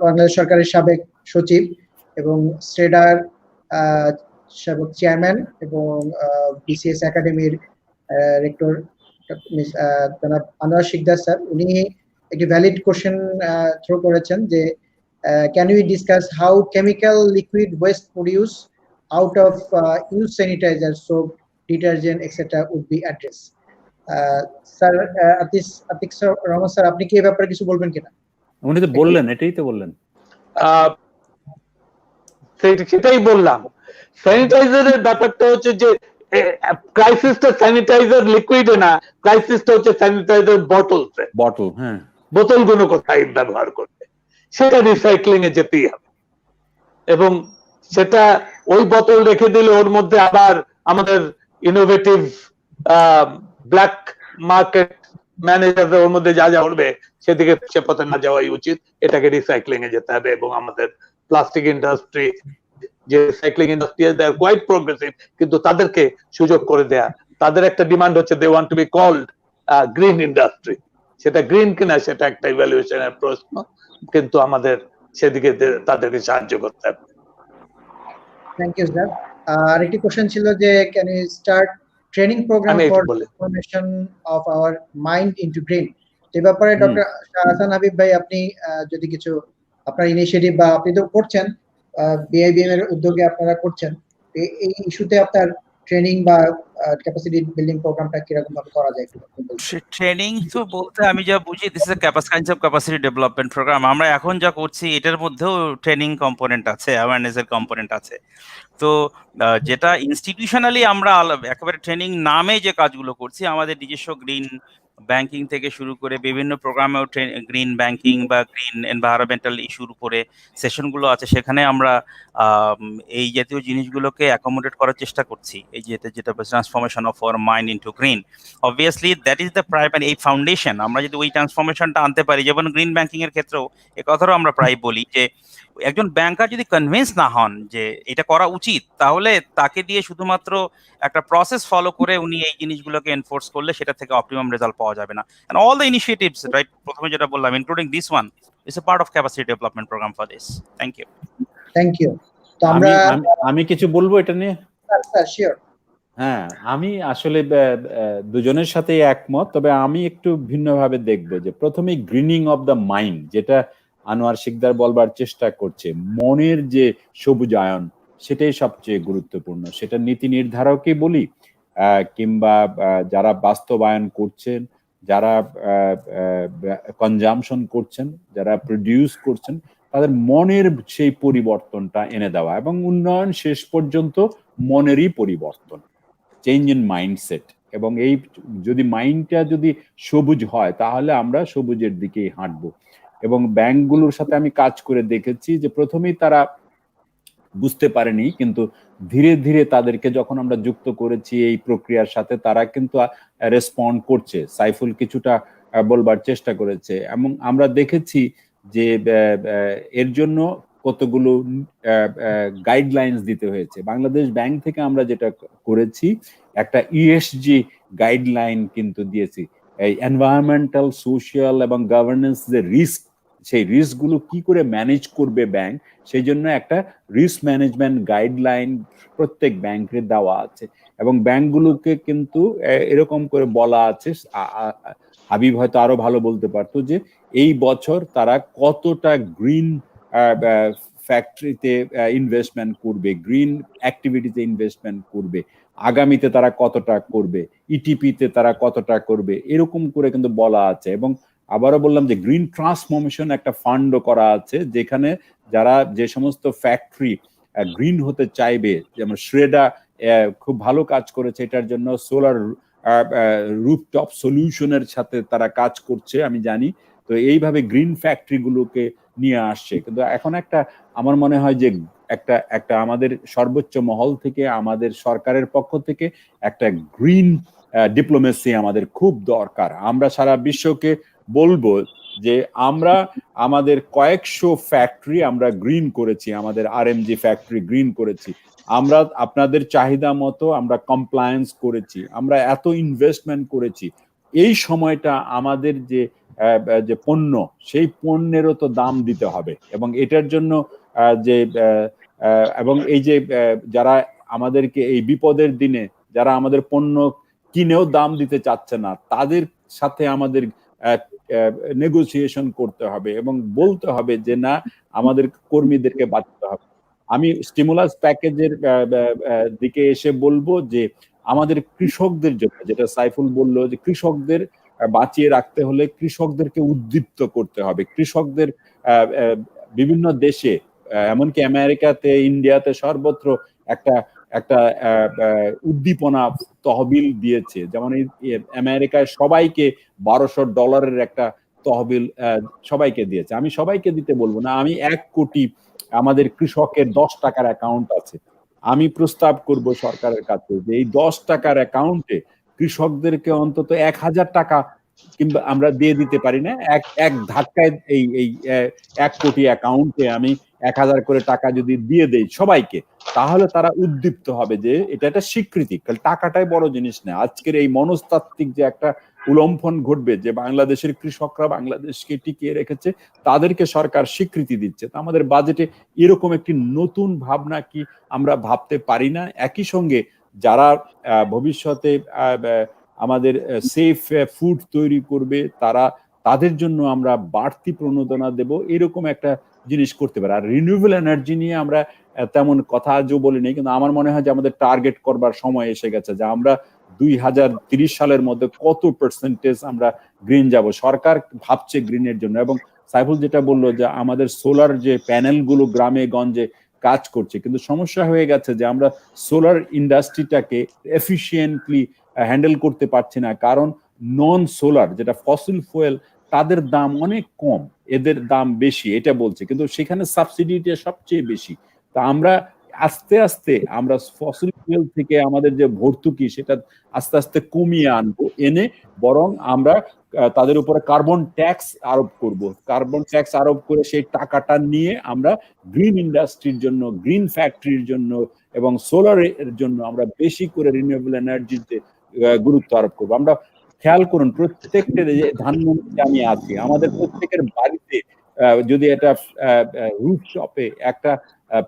বাংলাদেশ সরকারের সাবেক সচিব এবং স্ট্রেডার সাবেক চেয়ারম্যান এবং বিসিএস একাডেমির রেক্টর জনাব আনোয়ার শিকদার স্যার, উনি একটি ভ্যালিড কোশ্চেন থ্রো করেছেন যে can we discuss how chemical liquid waste produce out of used sanitizer, soap, detergent, etc. would be addressed. Sir, Atik Rahman sir, আপনি কি এই ব্যাপারে কিছু বলবেন কিনা? উনি তো বললেন, এটাই তো বললেন। সেটাই বললাম, স্যানিটাইজারের ব্যাপারটা হচ্ছে যে ক্রাইসিসটা স্যানিটাইজার লিকুইডে না, ক্রাইসিসটা হচ্ছে স্যানিটাইজার বটল, হ্যাঁ, বোতলগুলো কোথায় ব্যবহার করবে, সেটা রিসাইক্লিং এ যেতেই হবে। এবং সেটা ওই বোতল রেখে দিলে ওর মধ্যে আবার আমাদের ইনোভেটিভ ব্ল্যাক মার্কেট ম্যানেজার ওর মধ্যে যা যা করবে সেদিকে সে পথে না যাওয়াই উচিত। এটাকে রিসাইক্লিং এ যেতে হবে। এবং আমাদের প্লাস্টিক ইন্ডাস্ট্রি, যে recycling industry they are quite progressive, কিন্তু তাদেরকে সুযোগ করে দেয়া। তাদের একটা ডিমান্ড হচ্ছে they want to be called green industry. সেটা গ্রিন কিনা সেটা একটা ইভ্যালুয়েশনের প্রশ্ন, কিন্তু আমাদের সেদিকে তাদেরকে সাহায্য করতে হবে। Thank you sir. আরেকটি কোশ্চেন ছিল যে can you start training program for transformation of our mind into green? এই ব্যাপারে ডক্টর হাসান হাবিব ভাই, আপনি যদি কিছু আপনার ইনিশিয়েটিভ বা আপনি তো করছেন, বিআইবিএম এর উদ্যোগে আপনারা করছেন, এই ইস্যুতে আপনার ট্রেনিং বা ক্যাপাসিটি বিল্ডিং প্রোগ্রামটা কিরকম ভাবে করা যায়? ট্রেনিং তো বলতে আমি যা বুঝি, this is capacity development program. আমরা এখন যা করছি এটার মধ্যেও ট্রেনিং কম্পোনেন্ট আছে, অ্যাওয়ারনেসের কম্পোনেন্ট আছে। তো যেটা ইনস্টিটিউশনালি আমরা একেবারে ট্রেনিং নামে যে কাজগুলো করছি, আমাদের নিজস্ব গ্রিন ব্যাংকিং থেকে শুরু করে বিভিন্ন প্রোগ্রামেও গ্রিন ব্যাংকিং বা গ্রিন এনভায়রনমেন্টাল ইস্যুর উপরে সেশনগুলো আছে, সেখানে আমরা এই জাতীয় জিনিসগুলোকে অ্যাকোমোডেট করার চেষ্টা করছি। এই যেটা transformation of our mind into green, obviously that is the primary, এই ফাউন্ডেশন। আমরা যদি ওই ট্রান্সফরমেশনটা আনতে পারি, যেমন গ্রিন ব্যাংকিং এর ক্ষেত্রেও এ কথাটাও আমরা প্রায় বলি যে একজন ব্যাংকার যদি কনভিন্স না হন যে এটা করা উচিত, তাহলে তাকে দিয়ে শুধুমাত্র একটা প্রসেস ফলো করে উনি এই জিনিসগুলোকে এনফোর্স করলে সেটা থেকে অপটিমাম রেজাল্ট পাওয়া যাবে না। And all the initiatives, right, প্রথমে যেটা বললাম including this one, is a part of capacity development program for this. Thank you. Thank you. তো আমি কিছু বলবো এটা নিয়ে। Sir sure. হ্যাঁ, আমি আসলে দুজনের সাথে একমত, তবে আমি একটু ভিন্নভাবে দেখবো যে প্রথমে গ্রিনিং অফ দ্য মাইন্ড, যেটা আনোয়ার শিকদার বলবার চেষ্টা করছে, মনের যে সবুজায়ন, সেটাই সবচেয়ে গুরুত্বপূর্ণ। সেটা নীতি নির্ধারকই বলি কিংবা যারা বাস্তবায়ন করছেন, যারা কনজামশন করছেন, যারা প্রডিউস করছেন, তাদের মনের সেই পরিবর্তনটা এনে দেওয়া। এবং উন্নয়ন শেষ পর্যন্ত মনেরই পরিবর্তন, চেঞ্জ ইন মাইন্ডসেট। এবং এই যদি মাইন্ডটা যদি সবুজ হয়, তাহলে আমরা সবুজের দিকেই হাঁটবো। এবং ব্যাংকগুলোর সাথে আমি কাজ করে দেখেছি যে প্রথমেই তারা বুঝতে পারেনি, কিন্তু ধীরে ধীরে তাদেরকে যখন আমরা যুক্ত করেছি এই প্রক্রিয়ার সাথে, তারা কিন্তু রেসপন্ড করছে। সাইফুল কিছুটা বলবার চেষ্টা করেছে, এবং আমরা দেখেছি যে এর জন্য কতগুলো গাইডলাইন্স দিতে হয়েছে। বাংলাদেশ ব্যাংক থেকে আমরা যেটা করেছি, একটা ইএসজি গাইডলাইন কিন্তু দিয়েছি, এই এনভায়রনমেন্টাল, সোশিয়াল এবং গভর্নেন্স যে রিস্ক, সেই রিস্কগুলো কি করে ম্যানেজ করবে ব্যাংক, সেই জন্য একটা রিস্ক ম্যানেজমেন্ট গাইডলাইন প্রত্যেক ব্যাংকের দেওয়া আছে। এবং ব্যাংকগুলোকে কিন্তু এরকম করে বলা আছে, হাবিব হয়তো আরো ভালো বলতে পারতো, যে এই বছর তারা কতটা গ্রিন ফ্যাক্টরিতে ইনভেস্টমেন্ট করবে, গ্রিন অ্যাক্টিভিটিতে ইনভেস্টমেন্ট করবে, আগামীতে তারা কতটা করবে, ইটিপিতে তারা কতটা করবে, এরকম করে কিন্তু বলা আছে। এবং আবারও বললাম যে গ্রিন ট্রান্সফরমেশন একটা ফান্ডও করা আছে, যেখানে যারা যে সমস্ত ফ্যাক্টরি গ্রিন হতে চাইবে, যেমন শ্রেডা খুব ভালো কাজ করেছে এটার জন্য, সোলার রুফটপ সলিউশনের সাথে তারা কাজ করছে আমি জানি। তো এইভাবে গ্রিন ফ্যাক্টরি গুলোকে নিয়ে আসছে। কিন্তু এখন একটা আমার মনে হয় যে একটা আমাদের সর্বোচ্চ মহল থেকে, আমাদের সরকারের পক্ষ থেকে একটা গ্রিন ডিপ্লোমেসি আমাদের খুব দরকার। আমরা সারা বিশ্বকে বলবো যে আমরা আমাদের কয়েকশো ফ্যাক্টরি আমরা গ্রিন করেছি, আমাদের আরএমজি ফ্যাক্টরি গ্রিন করেছি, আমরা আপনাদের চাহিদা মতো আমরা কমপ্লায়েন্স করেছি, আমরা এত ইনভেস্টমেন্ট করেছি। এই সময়টা আমাদের যে পণ্য, সেই পণ্যেরও তো দাম দিতে হবে। এবং এটার জন্য এবং এই যে যারা আমাদেরকে এই বিপদের দিনে যারা আমাদের পণ্য কিনেও দাম দিতে চাচ্ছে না, তাদের সাথে আমাদের নেগোসিয়েশন করতে হবে এবং বলতে হবে যে না, আমাদের কর্মীদেরকে বাঁচতে হবে। আমি স্টিমুলাস প্যাকেজের দিকে এসে বলবো যে আমাদের কৃষকদের জন্য, যেটা সাইফুল বললো, যে কৃষকদের বাঁচিয়ে রাখতে হলে কৃষকদেরকে উদ্দীপ্ত করতে হবে। কৃষকদের বিভিন্ন দেশে, এমনকি আমেরিকাতে, ইন্ডিয়াতে, সর্বত্র একটা একটা উদ্দীপনা তহবিল দিয়েছে। যেমন আমেরিকায় সবাইকে $1200 একটা তহবিল সবাইকে দিয়েছে। আমি সবাইকে দিতে বলবো না, আমি 1 কোটি আমাদের কৃষকের 10 টাকার অ্যাকাউন্ট আছে, আমি প্রস্তাব করব সরকারের কাছে যে এই 10 টাকার অ্যাকাউন্টে কৃষকদেরকে অন্তত 1000 টাকা কিংবা আমরা দিয়ে দিতে পারি না, এক ধাক্কায় এই 1 কোটি অ্যাকাউন্টে আমি 1000 করে টাকা যদি দিয়ে দেই সবাইকে, তাহলে তারা উদ্দীপ্ত হবে যে এটা একটা স্বীকৃতি। টাকাটাই বড় জিনিস না। আজকের এই মনস্তাত্ত্বিক যে একটা উলম্ফন ঘটবে, যে বাংলাদেশের কৃষকরা বাংলাদেশকে টিকিয়ে রেখেছে, তাদেরকে সরকার স্বীকৃতি দিচ্ছে। তো আমাদের বাজেটে এরকম একটি নতুন ভাবনা কি আমরা ভাবতে পারি না? একই সঙ্গে যারা ভবিষ্যতে আমাদের সেফ ফুড তৈরি করবে, তাদের জন্য আমরা বাড়তি প্রণোদনা দেব, এরকম একটা জিনিস করতে পারে। আর রিনিউয়েবল এনার্জি নিয়ে আমরা তেমন কথা আজও বলিনি, কিন্তু আমার মনে হয় যে আমাদের টার্গেট করবার সময় এসে গেছে, যে আমরা 2030 সালের মধ্যে কত পার্সেন্টেজ আমরা গ্রিন যাব। সরকার ভাবছে গ্রিনের জন্য। এবং সাইফুল যেটা বললো যে আমাদের সোলার যে প্যানেলগুলো গ্রামে গঞ্জে কাজ করছে, কিন্তু সমস্যা হয়ে গেছে যে আমরা সোলার ইন্ডাস্ট্রিটাকে এফিশিয়েন্টলি হ্যান্ডেল করতে পারছি না। কারণ নন সোলার, যেটা ফসিল ফুয়েল, তাদের দাম অনেক কম, এদের দাম বেশি, এটা বলছে, কিন্তু সেখানে সাবসিডিটা সবচেয়ে বেশি। তা আমরা আস্তে আস্তে আমরা ফসিল ফুয়েল থেকে আমাদের যে ভর্তুকি, সেটা আস্তে আস্তে কমিয়ে আনবো, এনে বরং আমরা তাদের উপরে কার্বন ট্যাক্স আরোপ করব। কার্বন ট্যাক্স আরোপ করে সেই টাকাটা নিয়ে আমরা গ্রিন ইন্ডাস্ট্রির জন্য, গ্রিন ফ্যাক্টরির জন্য এবং সোলারের জন্য আমরা বেশি করে রিনিউয়েবল এনার্জিতে গুরুত্ব আরোপ করবো। আমরা খেয়াল করুন, প্রত্যেকটা যে ধানমন্ত্রী আমি আছি, আমাদের প্রত্যেকের বাড়িতে যদি এটা রুফটপে একটা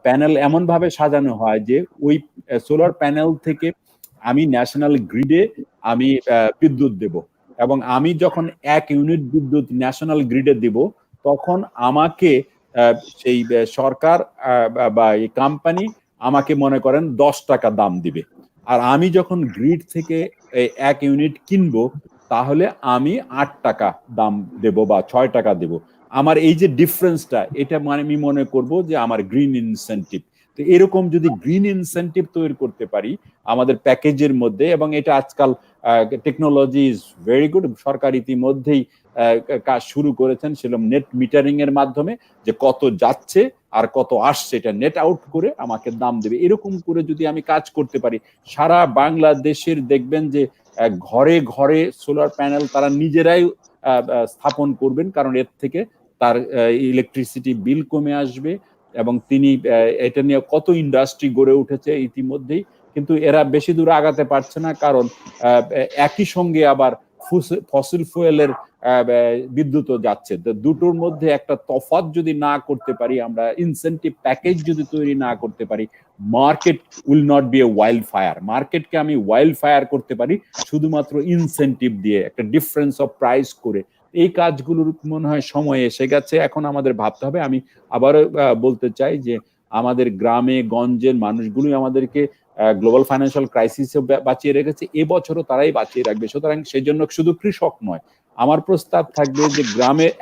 প্যানেল এমন ভাবে সাজানো হয় যে ওই সোলার প্যানেল থেকে আমি ন্যাশনাল গ্রিডে আমি বিদ্যুৎ দেব, এবং আমি যখন 1 ইউনিট বিদ্যুৎ ন্যাশনাল গ্রিডে দিব, তখন আমাকে সেই সরকার বা এই কোম্পানি আমাকে মনে করেন 10 টাকা দাম দিবে। আর আমি যখন গ্রিড থেকে 1 ইউনিট কিনবো, তাহলে আমি 8 টাকা দাম দেব বা 6 টাকা দেব। আমার এই যে ডিফারেন্সটা, এটা আমি মনে করব যে আমার গ্রিন ইনসেন্টিভ। তো এরকম যদি গ্রিন ইনসেন্টিভ তৈরি করতে পারি আমাদের প্যাকেজের মধ্যে, এবং এটা আজকাল টেকনোলজি ইজ ভেরি গুড, সরকার ইতিমধ্যেই কাজ শুরু করেছেন, সেরকম নেট মিটারিং এর মাধ্যমে যে কত যাচ্ছে আর কত আসছে, এটা নেট আউট করে আমাকে দাম দেবে। এরকম করে যদি আমি কাজ করতে পারি, সারা বাংলাদেশের দেখবেন যে ঘরে ঘরে সোলার প্যানেল তারা নিজেরাই স্থাপন করবেন, কারণ এর থেকে তার ইলেকট্রিসিটি বিল কমে আসবে। এবং তিনি এটা নিয়ে কত ইন্ডাস্ট্রি গড়ে উঠেছে ইতিমধ্যেই, কিন্তু এরা বেশি দূর আগাতে পারছে না, কারণ একই সঙ্গে আবার ফসিল ফুয়েলের বিদ্যুৎও যাচ্ছে। দুটোর মধ্যে একটা তফাৎ যদি না করতে পারি আমরা, ইনসেন্টিভ প্যাকেজ যদি তৈরি না করতে পারি, market will not be a wild fire. মার্কেটকে আমি ওয়াইল্ড ফায়ার করতে পারি শুধুমাত্র ইনসেন্টিভ দিয়ে, একটা ডিফারেন্স অফ প্রাইস করে। এই কাজগুলোর মনে হয় সময় এসে গেছে, এখন আমাদের ভাবতে হবে। আমি আবারও বলতে চাই যে আমাদের গ্রামে গঞ্জের মানুষগুলোই আমাদেরকে গ্লোবাল ফাইন্যান্সিয়াল ক্রাইসিসে বাঁচিয়ে রেখেছে, এবছরও তারাই বাঁচিয়ে রাখবে। সুতরাং সেই জন্য শুধু কৃষক নয়, আমার প্রস্তাব থাকবে যে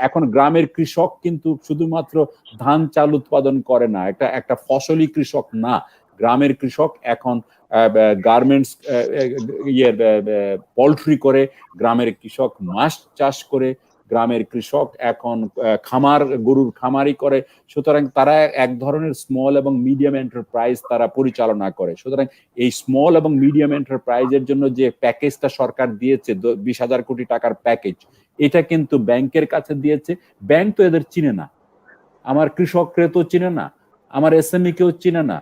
এখন গ্রামের কৃষক কিন্তু শুধুমাত্র ধান চাল উৎপাদন করে না, একটা ফসলি কৃষক না। গ্রামের কৃষক এখন গার্মেন্টস, পোল্ট্রি করে, গ্রামের কৃষক মাছ চাষ করে, গ্রামের কৃষক এখন গরুর খামারি করে। সুতরাং তারা এক ধরনের স্মল এবং মিডিয়াম এন্টারপ্রাইজ তারা পরিচালনা করে। সুতরাং এই স্মল এবং মিডিয়াম এন্টারপ্রাইজের জন্য যে প্যাকেজটা সরকার দিয়েছে 20,000 কোটি টাকার প্যাকেজ, এটা কিন্তু ব্যাংকের কাছে দিয়েছে। ব্যাংক তো এদের চিনে না, আমার কৃষককে তো চিনে না, আমার এসএমই কেও চিনে না।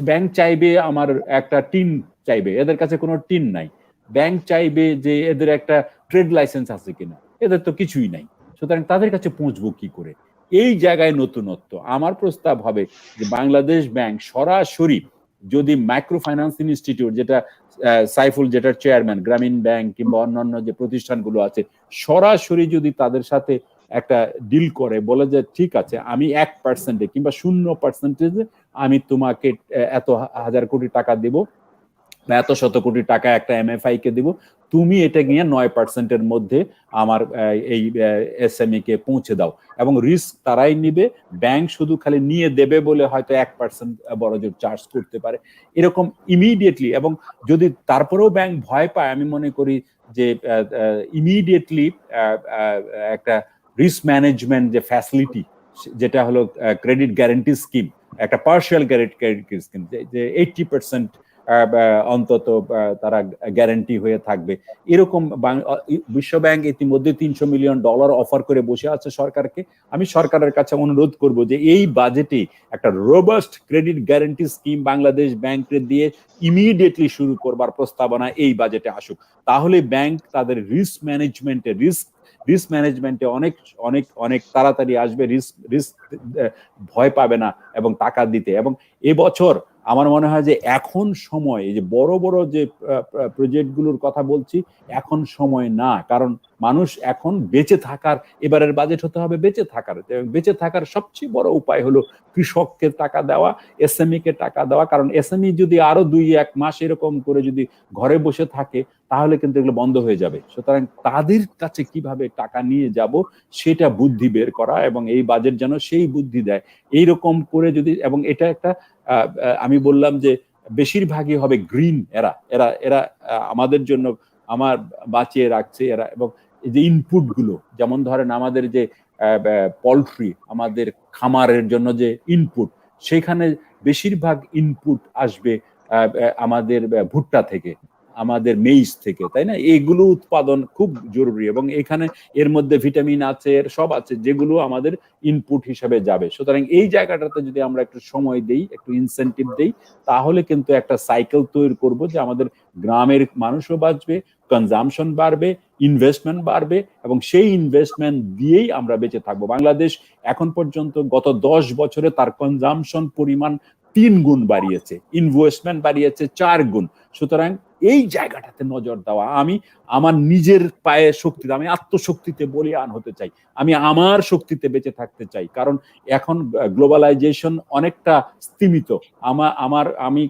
ব্যাংক চাইবে আমার একটা টিন চাইবে, এদের কাছে কোনো টিন নাই। ব্যাংক চাইবে যে এদের একটা ট্রেড লাইসেন্স আছে কিনা, এদের তো কিছুই নাই। সুতরাং তাদের কাছে পৌঁছবো কি করে? এই জায়গায় নতুনত্ব। আমার প্রস্তাব হবে যে বাংলাদেশ ব্যাংক সরাসরি যদি মাইক্রো ফাইন্যান্স ইনস্টিটিউট, যেটা সাইফুল যেটার চেয়ারম্যান, গ্রামীণ ব্যাংক কিংবা অন্যান্য যে প্রতিষ্ঠানগুলো আছে, সরাসরি যদি তাদের সাথে একটা ডিল করে, বলে যে ঠিক আছে আমি 1% কিংবা 0% আমি তোমাকে এত হাজার কোটি টাকা দেব, এত শত কোটি টাকা একটা এমএফআই কে দিব, তুমি এটা নিয়ে 9%-এর মধ্যে আমার এই এসএমই কে পৌঁছে দাও, এবং রিস্ক তারাই নিবে। ব্যাংক শুধু খালি নিয়ে দেবে বলে হয়তো 1% বড় জোর চার্জ করতে পারে, এরকম ইমিডিয়েটলি। এবং যদি তারপরেও ব্যাংক ভয় পায়, আমি মনে করি যে ইমিডিয়েটলি একটা রিস্ক ম্যানেজমেন্ট যে ফ্যাসিলিটি, যেটা হলো ক্রেডিট গ্যারান্টি স্কিম, একটা পার্শিয়াল গ্যারান্টি স্কিম, যে 80% অন্তত তারা গ্যারান্টি হয়ে থাকবে, এরকম বিশ্বব্যাংক ইতিমধ্যে $300 মিলিয়ন অফার করে বসে আছে সরকারকে। আমি সরকারের কাছে অনুরোধ করব যে এই বাজেটে একটা robust credit guarantee scheme Bangladesh ব্যাংকে দিয়ে ইমিডিয়েটলি শুরু করবার প্রস্তাবনা এই বাজেটে আসুক। তাহলে ব্যাংক তাদের রিস্ক ম্যানেজমেন্টে অনেক অনেক অনেক তাড়াতাড়ি আসবে, রিস্ক ভয় পাবে না এবং টাকা দিতে। এবং এবছর আমার মনে হয় যে এখন সময়, এই যে বড় বড় যে প্রজেক্টগুলোর কথা বলছি, এখন সময় না। কারণ মানুষ এখন বেঁচে থাকার, এবারের বাজেট হতে হবে বেঁচে থাকার সবচেয়ে বড় উপায় হলো কৃষককে টাকা দেওয়া, এসএমই কে টাকা দেওয়া। কারণ এসএমই যদি আরো 2-1 মাস এরকম করে যদি ঘরে বসে থাকে, তাহলে কিন্তু এগুলো বন্ধ হয়ে যাবে। সুতরাং তাদের কাছে কিভাবে টাকা নিয়ে যাব সেটা বুদ্ধি বের করা, এবং এই বাজেট যেন সেই বুদ্ধি দেয়। এইরকম করে যদি, এবং এটা একটা আমি বললাম যে বেশিরভাগই হবে গ্রিন, এরা আমাদের জন্য আমার বাঁচিয়ে রাখছে এরা। এবং এই যে ইনপুট গুলো, যেমন ধরেন আমাদের যে পোল্ট্রি, আমাদের খামারের জন্য যে ইনপুট, সেখানে বেশিরভাগ ইনপুট আসবে আমাদের ভুট্টা থেকে, আমাদের মেইজ থেকে, তাই না? এইগুলো উৎপাদন খুব জরুরি, এবং এখানে এর মধ্যে ভিটামিন আছে, এর সব আছে, যেগুলো আমাদের ইনপুট হিসেবে যাবে। সুতরাং এই জায়গাটাতে যদি আমরা একটু সময় দেই, একটু ইনসেন্টিভ দেই, তাহলে কিন্তু একটা সাইকেল তৈরি করব যে আমাদের গ্রামের মানুষও বাঁচবে, কনজামশন বাড়বে, ইনভেস্টমেন্ট বাড়বে, এবং সেই ইনভেস্টমেন্ট দিয়েই আমরা বেঁচে থাকবো। বাংলাদেশ এখন পর্যন্ত গত 10 বছরে তার কনজামশন পরিমাণ 3 গুণ বাড়িয়েছে, ইনভেস্টমেন্ট বাড়িয়েছে 4 গুণ। সুতরাং এই জায়গাটাতে নজর দেওয়া, আমি আমার নিজের পায়ে শক্তিতে, আমি আত্মশক্তিতে বলিয়ান হতে চাই, আমি আমার শক্তিতে বেঁচে থাকতে চাই। কারণ এখন গ্লোবালাইজেশন অনেকটা স্তীমিত, আমি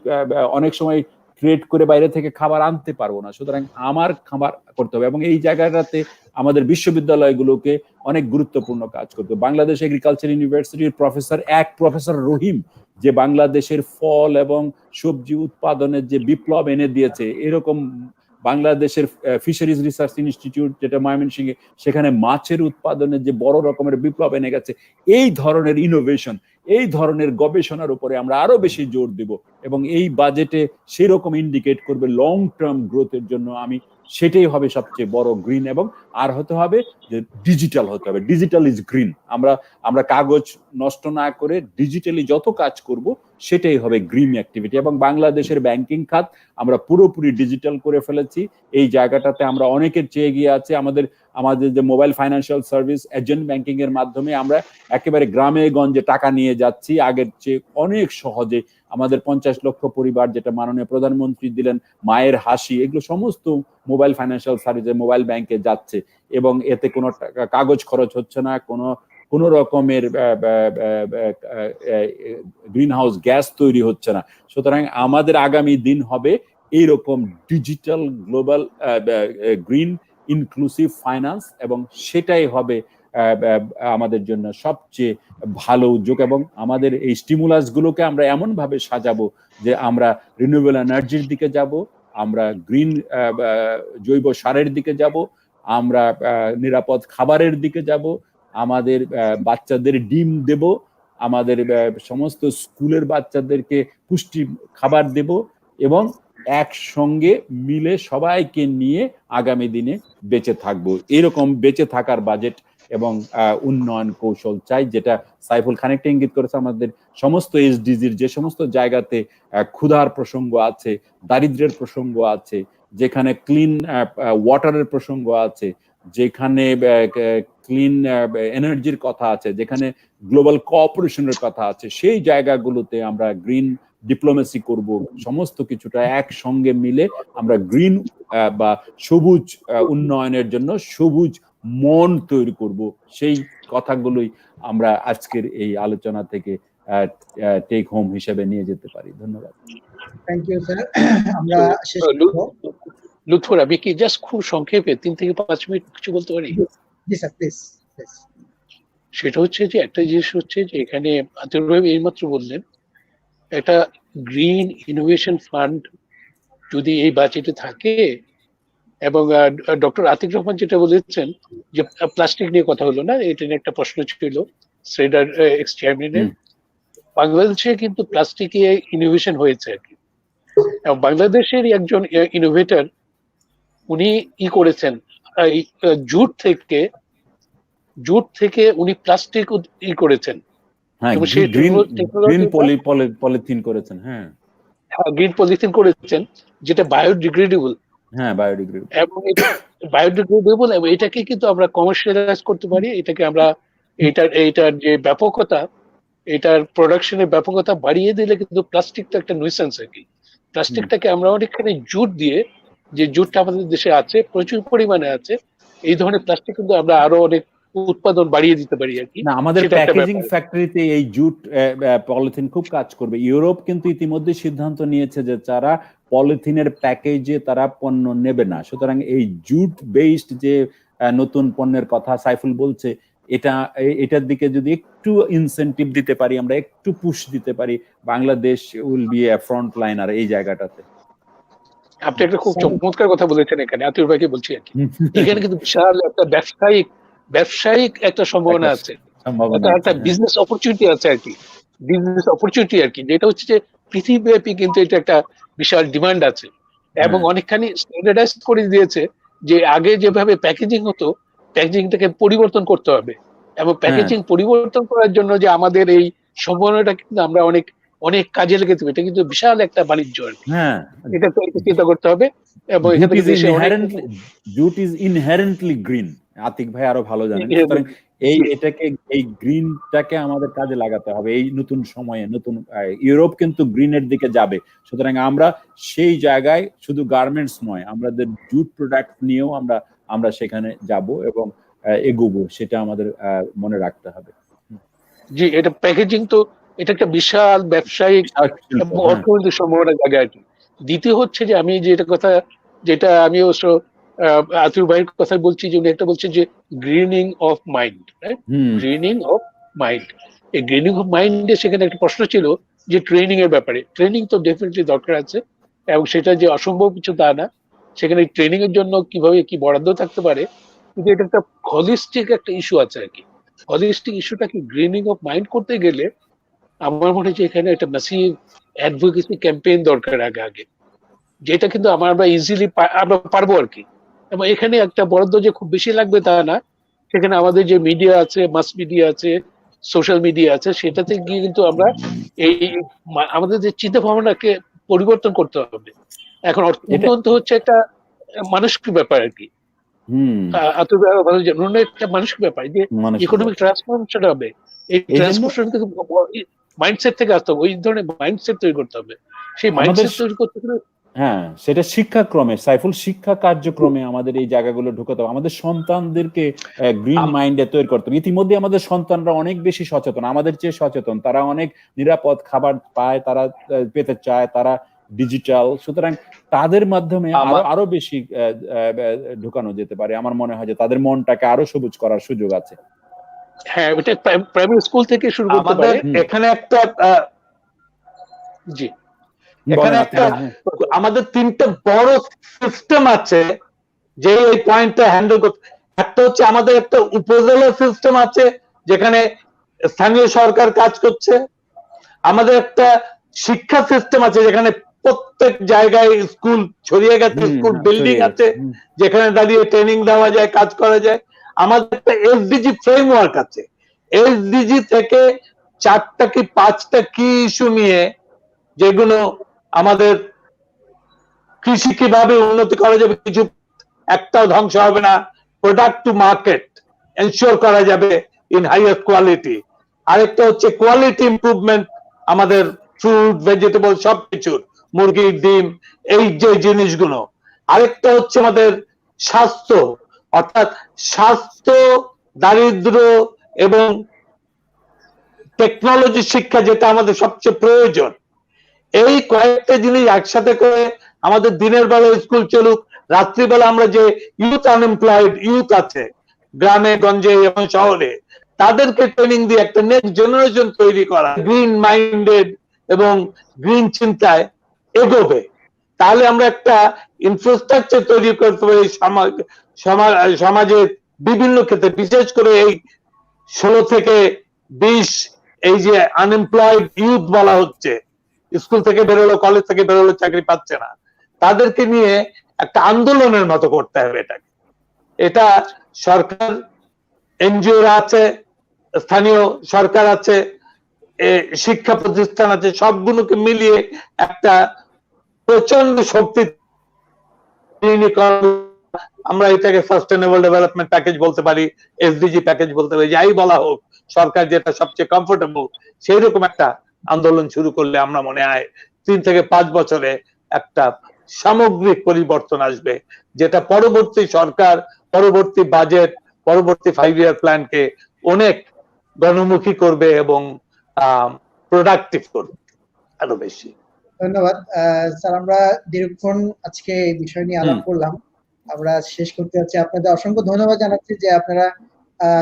অনেক সময় ট্রেড করে বাইরে থেকে খাবার আনতে পারবো না। সুতরাং আমার খাবার করতে হবে, এবং এই জায়গাটাতে আমাদের বিশ্ববিদ্যালয়গুলোকে অনেক গুরুত্বপূর্ণ কাজ করতে হবে। বাংলাদেশ এগ্রিকালচার ইউনিভার্সিটির প্রফেসর রহিম যে বাংলাদেশের ফল এবং সবজি উৎপাদনের যে বিপ্লব এনে দিয়েছে, এরকম বাংলাদেশের ফিশারিজ রিসার্চ ইনস্টিটিউট যেটা ময়মনসিংহে, সেখানে মাছের উৎপাদনের যে বড় রকমের বিপ্লব এনে গেছে, এই ধরনের ইনোভেশন, এই ধরনের গবেষণার উপরে আমরা আরো বেশি জোর দেব, এবং এই বাজেটে সেরকম ইন্ডিকেট করবে লং টার্ম গ্রোথের জন্য আমি সেটাই হবে সবচেয়ে বড় গ্রিন। এবং আর হতে হবে যে ডিজিটাল হতে হবে, ডিজিটাল ইজ গ্রিন। আমরা কাগজ নষ্ট না করে ডিজিটালি যত কাজ করব সেটাই হবে গ্রিন অ্যাক্টিভিটি। এবং বাংলাদেশের ব্যাংকিং খাত আমরা পুরোপুরি ডিজিটাল করে ফেলেছি। এই জায়গাটাতে আমরা অনেকের চেয়ে এগিয়ে আছি। আমাদের যে mobile financial service agent banking এর মাধ্যমে আমরা একেবারে গ্রামে গঞ্জে টাকা নিয়ে যাচ্ছি আগের চেয়ে অনেক সহজে। আমাদের 50 লক্ষ পরিবার, যেটা মাননীয় প্রধানমন্ত্রী দিলেন, মায়ের হাসি, এগুলো সমস্ত মোবাইল ফাইন্যান্সিয়াল সার্ভিসে মোবাইল ব্যাংকে যাচ্ছে এবং এতে কোনো কাগজ খরচ হচ্ছে না, কোনো রকমের গ্রিন হাউস গ্যাস তৈরি হচ্ছে না। সুতরাং আমাদের আগামী দিন হবে এইরকম digital global green inclusive finance, এবং সেটাই হবে আমাদের জন্য সবচেয়ে ভালো উদ্যোগ। এবং আমাদের এই স্টিমুলাস গুলোকে আমরা এমন ভাবে সাজাবো যে আমরা রিনিউয়েবল এনার্জির দিকে যাব, আমরা গ্রিন জৈব সারের দিকে যাব, আমরা নিরাপদ খাবারের দিকে যাব, আমাদের বাচ্চাদের ডিম দেব, আমাদের সমস্ত স্কুলের বাচ্চাদেরকে পুষ্টি খাবার দেব, এবং একসঙ্গে মিলে সবাইকে নিয়ে আগামী দিনে বেঁচে থাকবো। এরকম বেঁচে থাকার বাজেট এবং উন্নয়ন কৌশল চাই, যেটা সাইফুল খানিকটা ইঙ্গিত করেছে। আমাদের সমস্ত এসডিজির যে সমস্ত জায়গাতে ক্ষুধার প্রসঙ্গ আছে, দারিদ্র্যের প্রসঙ্গ আছে, যেখানে ক্লিন ওয়াটারের প্রসঙ্গ আছে, যেখানে ক্লিন এনার্জির কথা আছে, যেখানে গ্লোবাল কোঅপারেশনের কথা আছে, সেই জায়গাগুলোতে আমরা গ্রিন ডিপ্লোমেসি করব। সমস্ত কিছুটা একসঙ্গে মিলে আমরা গ্রিন বা সবুজ উন্নয়নের জন্য সবুজ মন তৈরি করব। সেই কথাগুলোই আমরা আজকের এই আলোচনা থেকে টেক হোম হিসেবে নিয়ে যেতে পারি। ধন্যবাদ। Thank you sir. আমরা শেষ লুৎফর, আমি কি জাস্ট খুব সংক্ষেপে 3 থেকে 5 মিনিট কিছু বলতে পারি? জি স্যার, প্লিজ। সেটা হচ্ছে যে একটা জিনিস হচ্ছে যে এখানে আতিকুর ভাই এইমাত্র বললেন একটা গ্রিন ইনোভেশন ফান্ড যদি এই বাজেটে থাকে, এবং ডক্টর আতিক রহমান যেটা বলেছেন যে প্লাস্টিক নিয়ে কথা হলো না, এটা নিয়ে একটা প্রশ্ন ছিল শ্রেডার এক্স চেয়ারম্যানের। বাংলাদেশে কিন্তু প্লাস্টিকে ইনোভেশন হয়েছে আর কি, এবং বাংলাদেশের একজন ইনোভেটর উনি করেছেন জুট থেকে উনি প্লাস্টিক করেছেন। হ্যাঁ, গ্রিন পলিথিন করেছেন। হ্যাঁ, গ্রিন পলিথিন করেছেন, যেটা বায়োডিগ্রেডেবল। হ্যাঁ, বায়োডিগ্রেডেবল, এবং এটা বায়োডিগ্রেডেবল, এবং এটাকে কিন্তু আমরা কমার্শিয়ালাইজ করতে পারি। এটাকে আমরা এইটার যে ব্যাপকতা, এটার প্রোডাকশনের ব্যাপকতা বাড়িয়ে দিলে কিন্তু প্লাস্টিক তো একটা নুইসেন্স আর কি। প্লাস্টিকটাকে আমরা অনেকখানি জুট দিয়ে, যে জুটটা আমাদের দেশে আছে প্রচুর পরিমাণে আছে, এই ধরনের প্লাস্টিক কিন্তু আমরা আরো অনেক উৎপাদন বাড়িয়ে দিতে পারি আর কি। না, আমাদের প্যাকেজিং ফ্যাক্টরিতে এই জুট পলিথিন খুব কাজ করবে। ইউরোপ কিন্তু ইতিমধ্যে সিদ্ধান্ত নিয়েছে যে তারা পলিথিনের প্যাকেজে তারা পণ্য নেবে না। সুতরাং এই জুট বেসড যে নতুন পণ্যের কথা সাইফুল বলছে, এটার দিকে যদি একটু ইনসেন্টিভ দিতে পারি, আমরা একটু পুশ দিতে পারি, Bangladesh will B A front liner এই জায়গাটাতে। আপনি একটা খুব চমৎকার কথা বলেছেন এখানে, আতিকুর ভাইকে বলছি আর কি। এখানে কিন্তু বিশাল একটা ব্যবসায়িক একটা সম্ভাবনা আছে, একটা বিজনেস অপরচুনিটি আছে আর কি, যেটা হচ্ছে যে পৃথিবীব্যাপী কিন্তু এটা একটা বিশাল ডিমান্ড আছে, এবং অনেকখানি স্ট্যান্ডার্ডাইজ করে দিয়েছে যে আগে যেভাবে প্যাকেজিং হতো, প্যাকেজিংটাকে পরিবর্তন করতে হবে, এবং প্যাকেজিং পরিবর্তন করার জন্য যে আমাদের এই সম্ভাবনাটা কিন্তু আমরা অনেক কাজে লেগে দেবে। এটা কিন্তু বিশাল একটা বাণিজ্য আর কি। হ্যাঁ, এটা তো চিন্তা করতে হবে। এবং এখান থেকে jute is inherently green. Atiq ভাই আরো ভালো জানেন। সুতরাং এই গ্রিনটাকে আমাদের কাজে লাগাতে হবে এই নতুন সময়ে। ইউরোপ কিন্তু গ্রিনের দিকে যাবে। সুতরাং আমরা সেই জায়গায় শুধু গার্মেন্টস নয়, আমাদের জুট প্রোডাক্ট নিয়েও আমরা সেখানে যাব এবং এগোবো, সেটা আমাদের মনে রাখতে হবে। জি, এটা প্যাকেজিং তো এটা একটা বিশাল ব্যবসায়িক এবং অর্থনৈতিক সম্ভাবনার জায়গা আর কি। দ্বিতীয় হচ্ছে যে আমি যেটা আমি অবশ্য আতিকুর ভাইয়ের কথা বলছি, যে উনি একটা বলছেন যে greening of mind, greening of mind. এই গ্রিনিং অফ মাইন্ডে সেখানে একটা প্রশ্ন ছিল যে ট্রেনিং এর ব্যাপারে। ট্রেনিং তো ডেফিনেটলি দরকার আছে, এবং সেটা যে অসম্ভব কিছু তা না। সেখানে ট্রেনিং এর জন্য কিভাবে কি বরাদ্দ থাকতে পারে, কিন্তু এটা একটা হলিস্টিক একটা ইস্যু আছে আর কি। হলিস্টিক ইস্যুটা কি গ্রিনিং অফ মাইন্ড করতে গেলে আমার মনে হয় যে এখানে একটা ম্যাসিভ অ্যাডভোকেসি ক্যাম্পেইন দরকার আগে, যেটা কিন্তু আমরা ইজিলি আমরা পারবো আর কি। এবং এখানে একটা বরাদ্দ যে খুব বেশি লাগবে তা না, সেখানে আমাদের যে মিডিয়া আছে, মাস মিডিয়া আছে, সোশ্যাল মিডিয়া আছে, সেটাতে গিয়ে কিন্তু আমরা এই আমাদের যে চিন্তা ভাবনাকে পরিবর্তন করতে হবে। এখন উন্নয়ন তো হচ্ছে একটা মানসিক ব্যাপার আর কি, উন্নয়ন একটা মানসিক ব্যাপার, যে ইকোনমিক ট্রান্সফরমেশন হবে, এই ট্রান্সফরমেশন কিন্তু মাইন্ডসেট থেকে আসতে হবে, ওই ধরনের মাইন্ডসেট তৈরি করতে হবে। সেই মাইন্ডসেট তৈরি করতে গেলে হ্যাঁ, সেটা শিক্ষাক্রমে, সাইফুল, শিক্ষা কার্যক্রমে আমাদের এই জায়গাগুলো ঢুকাতে হবে। আমাদের সন্তানদেরকে গ্রিন মাইন্ডে তৈরি করতে হবে। ইতিমধ্যে আমাদের সন্তানরা অনেক বেশি সচেতন, আমাদের চেয়ে সচেতন। তারা অনেক নিরাপদ খাবার পায়, তারা পেতে চায়, তারা ডিজিটাল। সুতরাং তাদের মাধ্যমে আরো বেশি ঢুকানো যেতে পারে। আমার মনে হয় যে তাদের মনটাকে আরো সবুজ করার সুযোগ আছে। হ্যাঁ, এটা প্রাইমারি স্কুল থেকে শুরু করতে পারে। এখানে একটা জি, এখানে একটা আমাদের তিনটা বড় সিস্টেম আছে যে এই পয়েন্টটা হ্যান্ডেল করতে। একটা হচ্ছে আমাদের একটা উপজেলা সিস্টেম আছে যেখানে স্থানীয় সরকার কাজ করছে। আমাদের একটা শিক্ষা সিস্টেম আছে যেখানে প্রত্যেক জায়গায় স্কুল ছড়িয়ে গেছে, স্কুল বিল্ডিং আছে যেখানে দাঁড়িয়ে ট্রেনিং দেওয়া যায়, কাজ করা যায়। আমাদের একটা এসডিজি ফ্রেমওয়ার্ক আছে। এসডিজি থেকে 4টা কি 5টা কি ইস্যু নিয়ে, যেগুলো আমাদের কৃষি কিভাবে উন্নতি করা যাবে, কিছু একটাও ধ্বংস হবে না, প্রোডাক্ট টু মার্কেট এনশিওর করা যাবে ইন হাইয়েস্ট কোয়ালিটি। আরেকটা হচ্ছে কোয়ালিটি ইমপ্রুভমেন্ট, আমাদের ফ্রুট ভেজিটেবল সবকিছুর, মুরগির ডিম, এই যে জিনিসগুলো। আরেকটা হচ্ছে আমাদের স্বাস্থ্য, অর্থাৎ স্বাস্থ্য, দারিদ্র এবং টেকনোলজি শিক্ষা, যেটা আমাদের সবচেয়ে প্রয়োজন। এই কয়েকটা জিনিস একসাথে করে আমাদের দিনের বেলা স্কুল চলুক, রাত্রিবেলা আমরা যে ইউথ আনএমপ্লয়েড ইউথ আছে গ্রামে গঞ্জে এবং শহরে, তাদেরকে ট্রেনিং দিয়ে একটা নেক্সট জেনারেশন তৈরি করা, গ্রিন মাইন্ডেড এবং গ্রিন চিন্তায় এগোবে। তাহলে আমরা একটা ইনফ্রাস্ট্রাকচার তৈরি করতে পারি সমাজের বিভিন্ন ক্ষেত্রে, বিশেষ করে এই 16 থেকে 20 এই যে আনএমপ্লয়েড ইউথ বলা হচ্ছে, স্কুল থেকে বেরোলো, কলেজ থেকে বেরোলো, চাকরি পাচ্ছে না, তাদেরকে নিয়ে একটা আন্দোলনের মতো করতে হবে এটাকে। এটা সরকার, এনজিওরা আছে, স্থানীয় সরকার আছে, শিক্ষা প্রতিষ্ঠান আছে, সবগুলোকে মিলিয়ে একটা প্রচন্ড শক্তি। আমরা এটাকে সাস্টেনেবল ডেভেলপমেন্ট প্যাকেজ বলতে পারি, এসডিজি প্যাকেজ বলতে পারি, যাই বলা হোক, সরকার যেটা সবচেয়ে কমফোর্টেবল, সেই রকম একটা আন্দোলন শুরু করলে আমরা মনে হয় 3 থেকে 5 বছরে একটা সামগ্রিক পরিবর্তন আসবে, যেটা পরবর্তী সরকার, পরবর্তী বাজেট, পরবর্তী 5 ইয়ার প্ল্যানকে অনেক গণমুখী করবে এবং প্রোডাক্টিভ করবে আরো বেশি। ধন্যবাদ স্যার। আমরা দীর্ঘক্ষণ আজকে এই বিষয় নিয়ে আলাপ করলাম, আমরা শেষ করতে যাচ্ছি। আপনাদের অসংখ্য ধন্যবাদ জানাচ্ছি যে আপনারা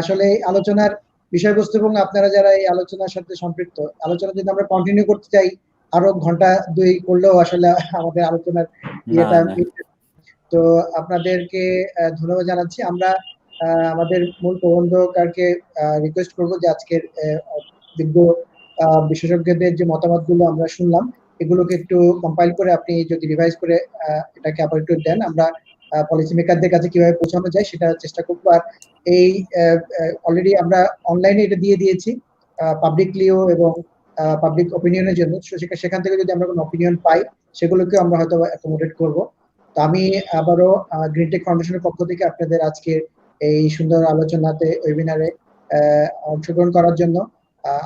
আসলে আলোচনার বিষয়বস্তু এবং আপনারা যারা এই আলোচনার সাথে সম্পৃক্ত, আলোচনা যদি আমরা কন্টিনিউ করতে চাই আরো ঘন্টা 2 করলেও আসলে আমাদের আলোচনার ইয়েটা, তো আপনাদেরকে ধন্যবাদ জানাচ্ছি। আমরা আমাদের মূল প্রবন্ধকারকে রিকোয়েস্ট করবো যে আজকের বিজ্ঞ বিশেষজ্ঞদের যে মতামতগুলো আমরা শুনলাম, এগুলোকে একটু কম্পাইল করে আপনি যদি রিভাইজ করে এটাকে আবার একটু দেন, আমরা পলিসি মেকারদের কাছে কিভাবে পৌঁছানো যায় সেটা চেষ্টা করবো। আর এই অলরেডি আমরা অনলাইনে এটা দিয়ে দিয়েছি পাবলিকলিও এবং পাবলিক অপিনিয়নের জন্য, সেখান থেকে যদি আমরা কোনো অপিনিয়ন পাই সেগুলোকেও আমরা হয়তো অ্যাকোমোডেট করবো। তো আমি আবারও গ্রিন টেক ফাউন্ডেশনের পক্ষ থেকে আপনাদের আজকে এই সুন্দর আলোচনাতে, ওয়েবিনারে অংশগ্রহণ করার জন্য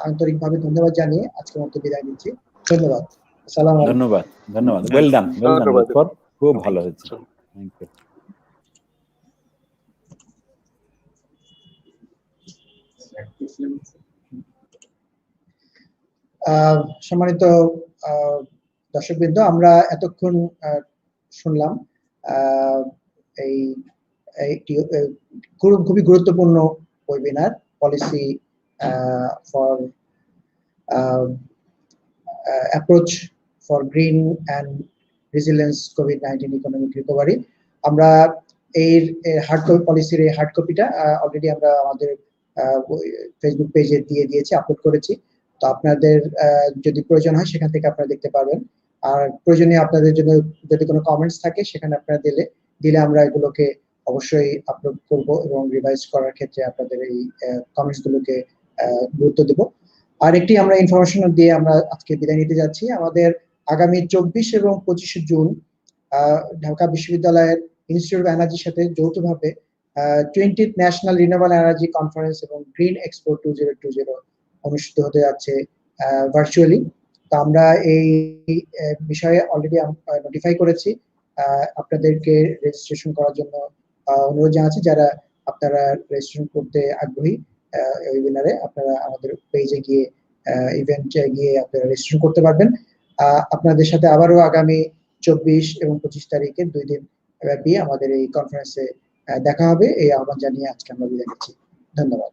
আন্তরিকভাবে ধন্যবাদ জানিয়ে আজকের মতো বিদায় নিচ্ছি। ধন্যবাদ। আসসালামু আলাইকুম। ধন্যবাদ, ধন্যবাদ। ওয়েল ডান, খুব ভালো হয়েছে। Thank you. সম্মানিত দর্শকবৃন্দ, আমরা এতক্ষণ শুনলাম এই খুবই গুরুত্বপূর্ণ webinar, policy for approach for green and resilience কোভিড-19 ইকোনমিক রিকভারি। আমরা এর হার্ড কপি পলিসির এই হার্ড কপিটা অলরেডি আমরা আমাদের ফেসবুক পেজে দিয়ে দিয়েছি, আপলোড করেছি। তো আপনাদের যদি প্রয়োজন হয় সেখান থেকে আপনারা দেখতে পারবেন। আর প্রয়োজনীয় আপনাদের জন্য যদি কোনো কমেন্টস থাকে সেখানে আপনারা দিলে আমরা এগুলোকে অবশ্যই আপলোড করব এবং রিভাইজ করার ক্ষেত্রে আপনাদের এই কমেন্টস গুলোকে গুরুত্ব দেব। আরেকটি আমরা ইনফরমেশন দিয়ে আমরা আজকে বিদায় নিতে যাচ্ছি। আমাদের আগামী 24 এবং 25 জুন ঢাকা বিশ্ববিদ্যালয়ের ইনস্টিটিউট অফ এনার্জির সাথে যৌথভাবে 20th national renewable energy conference এবং গ্রিন এক্সপো 2020 অনুষ্ঠিত হতে যাচ্ছে ভার্চুয়ালি। তো আমরা এই বিষয়ে অলরেডি নোটিফাই করেছি, আপনাদেরকে রেজিস্ট্রেশন করার জন্য অনুরোধ জানাচ্ছি। যারা আপনারা রেজিস্ট্রেশন করতে আগ্রহী ওয়েবিনারে, আপনারা আমাদের পেজে গিয়ে ইভেন্টে গিয়ে আপনারা রেজিস্ট্রেশন করতে পারবেন। আপনাদের সাথে আবারও আগামী 24 এবং 25 তারিখে 2 দিন ব্যাপী আমাদের এই কনফারেন্সে দেখা হবে। এই আহ্বান জানিয়ে আজকে আমরা বিদায় নিচ্ছি। ধন্যবাদ।